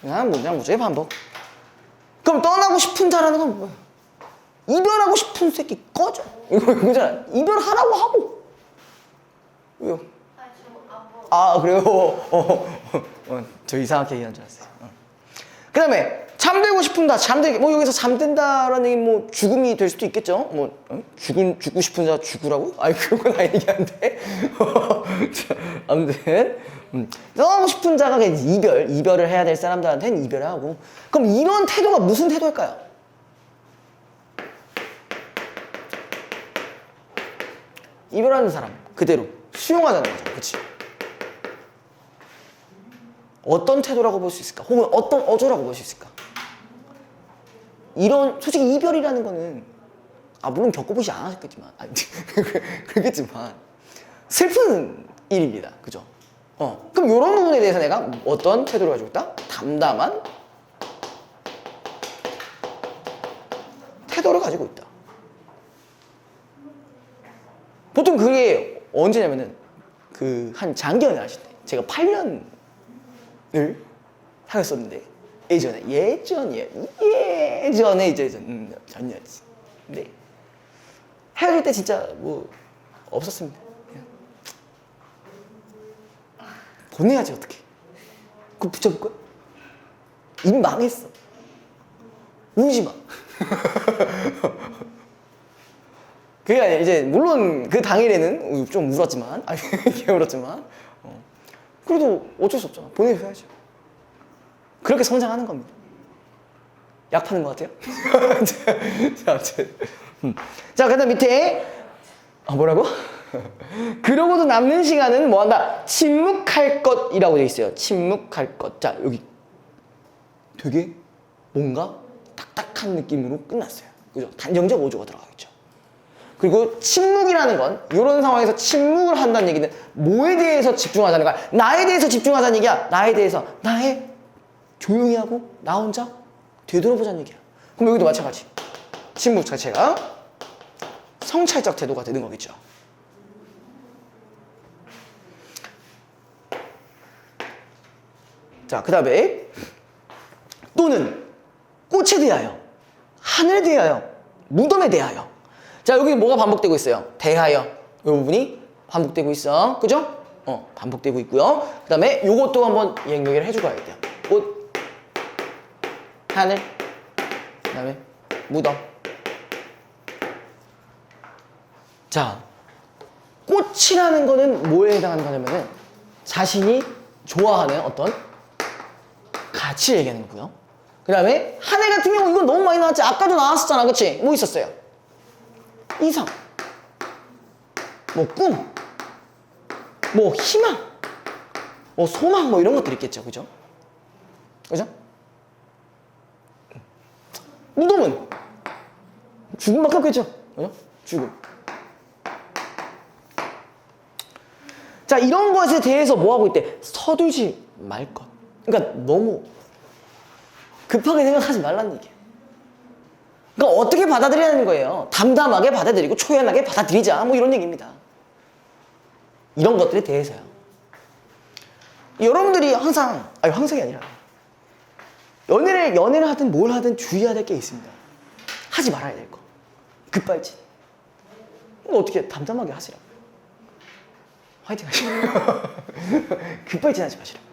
유사한 문장 구조의 반복. 그럼 떠나고 싶은 자라는 건 뭐예요? 이별하고 싶은 새끼 꺼져. 이거잖아. 이별하라고 하고. 왜요? 아, 그래요? 저 이상하게 얘기한 줄 알았어요. 그 다음에 잠들고 싶은다, 잠들게. 여기서 잠든다라는 얘기 죽음이 될 수도 있겠죠? 죽고 싶은 자 죽으라고? 아니, 그런 건 아니겠는데. 아무튼 떠나고 싶은 자가 이별을 해야 될 사람들한테는 이별을 하고. 그럼 이런 태도가 무슨 태도일까요? 이별하는 사람 그대로 수용하자는 거죠. 그렇지? 어떤 태도라고 볼 수 있을까? 혹은 어떤 어조라고 볼 수 있을까? 솔직히 이별이라는 거는 물론 겪어보지 않았겠지만 그렇겠지만 슬픈 일입니다. 그죠? 그럼 이런 부분에 대해서 내가 어떤 태도를 가지고 있다? 담담한 태도를 가지고 있다. 보통 그게 언제냐면은 한 장기연애 하실 때 제가 8년을 사귀었었는데 예전이에요. 예전에 이제 전이었지. 근데 헤어질 때 진짜 없었습니다. 그냥 보내야지 어떡해. 그거 붙여볼 거야? 이미 망했어. 울지 마. 그게 아니라 이제 물론 그 당일에는 좀 울었지만 게을렀지만 그래도 어쩔 수 없잖아. 보내줘야죠. 그렇게 성장하는 겁니다. 약 파는 것 같아요? 자, 그 다음 밑에 뭐라고? 그러고도 남는 시간은 뭐한다? 침묵할 것이라고 되어 있어요. 침묵할 것. 자, 여기 되게 뭔가 딱딱한 느낌으로 끝났어요. 그죠? 단정적 오조가 들어가겠죠. 그리고 침묵이라는 건 이런 상황에서 침묵을 한다는 얘기는 뭐에 대해서 집중하자는 거야? 나에 대해서 집중하자는 얘기야. 나에 대해서. 나의 조용히 하고 나 혼자 되돌아보자는 얘기야. 그럼 여기도 마찬가지. 침묵 자체가 성찰적 태도가 되는 거겠죠. 자, 그 다음에 또는 꽃에 대하여, 하늘에 대하여, 무덤에 대하여. 자, 여기 뭐가 반복되고 있어요? 대하여. 이 부분이 반복되고 있어. 그죠? 반복되고 있고요. 그 다음에 요것도 한번 얘기를 해주고 가야 돼요. 꽃, 하늘, 그 다음에 무덤. 자, 꽃이라는 거는 뭐에 해당하는 거냐면은 자신이 좋아하는 어떤 가치를 얘기하는 거고요. 그 다음에 하늘 같은 경우 이건 너무 많이 나왔지. 아까도 나왔었잖아. 그치? 뭐 있었어요? 이상, 뭐 꿈, 뭐 희망, 뭐 소망, 뭐 이런 것들이 있겠죠. 그죠? 그죠? 무덤은 죽음밖에 없겠죠. 그죠? 죽음. 자, 이런 것에 대해서 뭐 하고 있대? 서두르지 말 것. 그러니까 너무 급하게 생각하지 말라는 얘기예요. 그러니까 어떻게 받아들이라는 거예요. 담담하게 받아들이고 초연하게 받아들이자. 뭐 이런 얘기입니다. 이런 것들에 대해서요. 여러분들이 항상, 아니 항상이 아니라 연애를 하든 뭘 하든 주의해야 될 게 있습니다. 하지 말아야 될 거. 급발진. 이거 어떻게 담담하게 하시라고. 화이팅 하시라고. 급발진 하지 마시라고.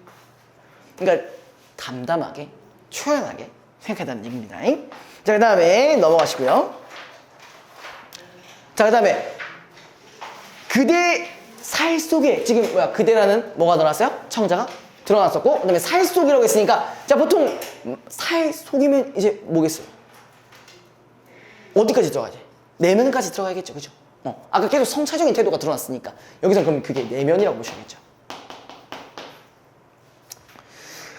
그러니까 담담하게 초연하게 생각해달라는 얘기입니다. 자, 그 다음에 넘어가시고요. 자, 그 다음에 그대 살 속에 지금 뭐야 그대라는 뭐가 들어갔어요? 청자가 들어갔었고 그 다음에 살 속이라고 했으니까 자 보통 살 속이면 이제 뭐겠어요? 어디까지 들어가야 돼? 내면까지 들어가야겠죠. 그죠? 아까 계속 성찰적인 태도가 드러났으니까 여기서 그럼 그게 내면이라고 보셔야겠죠.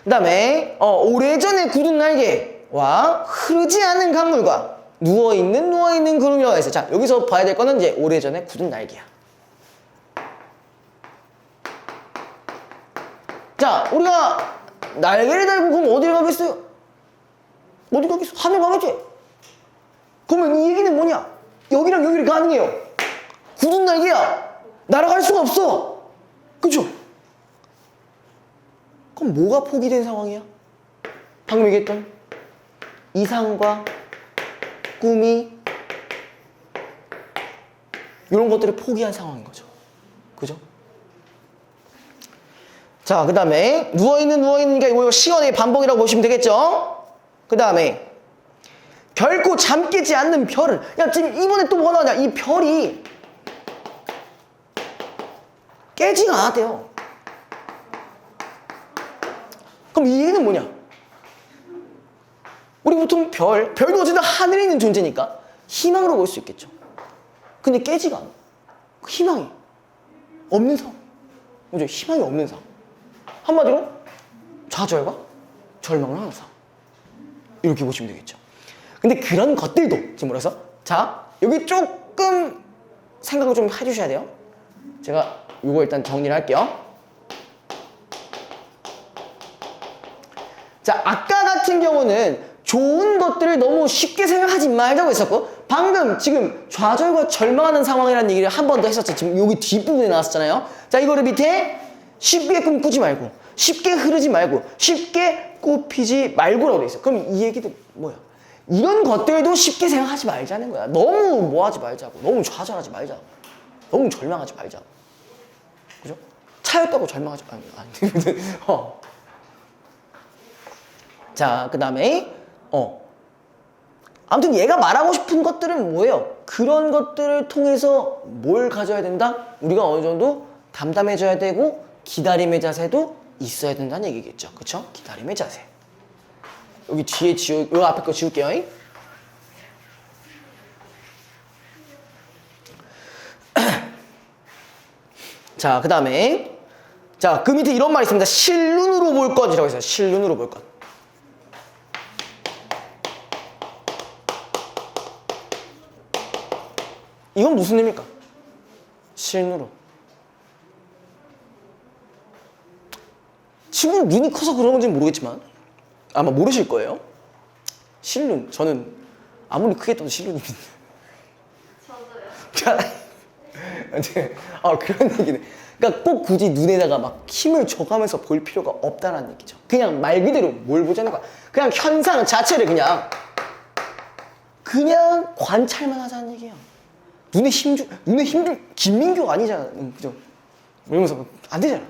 그 다음에 오래전에 굳은 날개와 흐르지 않는 강물과 누워있는 구름이라고 했어요. 자, 여기서 봐야 될 거는 이제 오래전에 굳은 날개야. 자, 우리가 날개를 달고 그럼 어디를 가겠어요? 어디 가겠어? 하늘 가겠지? 그러면 이 얘기는 뭐냐? 여기랑 여기를 가능해요. 굳은 날개야. 날아갈 수가 없어. 그쵸? 그럼 뭐가 포기된 상황이야? 방금 얘기했던 이상과 꿈이 이런 것들을 포기한 상황인 거죠. 그죠? 자, 그 다음에 누워있는 게 이거 시연의 반복이라고 보시면 되겠죠? 그 다음에 결코 잠 깨지 않는 별을 야 지금 이번에 또 뭐가 나오냐 이 별이 깨지가 않았대요. 그럼 이 얘기는 뭐냐? 우리 보통 별도 어쨌든 하늘에 있는 존재니까 희망으로 볼 수 있겠죠. 근데 깨지가 않아. 희망이 없는 상황. 그죠? 희망이 없는 상황. 한마디로 좌절과 절망을 하는 상황. 이렇게 보시면 되겠죠. 근데 그런 것들도 지금 뭐라서 자 여기 조금 생각을 좀 해주셔야 돼요. 제가 이거 일단 정리를 할게요. 자, 아까 같은 경우는 좋은 것들을 너무 쉽게 생각하지 말자고 했었고 방금 지금 좌절과 절망하는 상황이라는 얘기를 한 번 더 했었죠. 지금 여기 뒷부분에 나왔었잖아요. 자, 이거를 밑에 쉽게 꿈꾸지 말고 쉽게 흐르지 말고 쉽게 꽃피지 말고라고 돼 있어. 그럼 이 얘기도 뭐야? 이런 것들도 쉽게 생각하지 말자는 거야. 너무 뭐 하지 말자고. 너무 좌절하지 말자고. 너무 절망하지 말자고. 그죠? 차였다고 절망하지 말고. 자, 그 다음에 아무튼 얘가 말하고 싶은 것들은 뭐예요? 그런 것들을 통해서 뭘 가져야 된다? 우리가 어느 정도 담담해져야 되고 기다림의 자세도 있어야 된다는 얘기겠죠. 그쵸? 기다림의 자세. 여기 뒤에 요 앞에 거 지울게요. 자, 그 다음에 자, 그 밑에 이런 말이 있습니다. 실눈으로 볼 것이라고 했어요. 실눈으로 볼 것. 이건 무슨 의미입니까? 실눈으로. 친구는 눈이 커서 그런 건지 모르겠지만 아마 모르실 거예요. 실눈. 저는 아무리 크게 떠도 실눈입니다. 저도요. 그런 얘기네. 그러니까 꼭 굳이 눈에다가 막 힘을 줘가면서 볼 필요가 없다는 얘기죠. 그냥 말 그대로 뭘 보자는 거야. 그냥 현상 자체를 그냥 관찰만 하자는 얘기예요. 눈에 힘 김민규가 아니잖아. 그죠? 이러면서 안 되잖아.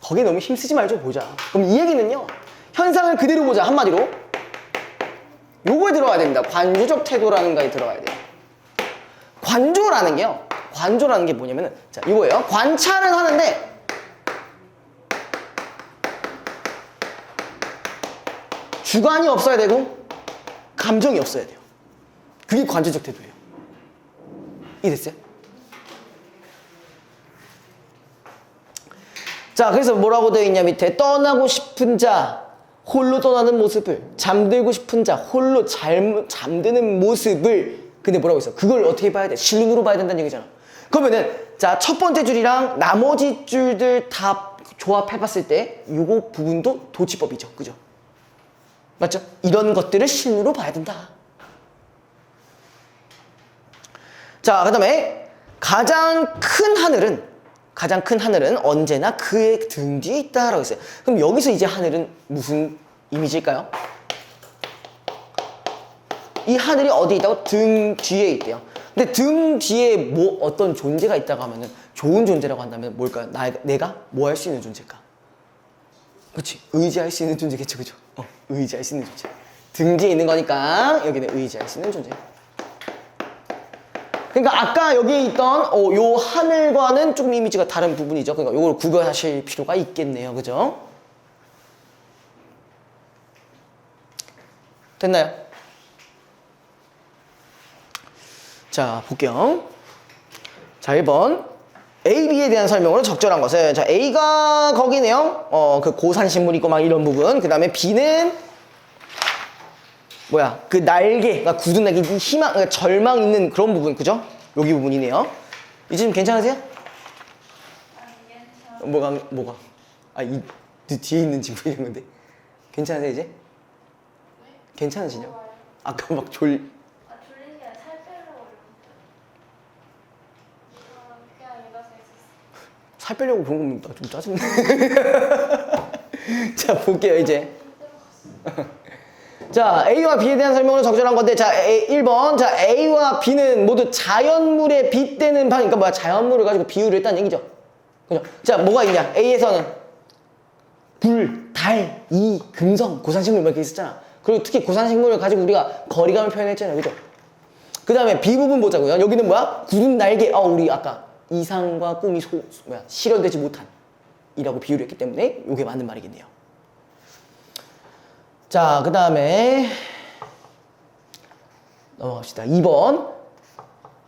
거기에 너무 힘쓰지 말죠. 보자. 그럼 이 얘기는요. 현상을 그대로 보자. 한마디로. 요거에 들어가야 됩니다. 관조적 태도라는 거에 들어가야 돼요. 관조라는 게요. 관조라는 게 뭐냐면은 자, 이거예요. 관찰은 하는데 주관이 없어야 되고 감정이 없어야 돼요. 그게 관조적 태도예요. 이해됐어요? 자, 그래서 뭐라고 되어 있냐 밑에 떠나고 싶은 자 홀로 떠나는 모습을 잠들고 싶은 자 홀로 잠드는 모습을 근데 뭐라고 했어? 그걸 어떻게 봐야 돼? 실눈으로 봐야 된다는 얘기잖아. 그러면은 자, 첫 번째 줄이랑 나머지 줄들 다 조합해봤을 때 요거 부분도 도치법이죠. 그죠? 맞죠? 이런 것들을 실눈으로 봐야 된다. 자, 그 다음에 가장 큰 하늘은 언제나 그의 등 뒤에 있다라고 했어요. 그럼 여기서 이제 하늘은 무슨 이미지일까요? 이 하늘이 어디에 있다고? 등 뒤에 있대요. 근데 등 뒤에 뭐 어떤 존재가 있다고 하면은 좋은 존재라고 한다면 뭘까요? 내가 뭐 할 수 있는 존재일까? 그렇지. 의지할 수 있는 존재겠죠. 그죠? 의지할 수 있는 존재. 등 뒤에 있는 거니까 여기는 의지할 수 있는 존재. 그러니까 아까 여기에 있던 요 하늘과는 조금 이미지가 다른 부분이죠. 그러니까 요걸 구별하실 필요가 있겠네요. 그죠? 됐나요? 자, 볼게요. 자, 1번. A, B에 대한 설명으로 적절한 것은 자, A가 거기네요. 그 고산식물 있고 막 이런 부분. 그 다음에 B는 뭐야? 그 날개, 그러니까 굳은 날개, 희망, 그러니까 절망 있는 그런 부분, 그죠? 여기 부분이네요. 이제 좀 괜찮으세요? 뭐가? 이 뒤에 있는 친구 이런 건데. 괜찮으세요, 이제? 괜찮으시냐고? 아까 막 졸린 게 아니라 살 빼려고 그냥 일어서 있었어. 살 빼려고 그런 거면 좀 짜증나. 자, 볼게요, 이제. 자, A와 B에 대한 설명으로 적절한 건데, 자, 1번. 자, A와 B는 모두 자연물에 빗대는 방, 그러니까 뭐야, 자연물을 가지고 비유를 했다는 얘기죠. 그죠? 자, 뭐가 있냐? A에서는 불, 달, 이, 금성, 고산식물 이렇게 있었잖아. 그리고 특히 고산식물을 가지고 우리가 거리감을 표현했잖아요. 그죠? 그 다음에 B 부분 보자고요. 여기는 뭐야? 굳은 날개. 우리 아까 이상과 꿈이 실현되지 못한 이라고 비유를 했기 때문에 이게 맞는 말이겠네요. 자, 그 다음에 넘어갑시다. 2번.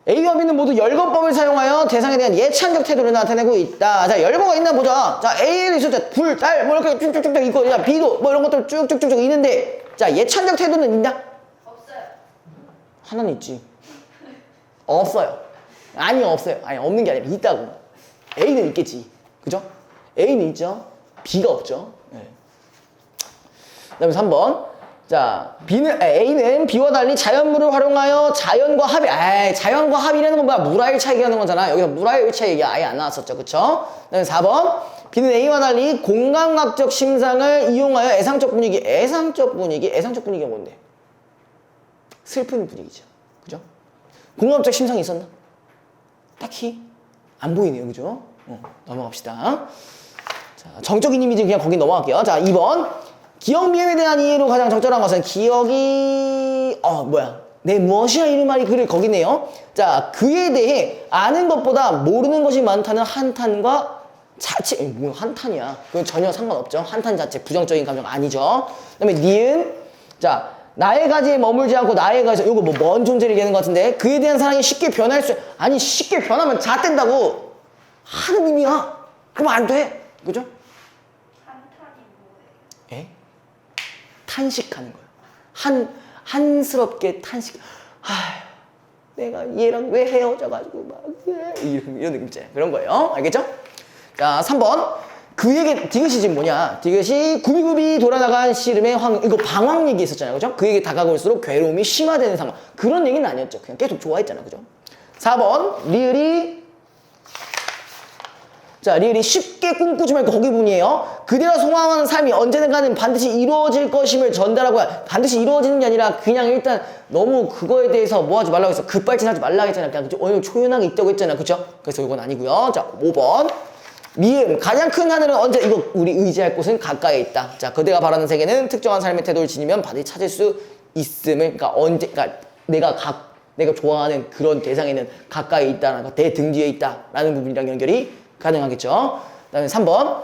A와 B는 모두 열거법을 사용하여 대상에 대한 예찬적 태도를 나타내고 있다. 자, 열거가 있나 보자. 자, A에도 있을 불, 달, 뭐 이렇게 쭉쭉쭉 있고, 자, B도 뭐 이런 것들 쭉쭉쭉 있는데, 자, 예찬적 태도는 있나? 없어요. 하나는 있지. 없어요. 아니, 없어요. 아니, 없는 게 아니라 있다고. A는 있겠지. 그죠? A는 있죠. B가 없죠. 네. 그 다음에 3번. 자, A는 B와 달리 자연물을 활용하여 자연과 합의. 자연과 합의라는 건 뭐야? 물화일 차 얘기하는 거잖아. 여기서 물화일 차 얘기 아예 안 나왔었죠. 그쵸? 그 다음에 4번. B는 A와 달리 공감각적 심상을 이용하여 애상적 분위기가 뭔데? 슬픈 분위기죠. 그죠? 공감적 심상이 있었나? 딱히 안 보이네요. 그죠? 넘어갑시다. 자, 정적인 이미지 그냥 거기 넘어갈게요. 자, 2번. 기억 미음에 대한 이해로 가장 적절한 것은 기억이 내 무엇이야 이런 말이 글을 거기네요. 자, 그에 대해 아는 것보다 모르는 것이 많다는 한탄과 자체 뭐 한탄이야. 그건 전혀 상관없죠. 한탄 자체 부정적인 감정 아니죠. 그다음에 니은 자 나의 가지에 머물지 않고 나의 가지 이거 뭐 먼 존재를 얘기하는 것 같은데 그에 대한 사랑이 쉽게 변할 수 아니 쉽게 변하면 잣된다고 하는 의미야. 그러면 안 돼. 그죠? 한탄이 뭐예요? 에? 탄식하는 거예요. 한스럽게 탄식. 내가 얘랑 왜 헤어져가지고 막 이런 느낌 있잖아요. 그런 거예요. 알겠죠? 자, 3번. 그에게 디귿이 지금 뭐냐? 디귿이 굽이굽이 돌아나간 씨름의 이거 방황 얘기 있었잖아요, 그죠? 그에게 다가갈수록 괴로움이 심화되는 상황. 그런 얘기는 아니었죠. 그냥 계속 좋아했잖아, 그죠? 4번 리을이 자, 리을이 쉽게 꿈꾸지 말고 거기 분이에요. 그대가 소망하는 삶이 언젠가는 반드시 이루어질 것임을 전달하고 반드시 이루어지는 게 아니라 그냥 일단 너무 그거에 대해서 뭐 하지 말라고 했어. 급발진하지 말라고 했잖아. 그냥 어느 초연하게 있다고 했잖아, 그죠? 그래서 이건 아니고요. 자, 5번 미음 가장 큰 하늘은 언제 이거 우리 의지할 곳은 가까이에 있다. 자, 그대가 바라는 세계는 특정한 삶의 태도를 지니면 반드시 찾을 수 있음을 그러니까 내가 좋아하는 그런 대상에는 가까이 있다라는 거, 대 등 뒤에 있다라는 부분이랑 연결이 가능하겠죠. 그다음에 3번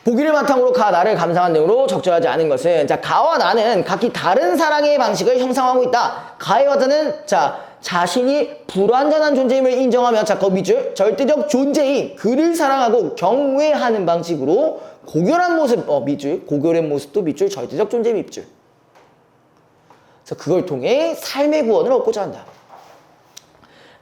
보기를 바탕으로 가 나를 감상한 내용으로 적절하지 않은 것은 자 가와 나는 각기 다른 사랑의 방식을 형성하고 있다. 가의 화자는 자 자신이 불완전한 존재임을 인정하며 자 그 밑줄 절대적 존재인 그를 사랑하고 경외하는 방식으로 고결한 모습 밑줄 고결한 모습도 밑줄 절대적 존재 밑줄. 그래서 그걸 통해 삶의 구원을 얻고자 한다.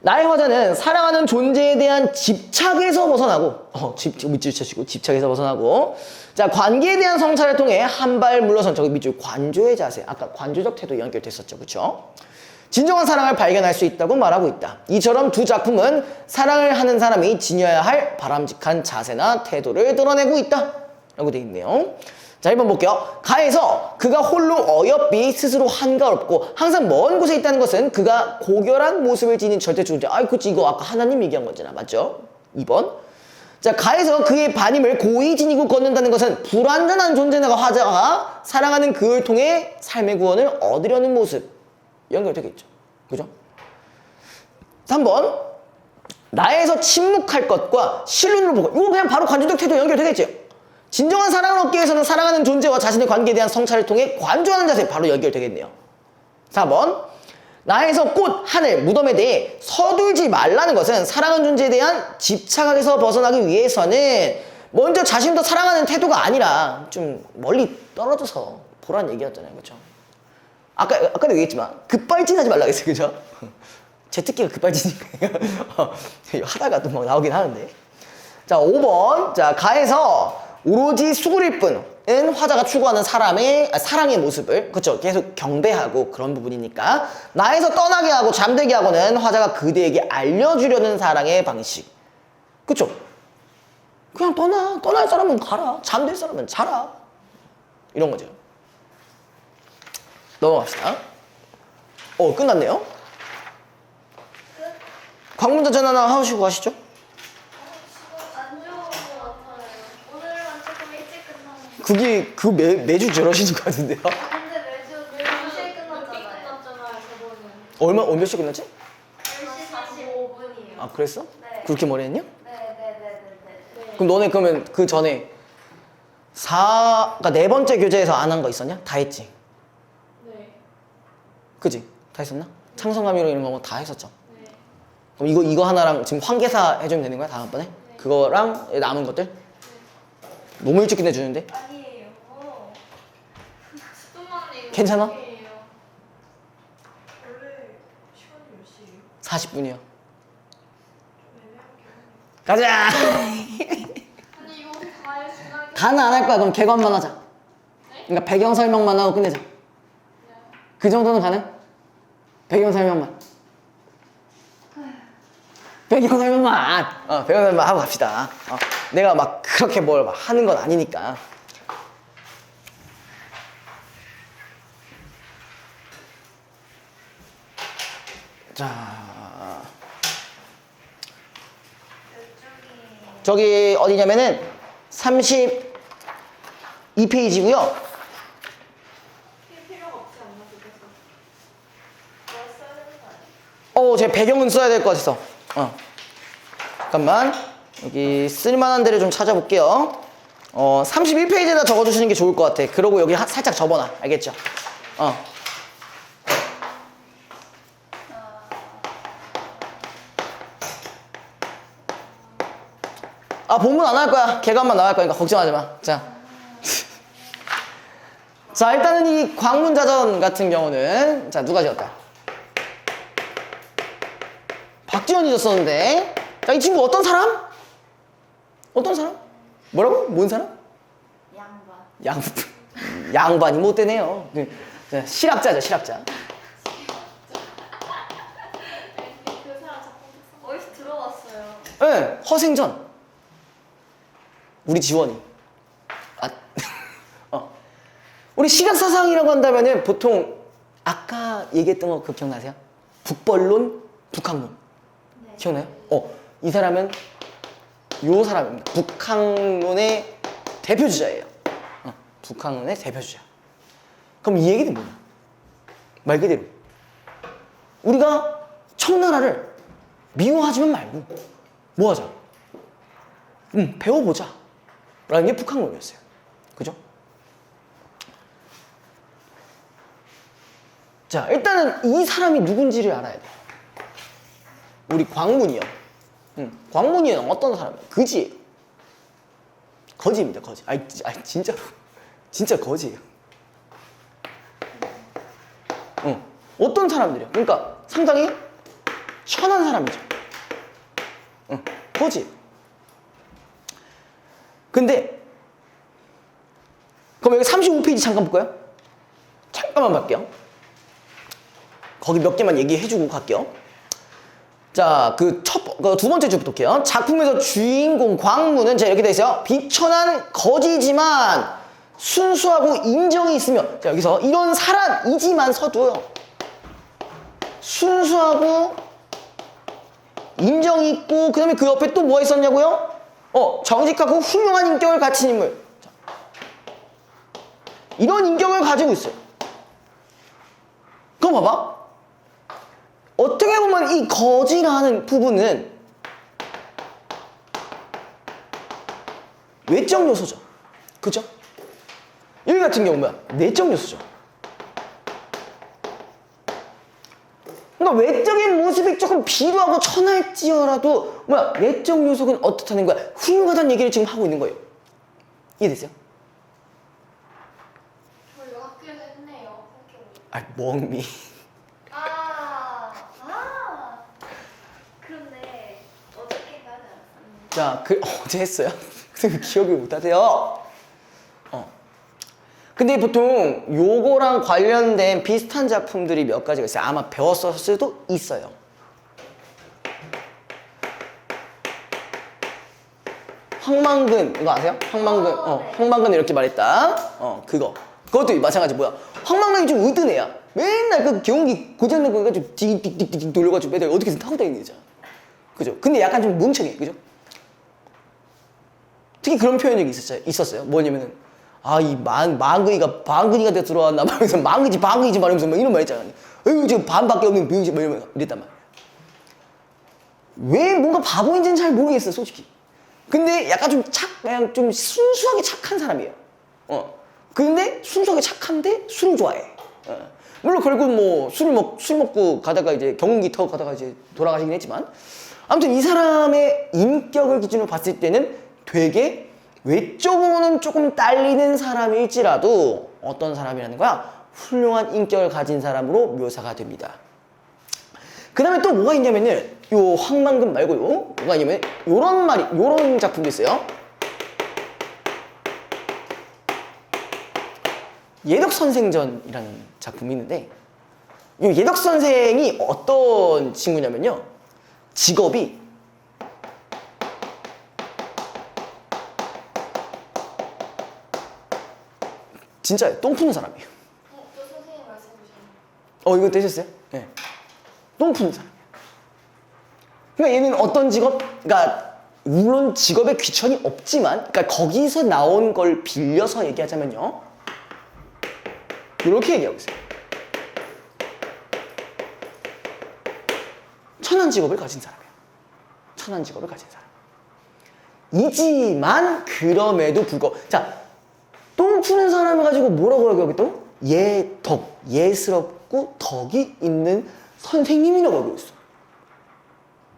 나의 화자는 사랑하는 존재에 대한 집착에서 벗어나고 밑줄 쳐시고 집착에서 벗어나고 자 관계에 대한 성찰을 통해 한 발 물러선 저기 밑줄 관조의 자세 아까 관조적 태도 연결됐었죠, 그렇죠? 진정한 사랑을 발견할 수 있다고 말하고 있다. 이처럼 두 작품은 사랑을 하는 사람이 지녀야 할 바람직한 자세나 태도를 드러내고 있다 라고 되어 있네요. 자, 1번 볼게요. 가에서 그가 홀로 어여삐 스스로 한가롭고 항상 먼 곳에 있다는 것은 그가 고결한 모습을 지닌 절대 존재. 그치 이거 아까 하나님 얘기한 거잖아, 맞죠? 2번. 자, 가에서 그의 반임을 고이 지니고 걷는다는 것은 불완전한 존재나 화자가 사랑하는 그를 통해 삶의 구원을 얻으려는 모습. 연결되겠죠. 그죠? 3번. 나에서 침묵할 것과 실눈으로 보고 이거 그냥 바로 관조적 태도 연결되겠죠. 진정한 사랑을 얻기 위해서는 사랑하는 존재와 자신의 관계에 대한 성찰을 통해 관조하는 자세 바로 연결되겠네요. 4번 나에서 꽃, 하늘, 무덤에 대해 서둘지 말라는 것은 사랑하는 존재에 대한 집착에서 벗어나기 위해서는 먼저 자신도 사랑하는 태도가 아니라 좀 멀리 떨어져서 보라는 얘기였잖아요, 그렇죠? 아까도 얘기했지만 급발진하지 말라고 했어요, 그죠? 제 특기가 급발진이니까요. 하다가 또 막 나오긴 하는데. 자, 5번 자 가에서 오로지 수그릴 뿐은 화자가 추구하는 사랑의 모습을 그렇죠 계속 경배하고 그런 부분이니까 나에서 떠나게 하고 잠들게 하고는 화자가 그대에게 알려주려는 사랑의 방식 그렇죠 그냥 떠날 사람은 가라 잠들 사람은 자라 이런 거죠. 넘어갑시다. 끝났네요. 관문자 전화 하나 하시고 가시죠. 매주 저러시는 것 같은데요? 근데 매주 2시에 끝났잖아요. 몇 시에 끝났지? 10시 45분이에요. 아, 그랬어? 네. 그렇게 머리 했냐? 네. 그럼 너네 그러면 그 전에 그러니까 4번째 교재에서 안 한 거 있었냐? 다 했지? 네. 그지? 다 했었나? 창성감이로 이런 거 다 했었죠? 네. 그럼 이거 하나랑 지금 환계사 해주면 되는 거야? 다음번에? 네. 그거랑 남은 것들? 네. 너무 일찍 끝내주는데? 아니에요. 10분만 해요. 괜찮아? 원래 시간이 몇 시예요? 40분이요. 가자! 아니 이거 다 시간. 다는 안 할 거야. 그럼 개관만 하자. 그러니까 배경 설명만 하고 끝내자. 그 정도는 가능? 배경 설명만. 배경 설명만 하고 갑시다. 내가 막 그렇게 뭘 막 하는 건 아니니까. 자, 저기 어디냐면은 32페이지고요. 필요가 없지 않나 그래서. 제 배경은 써야 될 것 같아서. 잠깐만. 여기 쓸만한 데를 좀 찾아볼게요. 31페이지에다 적어주시는 게 좋을 것 같아. 그러고 여기 살짝 접어놔. 알겠죠? 본문 안 할 거야. 개관만 나갈 거니까 걱정하지 마. 자, 일단은 이 광문자전 같은 경우는 자 누가 지었다? 박지원이 졌었는데 자, 이 친구 어떤 사람? 뭐라고? 뭔 사람? 양반. 양반이 못 되네요. 실학자죠, 실학자. 그 사람 작품 어디서 들어봤어요. 네, 허생전. 우리 지원이. 아, 우리 시각사상이라고 한다면은 보통 아까 얘기했던 거 그거 기억나세요? 북벌론, 북학론. 네. 기억나요? 이 사람은 요 사람입니다. 북학론의 대표주자예요. 북학론의 대표주자. 그럼 이 얘기는 뭐냐? 말 그대로 우리가 청나라를 미워하지만 말고 뭐 하자? 배워보자 라는 게 북학론이었어요. 그죠? 자, 일단은 이 사람이 누군지를 알아야 돼. 우리 광문이요. 광문이는 어떤 사람이에요? 거지예요. 거지입니다, 거지. 아니, 진짜로. 진짜 거지예요. 어떤 사람들이요? 그러니까 상당히 천한 사람이죠. 거지. 근데 그럼 여기 35페이지 잠깐 볼까요? 잠깐만 볼게요. 거기 몇 개만 얘기해주고 갈게요. 자, 두 번째 줄부터 볼게요. 작품에서 주인공 광무는 자, 이렇게 돼 있어요. 비천한 거지지만 순수하고 인정이 있으며, 자, 여기서 이런 사람이지만 서도요. 순수하고 인정이 있고, 그 다음에 그 옆에 또 뭐가 있었냐고요? 정직하고 훌륭한 인격을 가진 인물. 자, 이런 인격을 가지고 있어요. 그럼 봐봐. 어떻게 보면 이 거지라는 부분은 외적 요소죠. 그죠? 여기 같은 경우 뭐야? 내적 요소죠. 그러니까 외적인 모습이 조금 비루하고 천할지어라도 뭐야? 내적 요소는 어떻다는 거야? 훌륭하다는 얘기를 지금 하고 있는 거예요. 이해됐어요? 저 이거 학교에서 했네요. 생각해보니까. 아, 멍미. 그런데 어저께 하지 않았어요. 자, 어제 했어요? 근데 왜 기억을 못하세요? 근데 보통 요거랑 관련된 비슷한 작품들이 몇 가지가 있어요. 아마 배웠을 수도 있어요. 황망근, 이거 아세요? 황망근, 네. 황망근 이렇게 말했다. 그것도 마찬가지. 뭐야? 황망근이 좀 으든 애야. 맨날 그 경운기 고장난 거 가지고 딕딕딕딕 돌려가지고 매달 어떻게든 타고 다니는 애잖아. 그죠? 근데 약간 좀 멍청해. 그죠? 특히 그런 표현이 있었어요. 뭐냐면은, 이 방근이가 돼 들어왔나 말면서 방근이지 말하면서 막 이런 말 있잖아. 어이구, 지금 반밖에 없는 병이지 막 이랬단 말이야. 왜 뭔가 바보인지는 잘 모르겠어, 솔직히. 근데 약간 그냥 좀 순수하게 착한 사람이에요. 근데 순수하게 착한데 술을 좋아해. 물론 결국 뭐 술 먹고 가다가 이제 경운기 타고 가다가 이제 돌아가시긴 했지만, 아무튼 이 사람의 인격을 기준으로 봤을 때는 되게 외적으로는 조금 딸리는 사람일지라도 어떤 사람이라는 거야? 훌륭한 인격을 가진 사람으로 묘사가 됩니다. 그 다음에 또 뭐가 있냐면은 요 황망근 말고요, 뭐가 있냐면 요런 작품도 있어요. 예덕선생전이라는 작품이 있는데, 이 예덕선생이 어떤 친구냐면요, 직업이 진짜 똥 푸는 사람이에요. 또 선생님 말씀 주셨는데. 이거 떼셨어요? 네. 똥 푸는 사람이에요. 그러니까 얘는 어떤 직업, 그러니까 물론 직업에 귀천이 없지만, 그러니까 거기서 나온 걸 빌려서 얘기하자면요, 이렇게 얘기하고 있어요. 천한 직업을 가진 사람이에요. 천한 직업을 가진 사람. 이지만 그럼에도 불구하고, 자, 똥 푸는 사람을 가지고 뭐라고 하고 여기 예스럽고 덕이 있는 선생님이라고 하고 있어.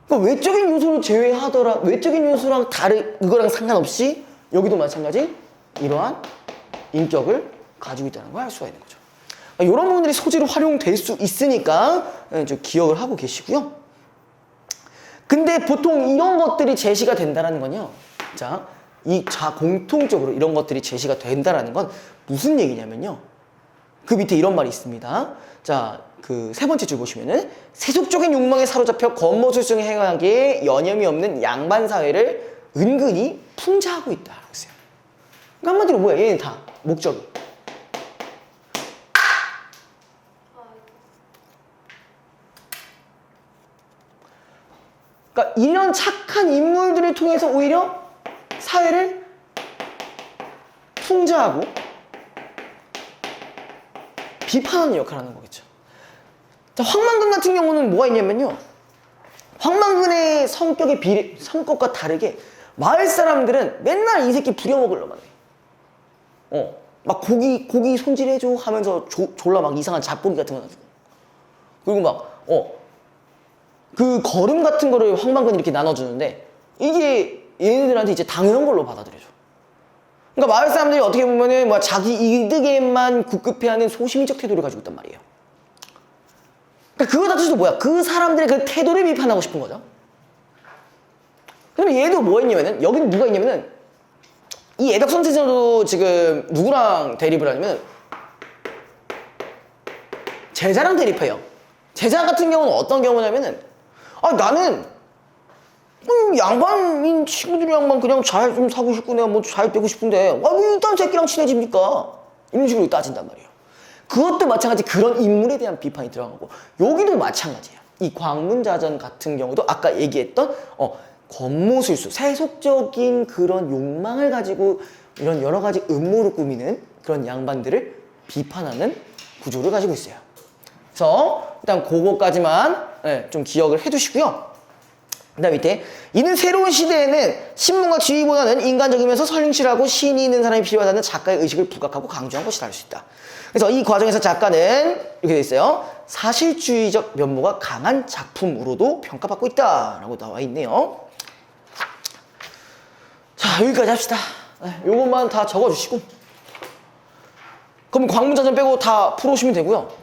그러니까 외적인 요소를 제외하더라, 외적인 요소랑 이거랑 상관없이 여기도 마찬가지 이러한 인격을 가지고 있다는 걸 알 수가 있는 거죠. 이런 부분들이 소재로 활용될 수 있으니까 좀 기억을 하고 계시고요. 근데 보통 이런 것들이 제시가 된다는 건요, 자, 공통적으로 이런 것들이 제시가 된다라는 건 무슨 얘기냐면요. 그 밑에 이런 말이 있습니다. 자, 그 세 번째 줄 보시면은 세속적인 욕망에 사로잡혀 겉모술성 행하기에 여념이 없는 양반 사회를 은근히 풍자하고 있다라고 했어요. 그러니까 한마디로 뭐야? 얘는 다 목적이. 그러니까 이런 착한 인물들을 통해서 오히려 사회를 풍자하고 비판하는 역할을 하는 거겠죠. 자, 황만근 같은 경우는 뭐가 있냐면요. 황만근의 성격과 다르게 마을 사람들은 맨날 이 새끼 부려먹으려만 해. 막 고기 손질해줘 하면서 졸라 막 이상한 잡고기 같은 거 놔주고. 그리고 막, 그 거름 같은 거를 황만근이 이렇게 나눠주는데 이게 얘네들한테 이제 당연한 걸로 받아들여줘. 그러니까 마을 사람들이 어떻게 보면은 뭐 자기 이득에만 국급해하는 소시민적 태도를 가지고 있단 말이에요. 그러니까 그거 자체도 뭐야? 그 사람들의 그 태도를 비판하고 싶은 거죠. 그러면 얘도 뭐 했냐면은 여기는 누가 있냐면은 이 애덕선생도 지금 누구랑 대립을 하냐면 제자랑 대립해요. 제자 같은 경우는 어떤 경우냐면은 나는 양반인 친구들이랑만 그냥 잘 좀 사고 싶고 내가 뭐 잘 되고 싶은데 왜 이딴 새끼랑 친해집니까? 이런 식으로 따진단 말이에요. 그것도 마찬가지 그런 인물에 대한 비판이 들어가고 여기도 마찬가지예요. 이 광문자전 같은 경우도 아까 얘기했던 겉모술수, 세속적인 그런 욕망을 가지고 이런 여러 가지 음모를 꾸미는 그런 양반들을 비판하는 구조를 가지고 있어요. 그래서 일단 그거까지만 좀 기억을 해두시고요. 그 다음 밑에 이는 새로운 시대에는 신문과 지휘보다는 인간적이면서 설령실하고 신이 있는 사람이 필요하다는 작가의 의식을 부각하고 강조한 것이다 할 수 있다. 그래서 이 과정에서 작가는 이렇게 돼 있어요. 사실주의적 면모가 강한 작품으로도 평가받고 있다라고 나와 있네요. 자, 여기까지 합시다. 요것만 다 적어주시고 그럼 광문자전 빼고 다 풀어오시면 되고요.